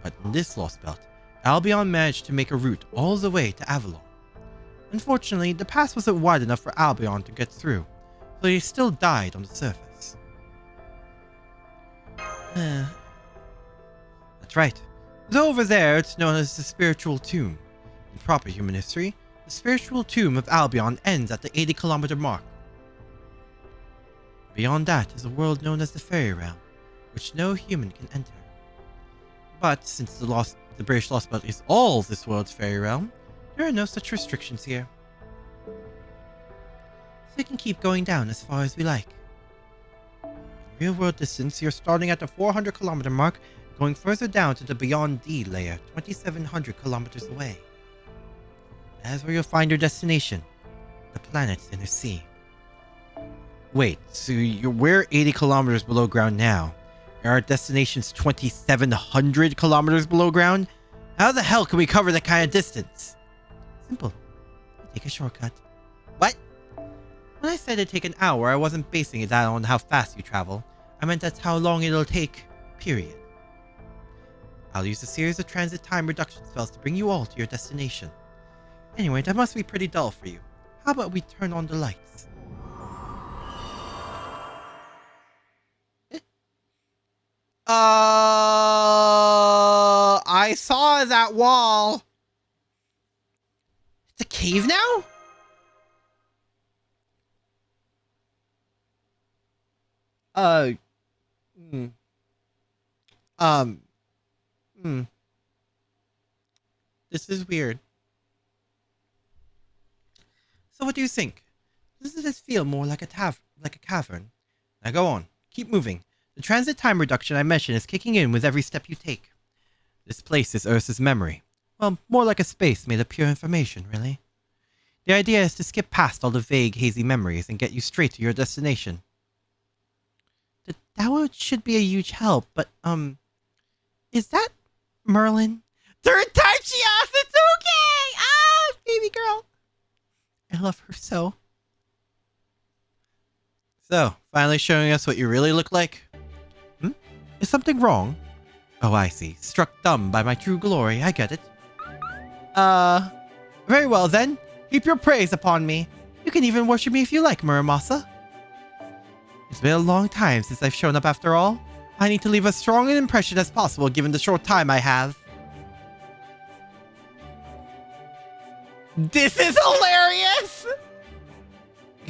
But in this lost belt, Albion managed to make a route all the way to Avalon. Unfortunately, the pass wasn't wide enough for Albion to get through, so he still died on the surface. That's right. Though over there, it's known as the Spiritual Tomb. In proper human history, the Spiritual Tomb of Albion ends at the 80-kilometer mark. Beyond that is a world known as the Faerie realm, which no human can enter. But since the British lostbelt is all this world's fairy realm, there are no such restrictions here. So we can keep going down as far as we like. In real world distance, you're starting at the 400 kilometer mark, going further down to the Beyond D layer, 2,700 kilometers away. That is where you'll find your destination, the planet's inner sea. Wait, so we're 80 kilometers below ground now, and our destination's 2,700 kilometers below ground? How the hell can we cover that kind of distance? Simple. Take a shortcut. What? When I said it'd take an hour, I wasn't basing it on how fast you travel. I meant that's how long it'll take, period. I'll use a series of transit time reduction spells to bring you all to your destination. Anyway, that must be pretty dull for you. How about we turn on the lights? I saw that wall. It's a cave now? This is weird. So what do you think? Doesn't this feel more like a cavern? Now go on. Keep moving. The transit time reduction I mentioned is kicking in with every step you take. This place is Earth's memory. Well, more like a space made of pure information, really. The idea is to skip past all the vague, hazy memories and get you straight to your destination. That should be a huge help, but, is that Merlin? Third time she asked, it's okay! Ah, baby girl. I love her so. So, finally showing us what you really look like? Is something wrong? Oh, I see. Struck dumb by my true glory. I get it. Very well then. Heap your praise upon me. You can even worship me if you like, Muramasa. It's been a long time since I've shown up after all. I need to leave as strong an impression as possible given the short time I have. This is hilarious!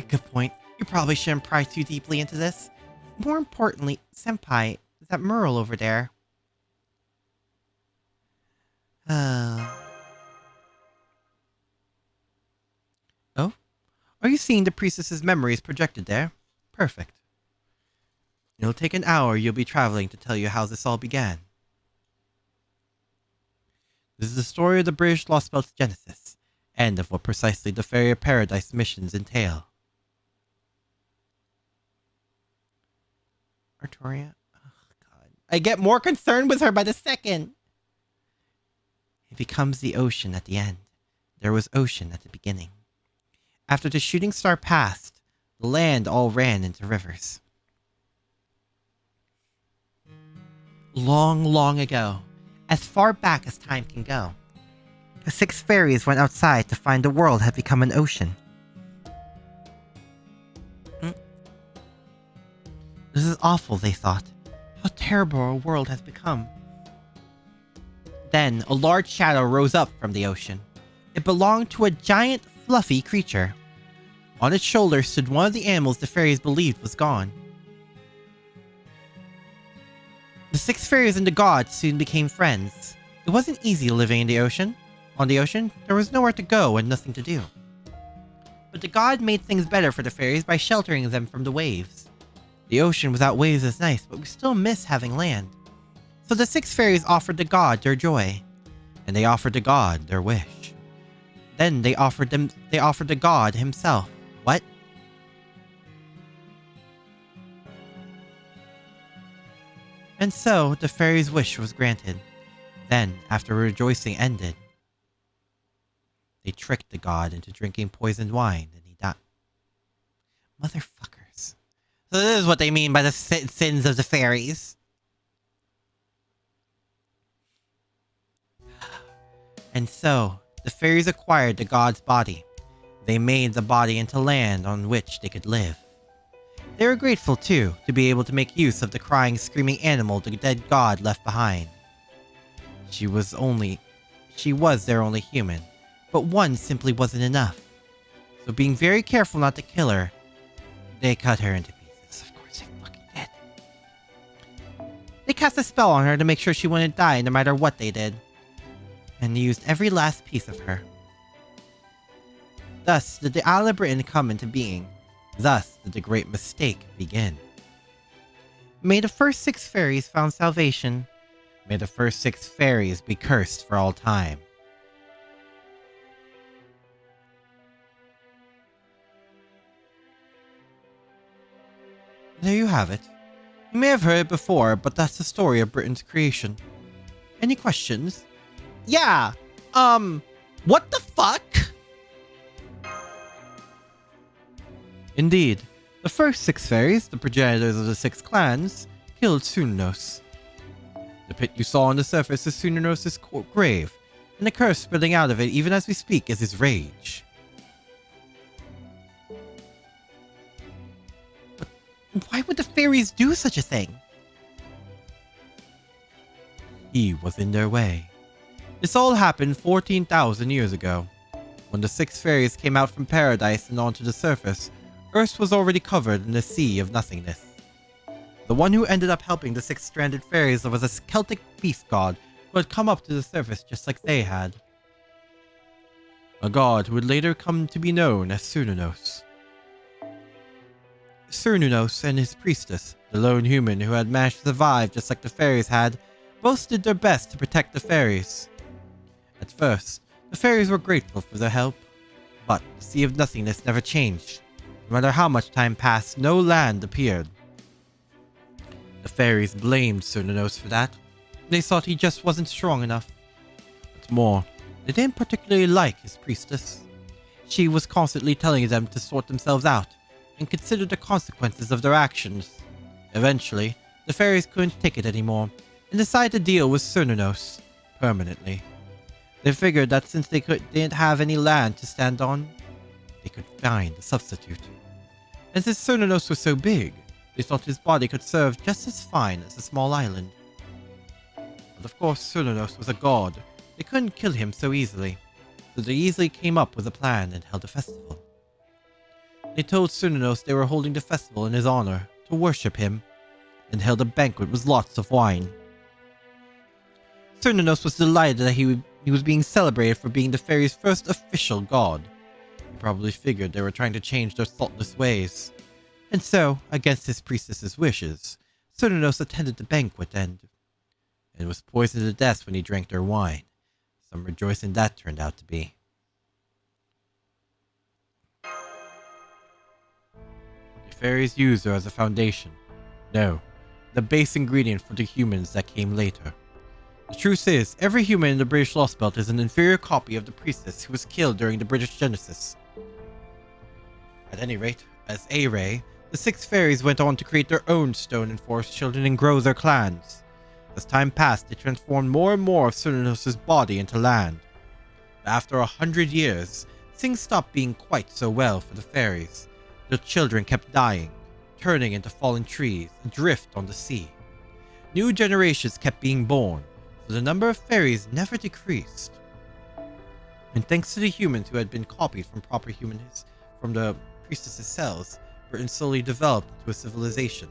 Good point. You probably shouldn't pry too deeply into this. More importantly, Senpai, that Merle over there. Oh? Are you seeing the priestess's memories projected there? Perfect. It'll take an hour you'll be traveling to tell you how this all began. This is the story of the British lostbelt's genesis, and of what precisely the Faerie Paradise missions entail. Artoria? Oh, God. I get more concerned with her by the second. It becomes the ocean at the end. There was ocean at the beginning. After the shooting star passed, the land all ran into rivers. Long, long ago, as far back as time can go, the 6 fairies went outside to find the world had become an ocean. This is awful, they thought. How terrible our world has become. Then, a large shadow rose up from the ocean. It belonged to a giant, fluffy creature. On its shoulder stood one of the animals the fairies believed was gone. The 6 fairies and the gods soon became friends. It wasn't easy living in the ocean. On the ocean, there was nowhere to go and nothing to do. But the god made things better for the fairies by sheltering them from the waves. The ocean without waves is nice, but we still miss having land. So the 6 fairies offered the god their joy, and they offered the god their wish. Then they offered the god himself. What? And so the fairies' wish was granted. Then, after rejoicing ended, they tricked the god into drinking poisoned wine, and he died. Motherfuckers. So this is what they mean by the sins of the fairies. And so, the fairies acquired the god's body. They made the body into land on which they could live. They were grateful, too, to be able to make use of the crying, screaming animal the dead god left behind. She was their only human, but one simply wasn't enough. So being very careful not to kill her, they cut her into pieces. Of course they fucking did. They cast a spell on her to make sure she wouldn't die no matter what they did. And they used every last piece of her. Thus did the Isle of Britain come into being. Thus did the great mistake begin. May the first 6 fairies found salvation. May the first 6 fairies be cursed for all time. There you have it. You may have heard it before, but that's the story of Britain's creation. Any questions? Yeah, what the fuck? Indeed, the first 6 fairies, the progenitors of the 6 clans, killed Cerninos. The pit you saw on the surface is Cerninos' grave, and the curse spilling out of it even as we speak is his rage. But why would the fairies do such a thing? He was in their way. This all happened 14,000 years ago. When the 6 fairies came out from paradise and onto the surface, Earth was already covered in a sea of nothingness. The one who ended up helping the 6 stranded fairies was a Celtic beast god who had come up to the surface just like they had. A god who would later come to be known as Cerninos. Cerninos and his priestess, the lone human who had managed to survive just like the fairies had, both did their best to protect the fairies. At first, the fairies were grateful for their help, but the sea of nothingness never changed. No matter how much time passed, no land appeared. The fairies blamed Cerninos for that. They thought he just wasn't strong enough. What's more, they didn't particularly like his priestess. She was constantly telling them to sort themselves out and consider the consequences of their actions. Eventually, the fairies couldn't take it anymore and decided to deal with Cerninos permanently. They figured that since they didn't have any land to stand on, they could find a substitute. And since Cerninos was so big, they thought his body could serve just as fine as a small island. But of course Cerninos was a god. They couldn't kill him so easily, so they easily came up with a plan and held a festival. They told Cerninos they were holding the festival in his honor, to worship him, and held a banquet with lots of wine. Cerninos was delighted that he was being celebrated for being the fairies' first official god. He probably figured they were trying to change their thoughtless ways. And so, against his priestess's wishes, Cerninos attended the banquet and was poisoned to death when he drank their wine. Some rejoicing that turned out to be. The fairies used her as a foundation. No, the base ingredient for the humans that came later. The truth is, every human in the British lostbelt is an inferior copy of the priestess who was killed during the British Genesis. At any rate, as A-Ray, the 6 fairies went on to create their own stone and forest children and grow their clans. As time passed, they transformed more and more of Cerninos' body into land. But after 100 years, things stopped being quite so well for the fairies. Their children kept dying, turning into fallen trees, adrift on the sea. New generations kept being born, so the number of fairies never decreased. And thanks to the humans who had been copied from proper humans from the priestess's cells, Britain slowly developed into a civilization.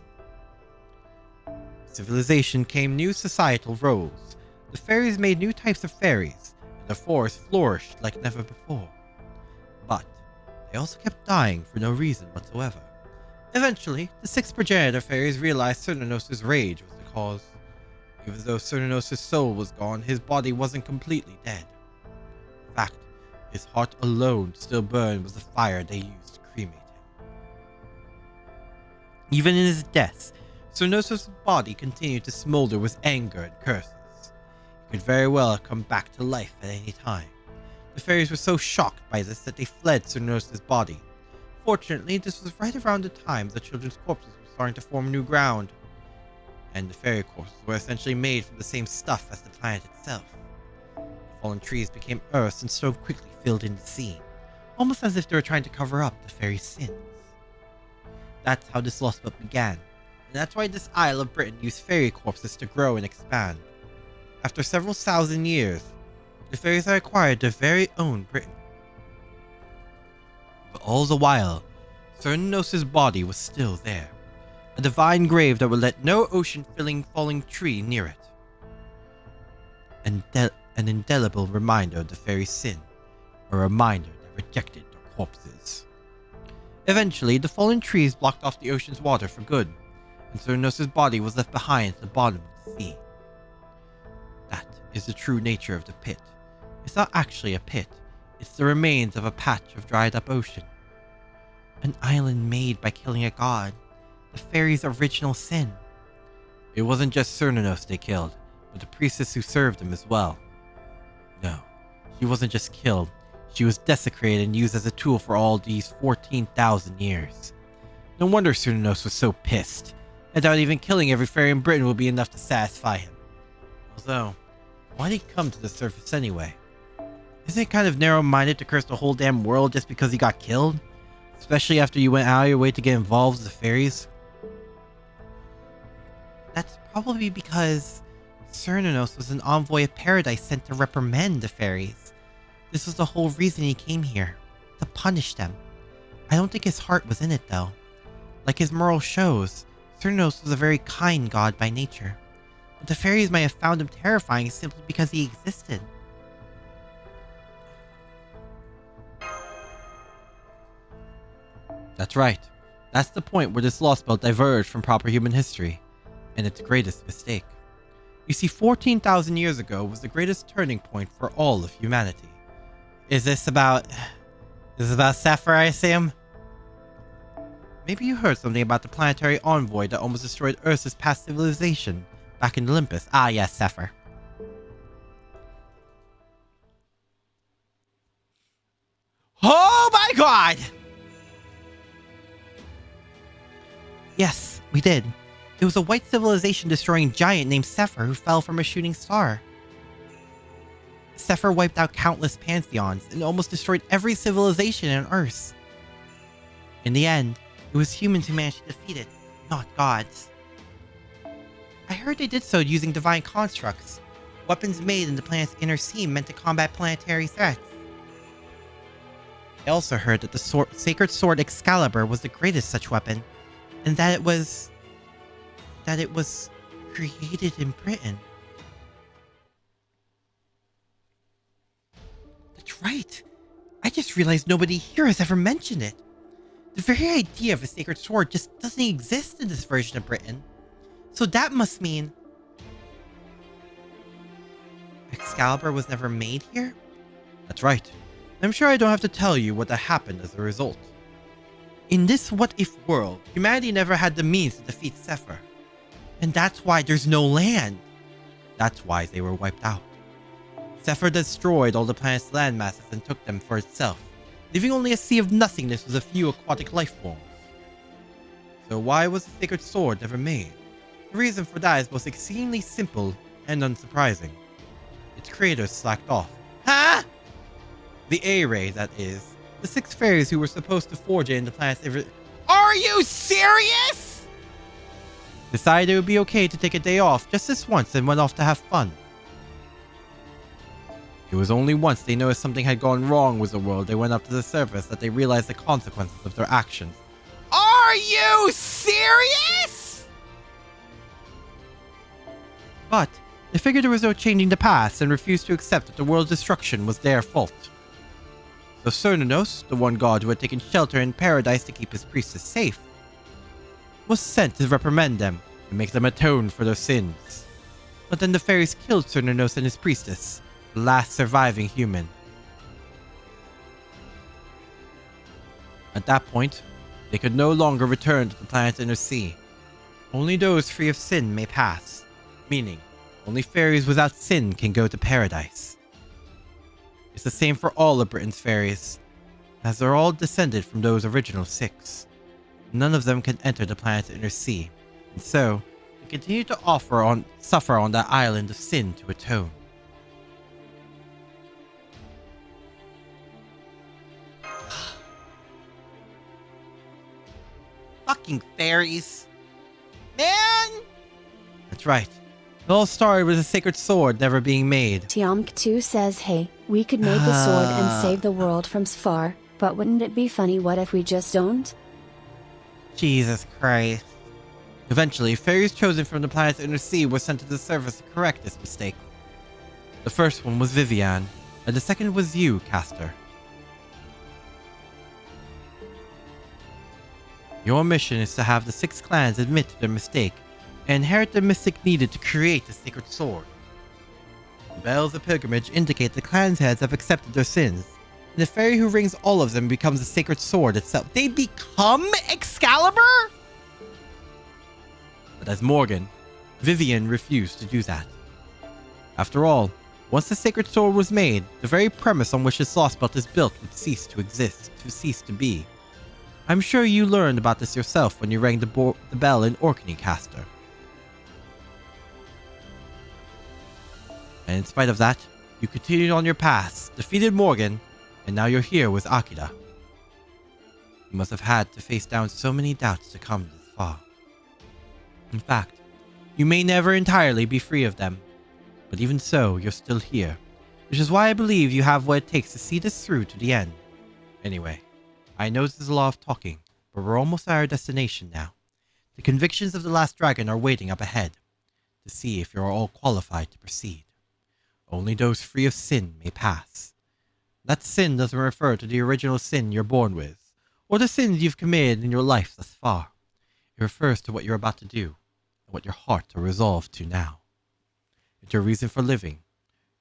Civilization came new societal roles. The fairies made new types of fairies, and the forest flourished like never before. But they also kept dying for no reason whatsoever. Eventually, the 6 progenitor fairies realized Cerninos' rage was the cause. Even though Cerninos' soul was gone, his body wasn't completely dead. In fact, his heart alone still burned with the fire they used to cremate him. Even in his death, Cerninos' body continued to smolder with anger and curses. He could very well have come back to life at any time. The fairies were so shocked by this that they fled Cerninos' body. Fortunately, this was right around the time the children's corpses were starting to form new ground. And the fairy corpses were essentially made from the same stuff as the planet itself. The fallen trees became earth and so quickly filled in the scene, almost as if they were trying to cover up the fairies' sins. That's how this lostbelt began, and that's why this Isle of Britain used fairy corpses to grow and expand. After several thousand years, the fairies had acquired their very own Britain. But all the while, Cerninos' body was still there, A divine grave that would let no ocean-filling falling tree near it. An indelible reminder of the fairy's sin. A reminder that rejected their corpses. Eventually, the fallen trees blocked off the ocean's water for good, and Cerninos' body was left behind at the bottom of the sea. That is the true nature of the pit. It's not actually a pit. It's the remains of a patch of dried-up ocean. An island made by killing a god. The fairy's original sin. It wasn't just Cerninos they killed, but the priestess who served him as well. No, she wasn't just killed. She was desecrated and used as a tool for all these 14,000 years. No wonder Cerninos was so pissed. I doubt even killing every fairy in Britain will be enough to satisfy him. Although, why'd he come to the surface anyway? Isn't it kind of narrow-minded to curse the whole damn world just because he got killed? Especially after you went out of your way to get involved with the fairies? That's probably because Cerninos was an envoy of paradise sent to reprimand the fairies. This was the whole reason he came here, to punish them. I don't think his heart was in it though. Like his moral shows, Cerninos was a very kind god by nature. But the fairies might have found him terrifying simply because he existed. That's right. That's the point where this lostbelt diverged from proper human history, and its greatest mistake. You see, 14,000 years ago was the greatest turning point for all of humanity. Is this about Sapphire, I assume? Maybe you heard something about the planetary envoy that almost destroyed Earth's past civilization back in Olympus. Ah, yes, Sapphire. Oh my god! Yes, we did. It was a white civilization destroying giant named Sephir who fell from a shooting star. Sephir wiped out countless pantheons and almost destroyed every civilization on Earth. In the end, it was humans who managed to defeat it, not gods. I heard they did so using divine constructs, weapons made in the planet's inner sea meant to combat planetary threats. I also heard that the sacred sword Excalibur was the greatest such weapon, and that it was created in Britain. That's right. I just realized nobody here has ever mentioned it. The very idea of a sacred sword just doesn't exist in this version of Britain. So that must mean Excalibur was never made here? That's right. I'm sure I don't have to tell you what happened as a result. In this what-if world, humanity never had the means to defeat Sephir. And that's why there's no land. That's why they were wiped out. Sephir destroyed all the planet's land masses and took them for itself, leaving only a sea of nothingness with a few aquatic life forms. So why was the sacred sword never made? The reason for that is both exceedingly simple and unsurprising. Its creators slacked off. Huh? The A-Ray, that is. The 6 fairies who were supposed to forge it in the planet's... Are you serious? Decided it would be okay to take a day off just this once and went off to have fun. It was only once they noticed something had gone wrong with the world they went up to the surface that they realized the consequences of their actions. Are you serious? But they figured there was no changing the past and refused to accept that the world's destruction was their fault. So Cerninos, the one god who had taken shelter in paradise to keep his priestess safe, was sent to reprimand them and make them atone for their sins. But then the fairies killed Cerninos and his priestess, the last surviving human. At that point, they could no longer return to the planet's inner sea. Only those free of sin may pass, meaning only fairies without sin can go to paradise. It's the same for all of Britain's fairies, as they're all descended from those original 6. None of them can enter the planet's inner sea, and so they continue to suffer on that island of sin to atone. Fucking fairies. Man! That's right. It all started with a sacred sword never being made. Tiamk2 says, hey, we could make a sword and save the world from Sfar, but wouldn't it be funny what if we just don't? Jesus Christ. Eventually, fairies chosen from the planet's inner sea were sent to the surface to correct this mistake. The first one was Vivian, and the second was you, Caster. Your mission is to have the 6 clans admit to their mistake and inherit the mystic needed to create the sacred sword. The bells of pilgrimage indicate the clan's heads have accepted their sins, and the fairy who rings all of them becomes the sacred sword itself. They become Excalibur? But as Morgan, Vivian refused to do that. After all, once the sacred sword was made, the very premise on which this lostbelt is built would cease to exist, to cease to be. I'm sure you learned about this yourself when you rang the bell in Orkney, Caster. And in spite of that, you continued on your path, defeated Morgan, and now you're here with Akira. You must have had to face down so many doubts to come this far. In fact, you may never entirely be free of them, but even so, you're still here, which is why I believe you have what it takes to see this through to the end. Anyway, I know this is a lot of talking, but we're almost at our destination now. The convictions of the last dragon are waiting up ahead, to see if you're all qualified to proceed. Only those free of sin may pass. That sin doesn't refer to the original sin you're born with, or the sins you've committed in your life thus far. It refers to what you're about to do, and what your heart are resolved to now. It's your reason for living,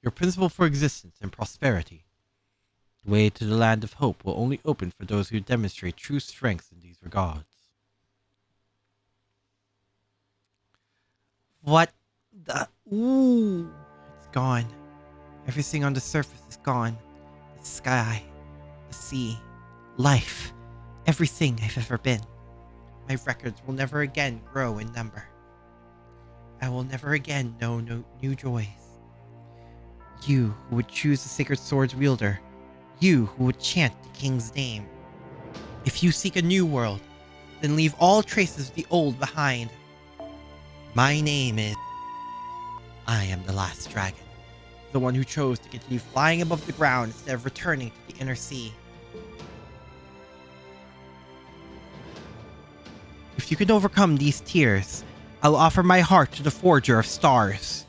your principle for existence and prosperity. The way to the land of hope will only open for those who demonstrate true strength in these regards. What the... Ooh, it's gone. Everything on the surface is gone. The sky, the sea, life, everything I've ever been. My records will never again grow in number. I will never again know no new joys. You who would choose the sacred sword's wielder, you who would chant the king's name. If you seek a new world, then leave all traces of the old behind. My name is... I am the last dragon. The one who chose to continue flying above the ground instead of returning to the inner sea. If you can overcome these tears, I'll offer my heart to the Forger of Stars.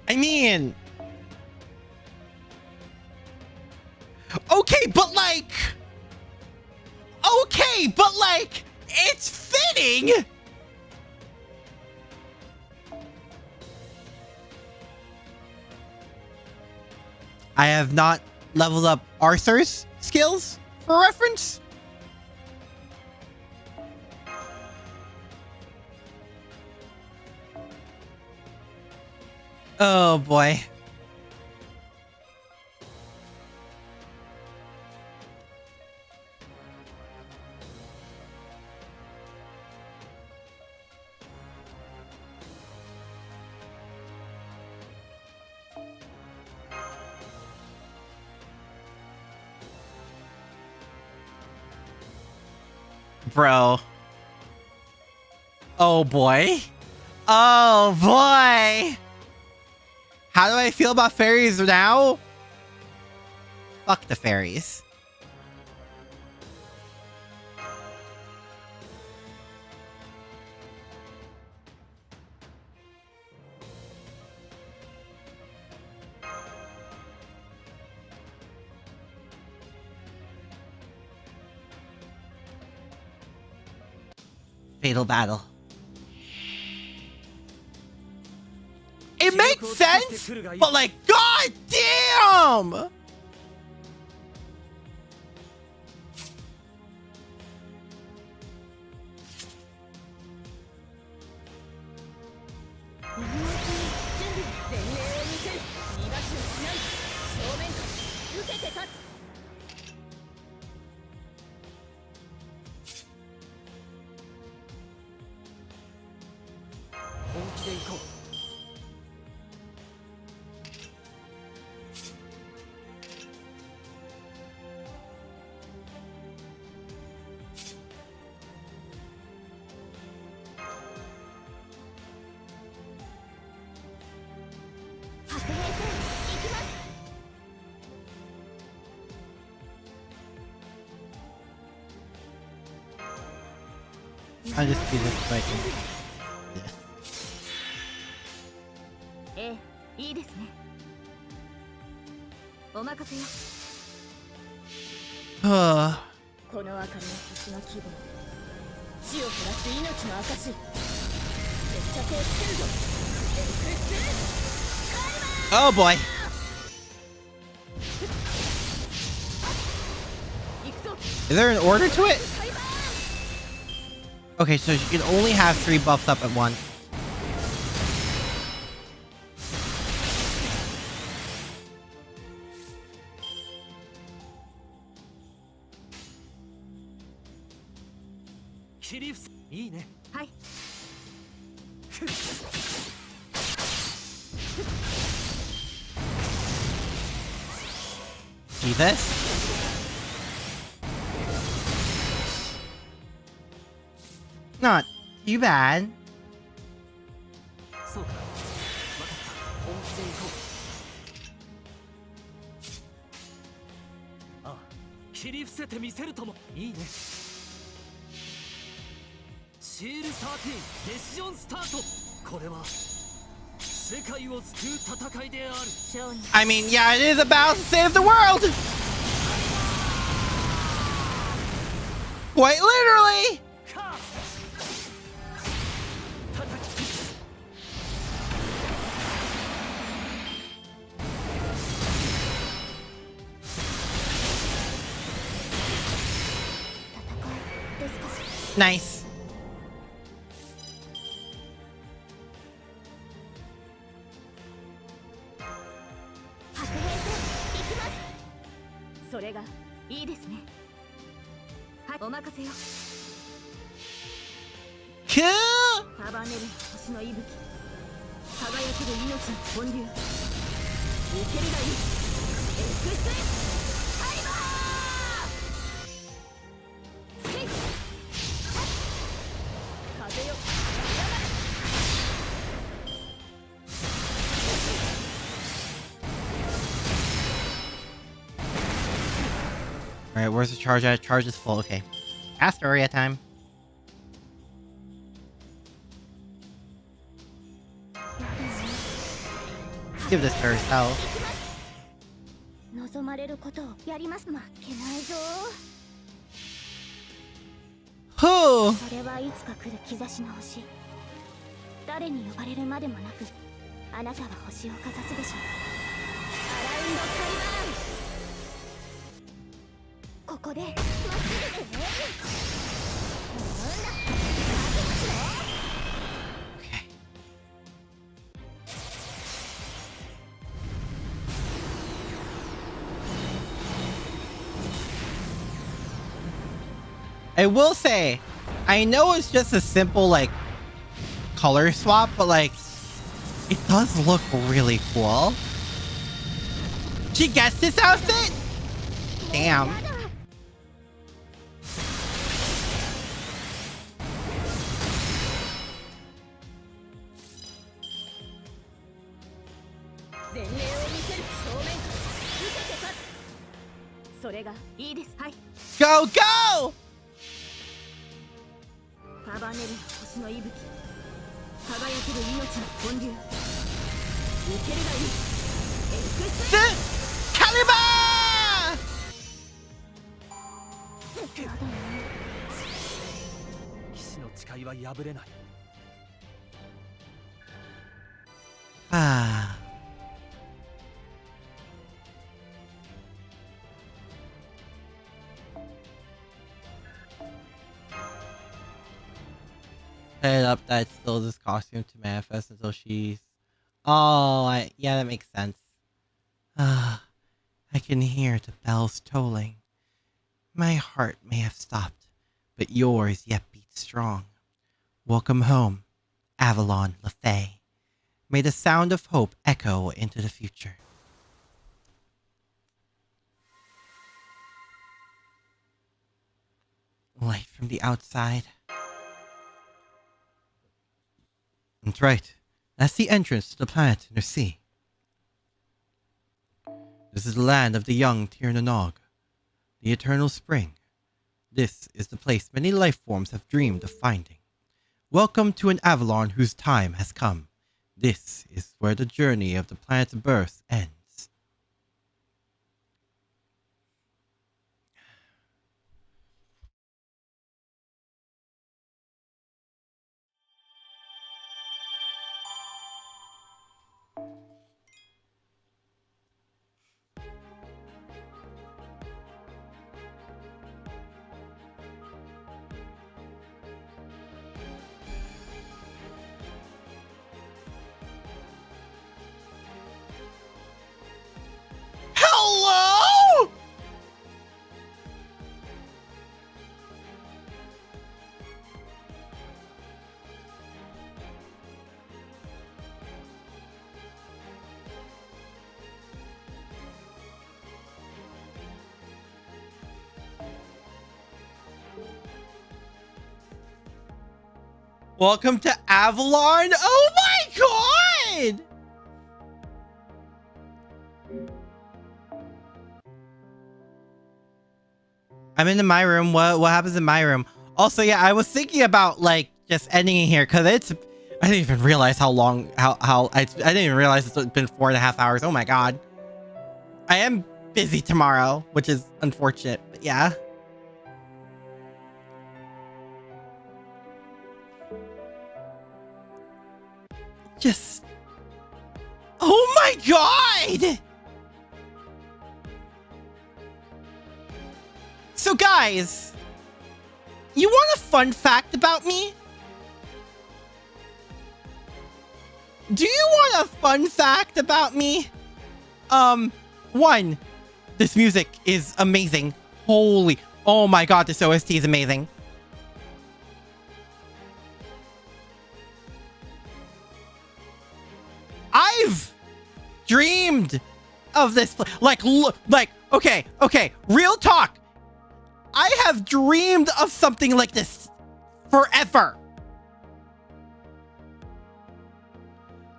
I mean... Okay, but like... Okay, but like... It's fitting! I have not leveled up Arthur's skills, for reference. Oh boy. Bro. Oh boy. Oh boy. How do I feel about fairies now? Fuck the fairies. Fatal battle. It makes sense, but like, god damn! I'll just do this so I can. Yeah. ええ、いいですね。お任せよ。この明かりの星の希望。死を照らす命の証。決着をつけるぞ。Oh boy. 行くぞ。 Is there an order to it? Okay, so she can only have 3 buffs up at once. Hi. See this? Not too bad. そうか。わかった。本気で行こう。ああ、切り伏せてみせるともいいね。シール13デシジョンスタート。これは世界を救う戦いである。 I mean, yeah, it is about to save the world! Quite literally! か。Nice. それがいいですね。はい、お任せよ。 Cool! タバネルの星の息吹。輝ける命の本流。受けるがいい。エクスタイバー。せい。風よ。 Alright, where's the charge at? Charge is full. Okay. Astoria time. Give this to herself. 望まれることをやります。負けないぞ。 Whew! それはいつか来る兆しの星。誰に呼ばれるまでもなく、あなたは星をかざすでしょう。アラウンドカリバーン。 ここでまっすぐで。 I will say, I know it's just a simple, like, color swap, but, like, it does look really cool. She gets this outfit? Damn. Go, go! タバネルの星の息吹。輝ける命の本流。受けるがいい。エクス Caliber! 騎士の誓いは破れない。 Ah. Set it up that still this costume to manifest until she's... Oh, yeah, that makes sense. Ah, I can hear the bells tolling. My heart may have stopped, but yours yet beats strong. Welcome home, Avalon LaFay. May the sound of hope echo into the future. Light from the outside. That's right. That's the entrance to the planet in the sea. This is the land of the young Tirnanog, the eternal spring, This is the place many life forms have dreamed of finding. Welcome to an Avalon whose time has come. This is where the journey of the planet's birth ends. Hello? Welcome to Avalon? Oh my god! I'm in my room. What happens in my room? Also, yeah, I was thinking about like just ending it here because I didn't even realize how long I didn't even realize it's been 4.5 hours. Oh my god. I am busy tomorrow, which is unfortunate, but yeah. Just oh my god! So guys, you want a fun fact about me? Do you want a fun fact about me? One, this music is amazing. Holy, oh my god, this OST is amazing. I've dreamed of this, like, okay, real talk. I have dreamed of something like this forever.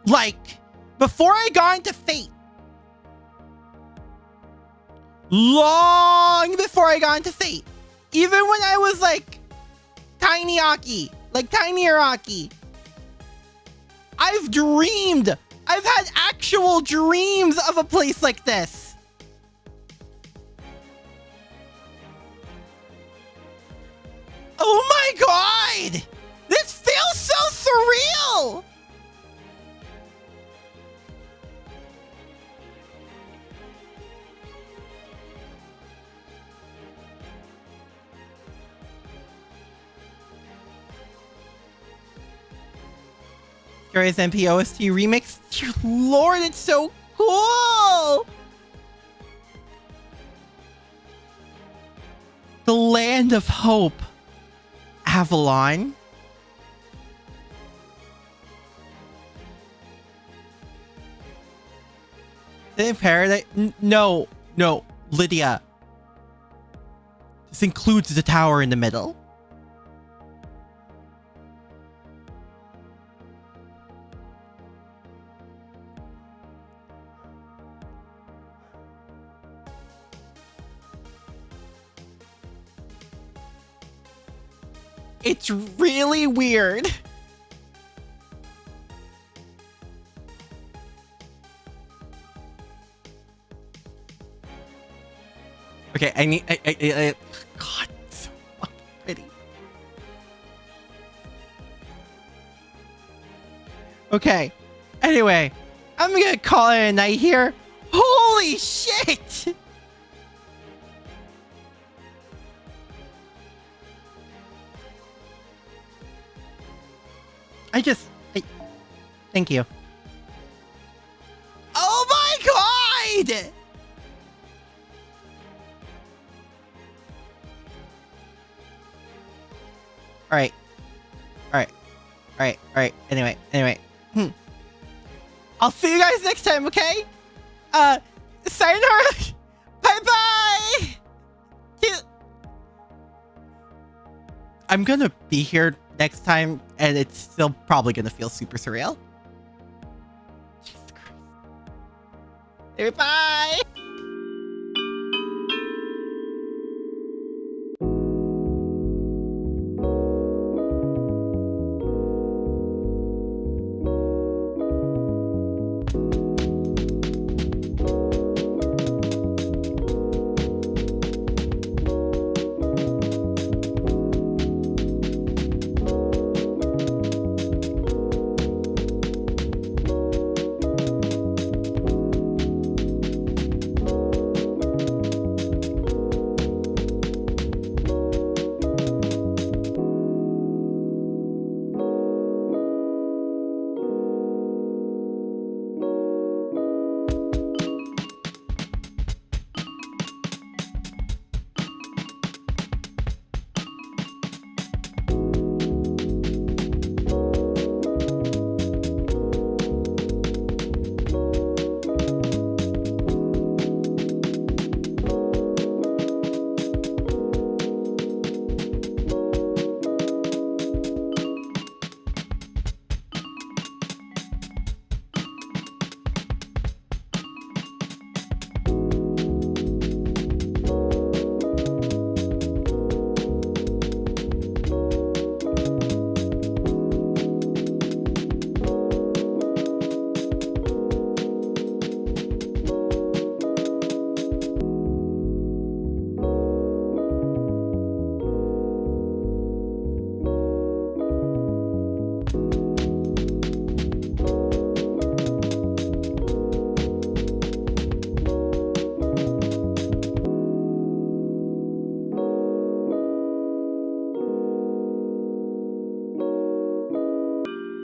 Like, before I got into Fate. Long before I got into Fate. Even when I was like tiny Aki, like tinier Aki. I've dreamed. I've had actual dreams of a place like this. Oh my god! This feels so surreal! Scariest MP OST remix? Dear Lord, it's so cool! The Land of Hope. Avalon. In Paradise? No, Lydia. This includes the tower in the middle. It's really weird. Okay, I God, it's so fucking pretty. Okay, anyway, I'm gonna call it a night here. Holy shit! Thank you. Oh my god! Alright. Anyway. I'll see you guys next time, okay? Sayonara! Bye-bye! I'm gonna be here next time, and it's still probably gonna feel super surreal. Jesus Christ. Bye!